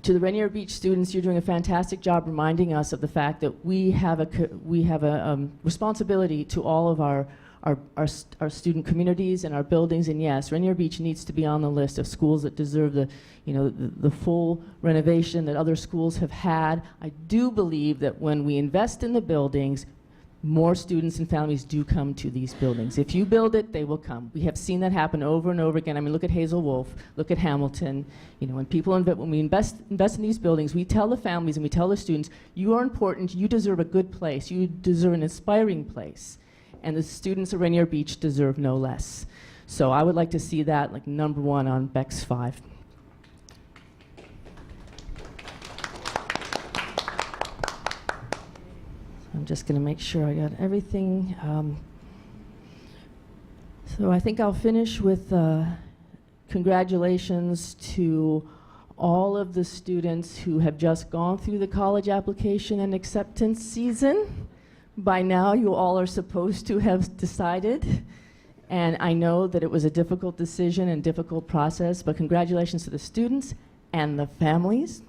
To the Rainier Beach students, you're doing a fantastic job reminding us of the fact that we have a responsibility to all of our our student communities and our buildings. And yes, Rainier Beach needs to be on the list of schools that deserve the full renovation that other schools have had. I do believe that when we invest in the buildings, more students and families do come to these buildings. If you build it, they will come. We have seen that happen over and over again. I mean, look at Hazel Wolf, look at Hamilton. When we invest in these buildings, we tell the families and we tell the students, you are important, you deserve a good place, you deserve an inspiring place. And the students of Rainier Beach deserve no less. So I would like to see that like #1 on Beck's 5. I'm just going to make sure I got everything. So I think I'll finish with congratulations to all of the students who have just gone through the college application and acceptance season. By now, you all are supposed to have decided. And I know that it was a difficult decision and difficult process, but congratulations to the students and the families.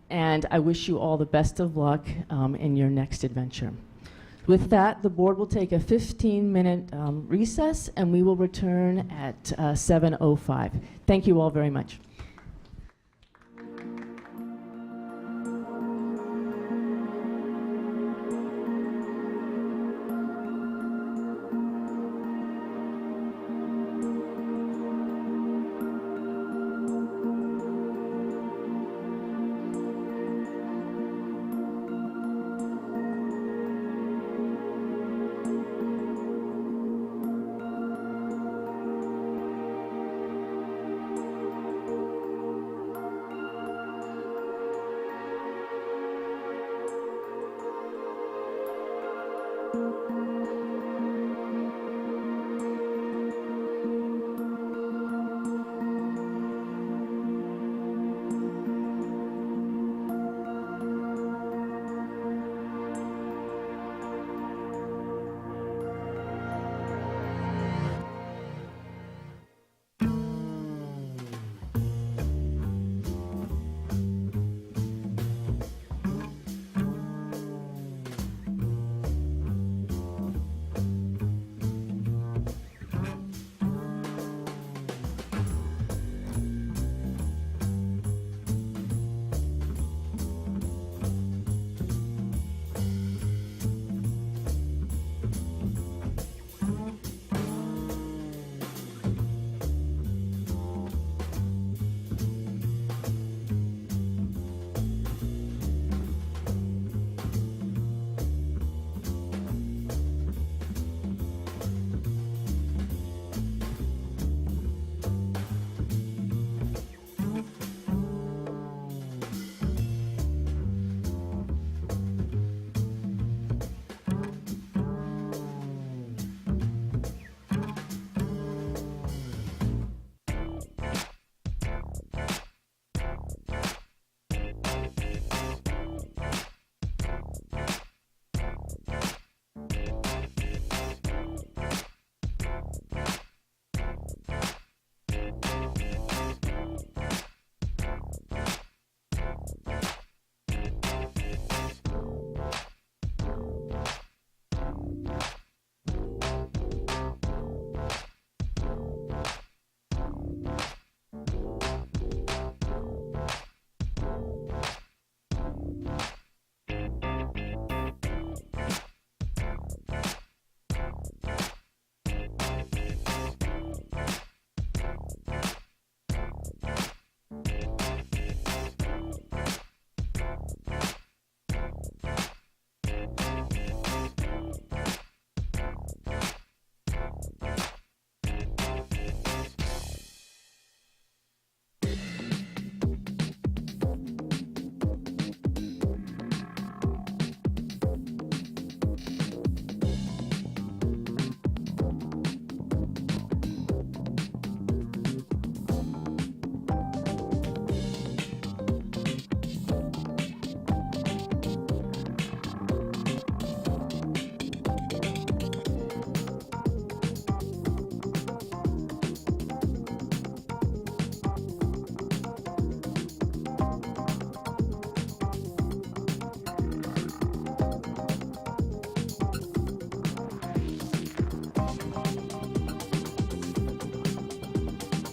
And I wish you all the best of luck in your next adventure. With that, the board will take a 15-minute recess, and we will return at 7:05. Thank you all very much.